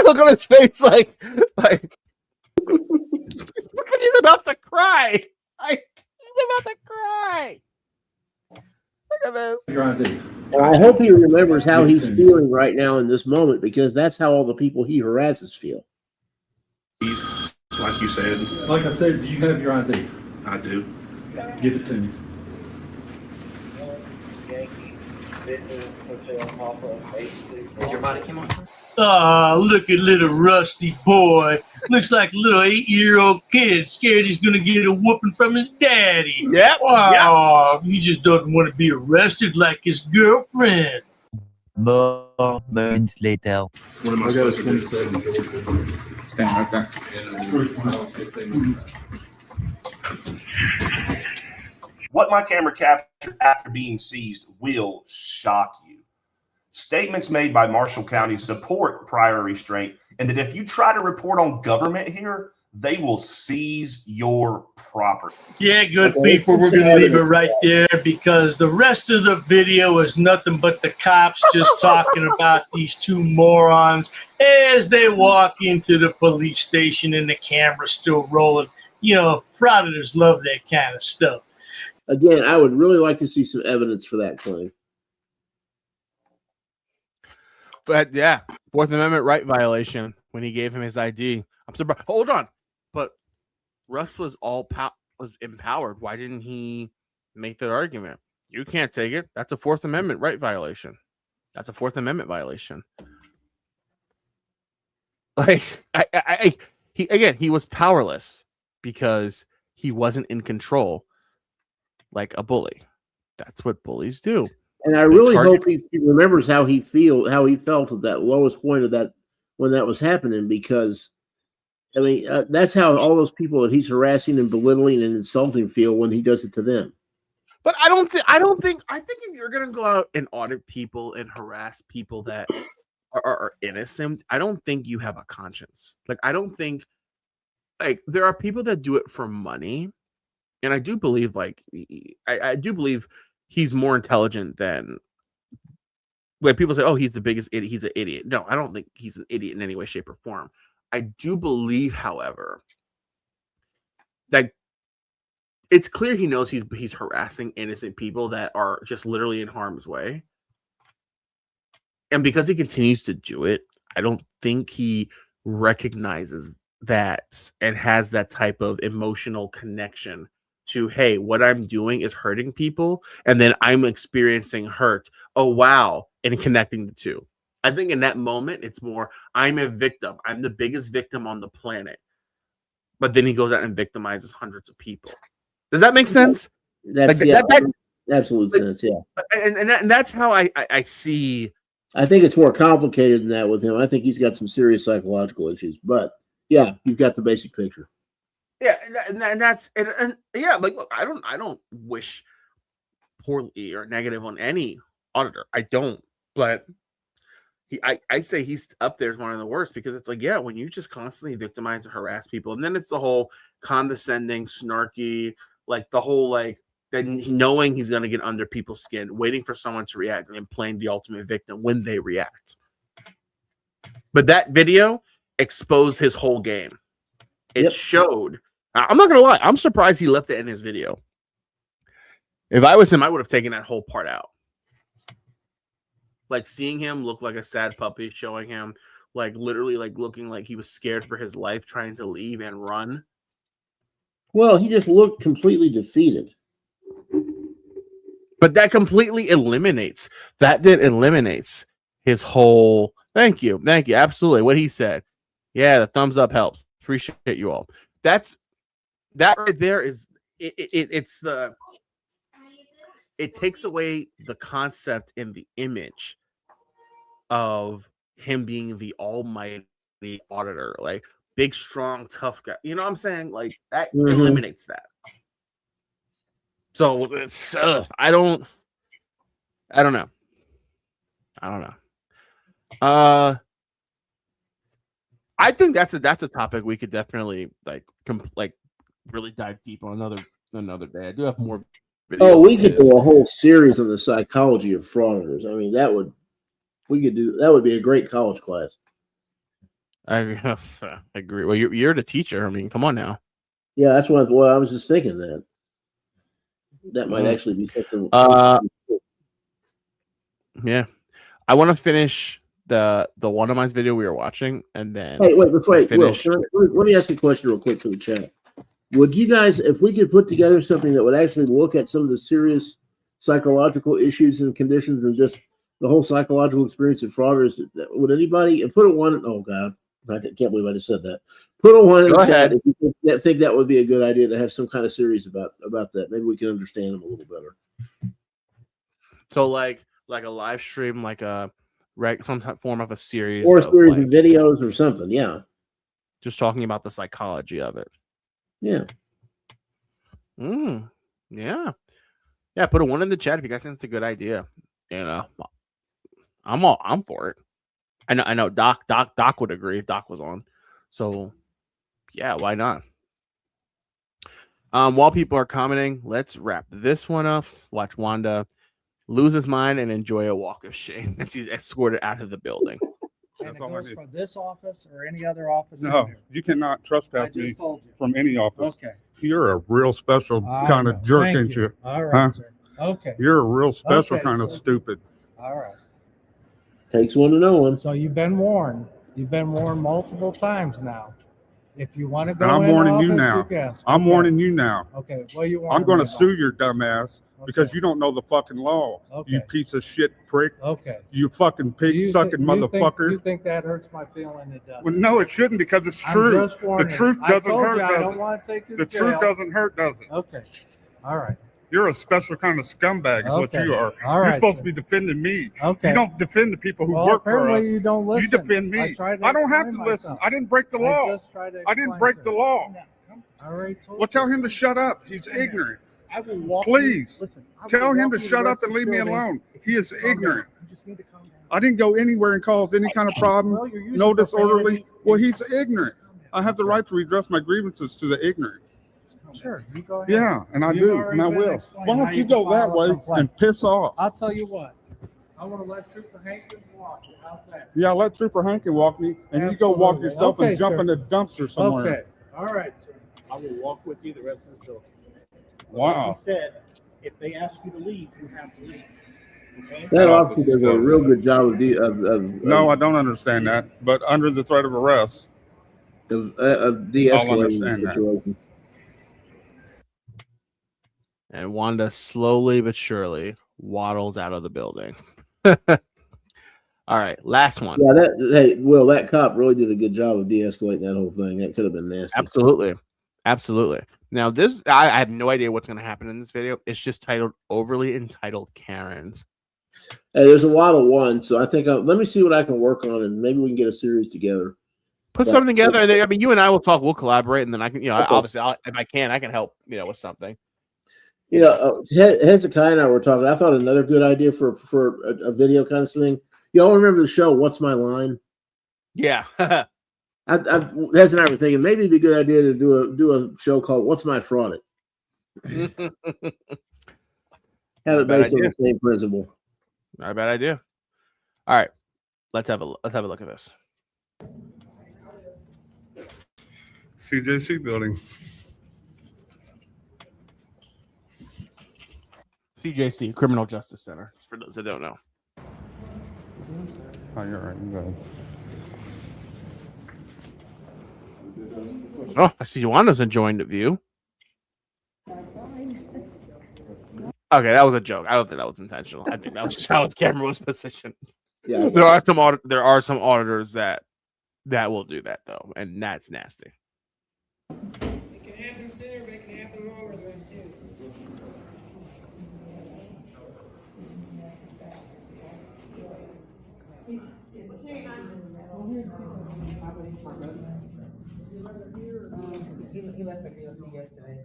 Look at his face, like he's about to cry. He's about to cry. Look at this. Your ID. I hope he remembers how he's feeling right now in this moment, because that's how all the people he harasses feel. Like you said. Like I said, do you have your ID? I do. Give it to me. Is your body cam on? Ah, look at little Rusty boy. Looks like a little 8-year-old kid scared he's gonna get a whooping from his daddy. Yep. Oh, he just doesn't want to be arrested like his girlfriend. More moments later. What am I supposed to do? Stand right there. What my camera captured after being seized will shock you. Statements made by Marshall County support prior restraint, and that if you try to report on government here, they will seize your property. Yeah, good people, we're going to leave it right there because the rest of the video is nothing but the cops just talking about these two morons as they walk into the police station and the camera's still rolling. You know, FrAuditors love that kind of stuff. Again, I would really like to see some evidence for that claim. But yeah, Fourth Amendment right violation when he gave him his ID. I'm surprised. Hold on, but Russ was was empowered. Why didn't he make that argument? You can't take it. That's a Fourth Amendment right violation. That's a Fourth Amendment violation. Like he was powerless because he wasn't in control, like a bully. That's what bullies do. And I really hope he remembers how he felt at that lowest point of that when that was happening, because I mean that's how all those people that he's harassing and belittling and insulting feel when he does it to them. But I think if you're gonna go out and audit people and harass people that are innocent, I don't think you have a conscience. Like I don't think there are people that do it for money, and I do believe I do believe he's more intelligent than when people say, oh, he's the biggest idiot. He's an idiot. No, I don't think he's an idiot in any way, shape, or form. I do believe, however, that it's clear he knows he's harassing innocent people that are just literally in harm's way. And because he continues to do it, I don't think he recognizes that and has that type of emotional connection to, hey, what I'm doing is hurting people, and then I'm experiencing hurt. Oh, wow. And connecting the two. I think in that moment, it's more, I'm a victim. I'm the biggest victim on the planet. But then he goes out and victimizes hundreds of people. Does that make sense? That's absolute sense, yeah. And that's how I see. I think it's more complicated than that with him. I think he's got some serious psychological issues. But, yeah, you've got the basic picture. Yeah, and that's yeah. Like, look, I don't wish poorly or negative on any auditor. I don't, but I say he's up there as one of the worst, because it's like, yeah, when you just constantly victimize and harass people, and then it's the whole condescending, snarky, like the whole then knowing he's gonna get under people's skin, waiting for someone to react, and then playing the ultimate victim when they react. But that video exposed his whole game. It showed. I'm not gonna lie. I'm surprised he left it in his video. If I was him, I would have taken that whole part out. Like seeing him look like a sad puppy, showing him literally looking like he was scared for his life, trying to leave and run. Well, he just looked completely defeated. But that completely eliminates his whole. Thank you, absolutely. What he said. Yeah, the thumbs up helps. Appreciate you all. That right there is it takes away the concept and the image of him being the almighty auditor, like big, strong, tough guy. You know what I'm saying? Like that eliminates that. So it's I don't know. I think that's a topic we could definitely really dive deep on another day. I do have more videos. Oh, we could do a whole series on the psychology of FrAuditors. I mean, that would be a great college class. I agree. Well, you're the teacher. I mean, come on now. Yeah, that's what I was just thinking that might actually be something. Yeah, I want to finish the one of my video we were watching, and then Hey, wait, before Will, finish. let me ask you a question real quick for the chat. Would you guys, if we could put together something that would actually look at some of the serious psychological issues and conditions and just the whole psychological experience of frauders, would anybody put a one? Oh God, I can't believe I just said that. Put a one in the chat if you think that would be a good idea to have some kind of series about that. Maybe we can understand them a little better. So like a live stream, like some form of a series, or a series of videos or something. Yeah, just talking about the psychology of it. Yeah. Yeah. Yeah. Put a one in the chat if you guys think it's a good idea. You know, I'm for it. I know. Doc would agree if Doc was on. So, yeah, why not? While people are commenting, let's wrap this one up. Watch Wanda lose his mind and enjoy a walk of shame as he's escorted out of the building. And it goes from this office or any other office? No, you cannot trespass me from any office. Okay. You're a real special kind of jerk, Thank ain't you? All right, Huh? sir. Okay. You're a real special Okay, kind of sir. stupid. All right. Takes one to know one. So you've been warned. You've been warned multiple times now. If you want to go And I'm in warning office, you now. can. I'm Okay. warning you now. Okay. Well, you I'm going to me sue your dumb ass because you don't know the fucking law. You piece of shit prick. Okay. You fucking pig sucking motherfucker. You think that hurts my feeling? It doesn't. Well, no, it shouldn't because it's I'm true. just The warning truth you. I doesn't told hurt, you I does don't it? want to take you The to truth jail. doesn't hurt, does it? Okay. All right. You're a special kind of scumbag is what Okay. you are. All You're right, supposed sir. to be defending me. Okay. You don't defend the people who Well, work for apparently us. you don't listen. You defend me. I tried to I don't have to explain listen. myself. I didn't break the I law. just tried to I didn't explain, break sir. the law. I already told Well, tell him to shut up. He's ignorant. I will walk Please. You. Listen, I will Tell him walk to you the shut rest up and of leave this me building alone. if He you is calm down. ignorant. You just need to calm down. I didn't go anywhere and cause any kind of problem. Well, you're using No profanity. disorderly. Well, he's ignorant. I have the right to redress my grievances to the ignorant. Sure, you go ahead. Yeah, and I You've do, already and I been will. explained Why how don't you can go that file a way complaint. and piss off? I'll tell you what. I want to let Trooper Hankins walk you. How's that? Yeah, let Trooper Hankin walk me, and you go walk Absolutely. yourself Okay, and jump sir. in the dumpster somewhere. Okay. All right, sir. I will walk with you the rest of this building. Wow. Like you said, if they ask you to leave, you have to leave. Okay? That officer does a real good job No, I don't understand that. But under the threat of arrest, of I'll de-escalating the understand that. situation. And Wanda slowly but surely waddles out of the building. All right, last one. Yeah, that cop really did a good job of de-escalating that whole thing. That could have been nasty. Absolutely. Now this, I have no idea what's going to happen in this video. It's just titled "Overly Entitled Karens." Hey, there's a lot of ones, so I think let me see what I can work on, and maybe we can get a series together. Put something together. I mean, you and I will talk. We'll collaborate, and then I can, Okay. obviously, if I can, I can help, with something. Hezekiah and I were talking. I thought another good idea for a video kind of thing. Y'all remember the show "What's My Line"? Yeah. Hez and I were thinking maybe it'd be a good idea to do a show called "What's My Fraud It." Have it based on the same principle. Not a bad idea. All right, let's have a look at this. CJC building. CJC, Criminal Justice Center, for those that don't know. Oh, you're right. You go. Oh, I see Wanda's enjoying the view. Okay, that was a joke. I don't think that was intentional. I think that was just how the camera was positioned. Yeah, there are some auditors that will do that though, and that's nasty. It can happen sooner, but it can happen longer than too. He left the DLC yesterday.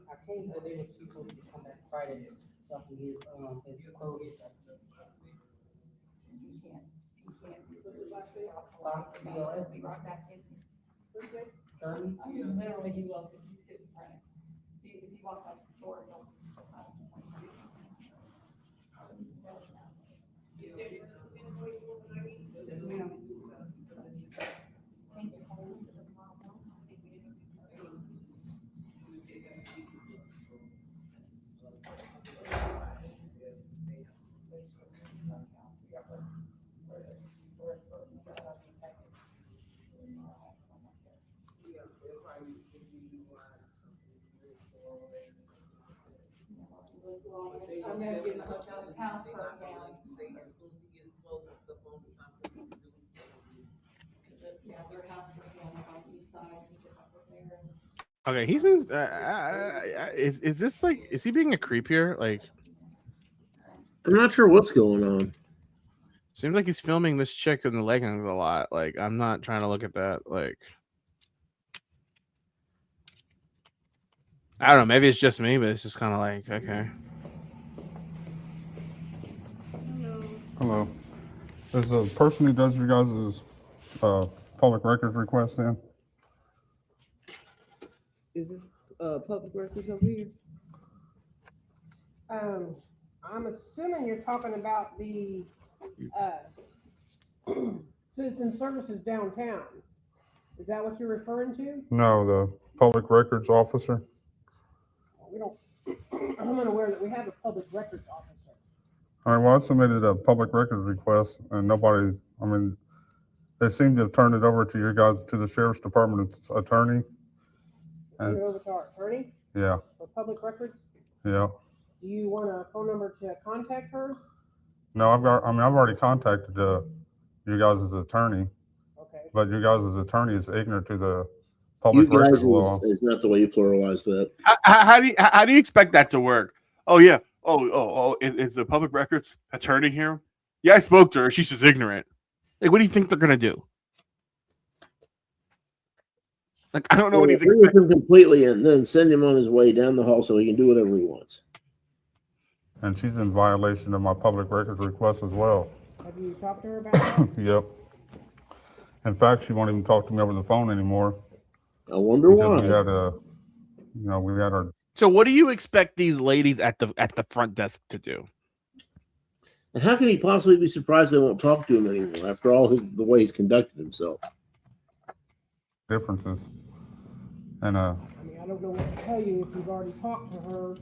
I came today when she told me to come back Friday so I can get his clothes adjusted. You can't. Box to be on. Be right back in. Literally, you will, if you skip the front. If you walk out the store, you'll. I'm gonna get in the hotel house first now. Yeah, their house was on the east side. Okay, he seems. Is this like? Is he being a creep here? Like, I'm not sure what's going on. seems like he's filming this chick in the leggings a lot. Like, I'm not trying to look at that. Like, I don't know. Maybe it's just me, but it's just kind of like, okay. Hello. Is the person who does your guys' public records request in? Is this public records over here? I'm assuming you're talking about the citizen services downtown. Is that what you're referring to? No, the public records officer. We don't. I'm unaware that we have a public records officer. All right, well, I submitted a public records request and nobody's, I mean, they seem to have turned it over to your guys, to the sheriff's department attorney. Turn it over to our attorney Yeah, for public records. yeah. Do you want a phone number to contact her? No, I've already contacted you guys' attorney. Okay. But you guys' attorney is ignorant to the You public guys records law. is not the way you pluralize that. How do you expect that to work? Oh yeah. It's a public records attorney here. Yeah, I spoke to her. She's just ignorant. Like, what do you think they're gonna do? Like, I don't know what he's Agree with expecting. him completely, and then send him on his way down the hall so he can do whatever he wants. And she's in violation of my public records request as well. Have you talked to her about that? Yep. In fact, she won't even talk to me over the phone anymore. I wonder Because why. we had our. So, what do you expect these ladies at the front desk to do? And how can he possibly be surprised they won't talk to him anymore after all the way he's conducted himself? Differences. And I mean, I don't know what to tell you if you've already talked to her.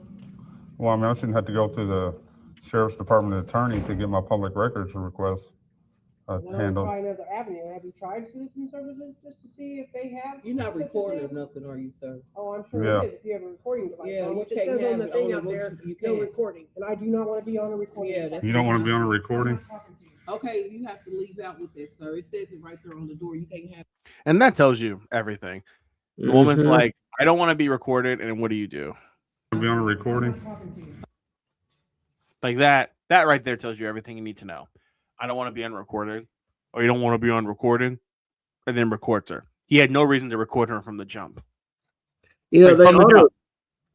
well, I mean, I shouldn't have to go through the sheriff's department attorney to get my public records request handled. Try another avenue. Have you tried citizen services just to see if they have? You're not recording or nothing, are you, sir? Oh, I'm sure Yeah. it is if you have a recording device. Yeah, on, you which it can't says on have the it thing on out the- there, you no can't. recording, and I do not want to be on a recording. Yeah, device. You don't want to be on a recording? Okay, you have to leave out with this, sir. It says it right there on the door. You can't have. And that tells you everything. The woman's Mhm. like, I don't want to be recorded, and what do you do? Be on a recording? Like that right there tells you everything you need to know. I don't want to be on recording. Or you don't want to be on recording, and then records her. He had no reason to record her from the jump. You know, Like,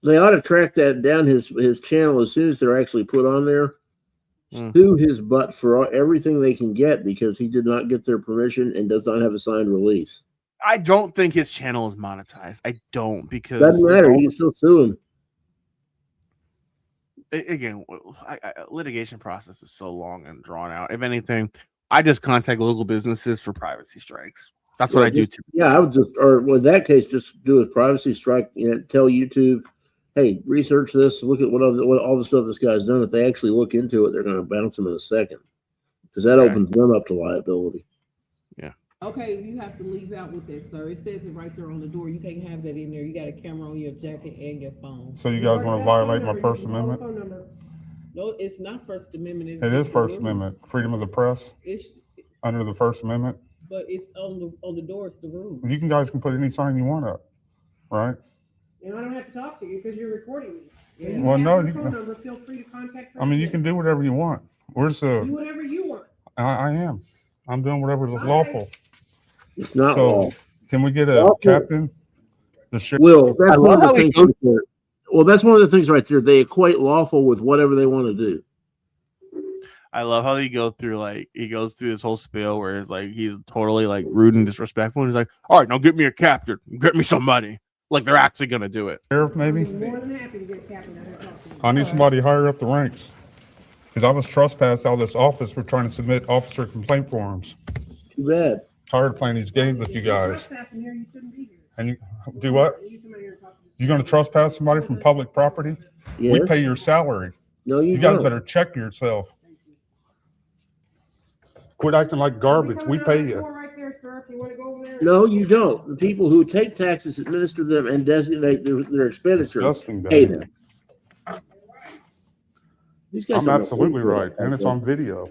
they ought to track that down his channel as soon as they're actually put on there. Mm. Sue his butt for everything they can get because he did not get their permission and does not have a signed release. I don't think his channel is monetized. I don't, because Doesn't matter. You can still sue him. Again, litigation process is so long and drawn out. If anything, I just contact local businesses for privacy strikes. That's what I do too. Yeah, I would just, or in that case, just do a privacy strike. Tell YouTube, hey, research this. Look at what all the stuff this guy's done. If they actually look into it, they're going to bounce him in a second because that opens them up to liability. Yeah. Okay, you have to leave out with this, sir. It says it right there on the door. You can't have that in there. You got a camera on your jacket and your phone. So you guys want to violate my First Amendment? No, it's not First Amendment. It's It is just First the rules. Amendment. Freedom of the press It's, under the First Amendment. but it's on the door. It's the rule. You guys can put any sign you want up, right? And I don't have to talk to you because you're recording me. Yeah. If you Well, have no, her you phone can- number, feel free to contact her. I mean, you can do whatever you want. Where's Do the? whatever you want. I am. I'm doing whatever is lawful. It's not So law. can we get a Lawful. captain? The sheriff. Will, that's one of the how he things. Right there. Well, that's one of the things right there. They equate lawful with whatever they want to do. I love how he goes through this whole spiel where it's like he's totally like rude and disrespectful. And he's like, all right, now get me a captain, get me somebody. Like they're actually gonna do it. Sheriff, maybe. More than happy to get a captain out there. I need somebody higher up the ranks because I was trespassed out of this office for trying to submit officer complaint forms. Too bad. Tired of playing these games with you guys. Trespassing here, you shouldn't be here. And you do what? You come out here and talk to me. You going to trespass somebody from public property? We Yes. pay your salary. No, You you guys don't. better check yourself. Quit acting like garbage. We pay you. Right there, sir, if you want to go over there. No, you don't. The people who take taxes, administer them, and designate their expenditure Disgusting, pay Dad. them. These guys I'm don't know absolutely anything right, about and it's that. on video.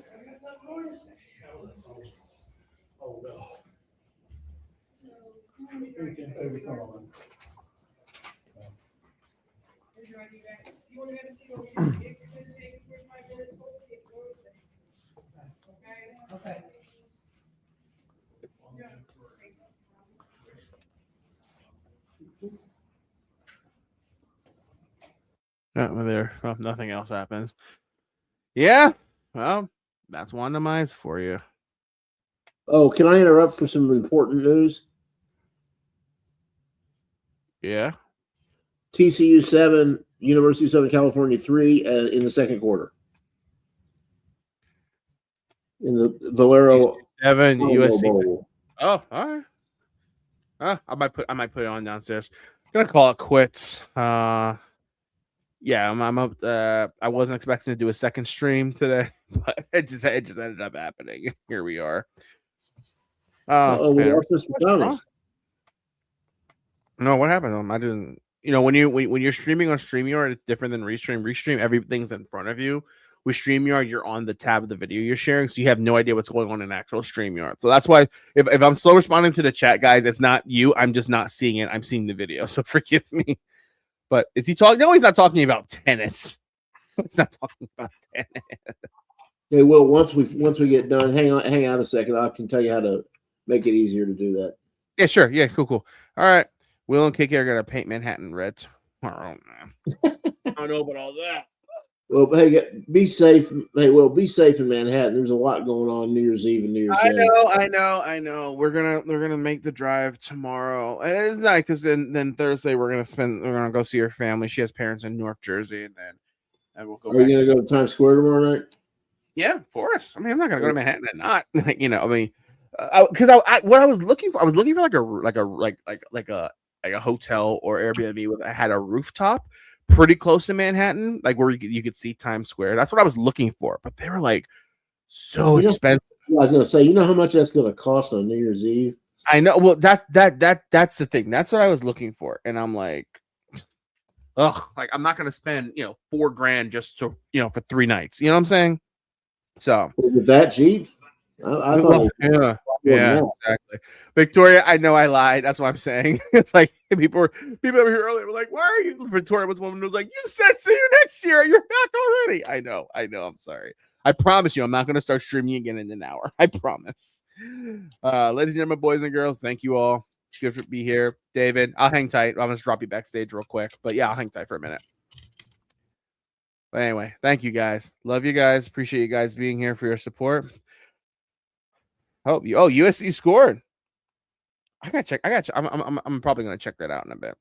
Okay. Well, nothing else happens. Yeah. Well, that's one demise for you. Oh, can I interrupt for some important news? Yeah. TCU 7, University of Southern California 3 in the second quarter. In the Valero 7 USC. Bowl. Oh, all right. I might put it on downstairs. Gonna call it quits. Yeah, I'm up. I wasn't expecting to do a second stream today, but it just ended up happening. Here we are. Oh, we man. lost Mr. Thomas. No, what happened? I didn't. You know, when you're streaming on StreamYard, it's different than Restream. Restream, everything's in front of you. With StreamYard, you're on the tab of the video you're sharing, so you have no idea what's going on in actual StreamYard. So that's why if I'm slow responding to the chat, guys, it's not you. I'm just not seeing it. I'm seeing the video, so forgive me. But is he talking? No, he's not talking about tennis. He's not talking about tennis. Hey, Will, once we get done, hang on a second. I can tell you how to make it easier to do that. Yeah, sure. Yeah, cool. All right. Will and KK are gonna paint Manhattan red tomorrow. Man. I don't know about all that. Well, hey, be safe. Hey, Will, be safe in Manhattan. There's a lot going on New Year's Eve and New Year's Day. I know. We're gonna make the drive tomorrow. And it's nice because then Thursday we're gonna go see her family. She has parents in North Jersey, and we'll go. Are you gonna go to Times Square tomorrow night? Yeah, of course. I mean, I'm not gonna go to Manhattan and not. You know, I mean, because what I was looking for, like a hotel or Airbnb that had a rooftop pretty close to Manhattan, like where you could see Times Square. That's what I was looking for, but they were like so expensive. I was gonna say, you know how much that's gonna cost on New Year's Eve? I know. Well, that's the thing. That's what I was looking for, and I'm like, like I'm not gonna spend $4,000 just to for 3 nights. You know what I'm saying? So Was that cheap? I thought. Yeah, exactly. Victoria, I know I lied. That's what I'm saying. It's like people over here earlier were like, "Why are you?" Victoria was one who was like, "You said see you next year. You're back already." I know. I'm sorry. I promise you, I'm not going to start streaming again in an hour. I promise. Ladies and gentlemen, boys and girls, thank you all. Good to be here, David. I'll hang tight. I'm going to drop you backstage real quick, but yeah, I'll hang tight for a minute. But anyway, thank you guys. Love you guys. Appreciate you guys being here for your support. USC scored. I gotta check. I'm probably gonna check that out in a bit.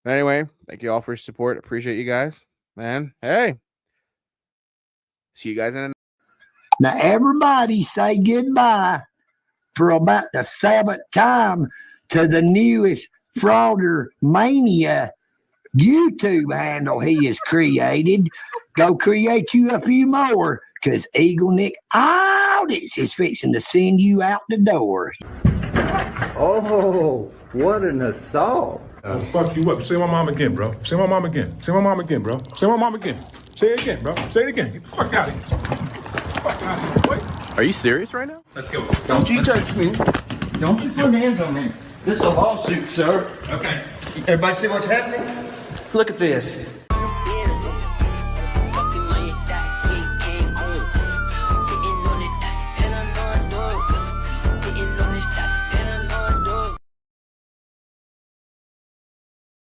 But anyway, thank you all for your support. Appreciate you guys, man. Hey, see you guys in a Now everybody say goodbye for about the 7th time to the newest Frauder Mania YouTube handle he has created. Go create you a few more, because Eagle Nick Audits is fixing to send you out the door. Oh, what an assault. Fuck you up. Say my mom again, bro. Say my mom again. Say my mom again, bro. Say my mom again. Say it again, bro. Say it again. Get the fuck out of here. Fuck out of here. Wait. Are you serious right now? Let's go. Don't you touch me. Don't you put hands on me. This is a lawsuit, sir. Okay. Everybody see what's happening? Look at this.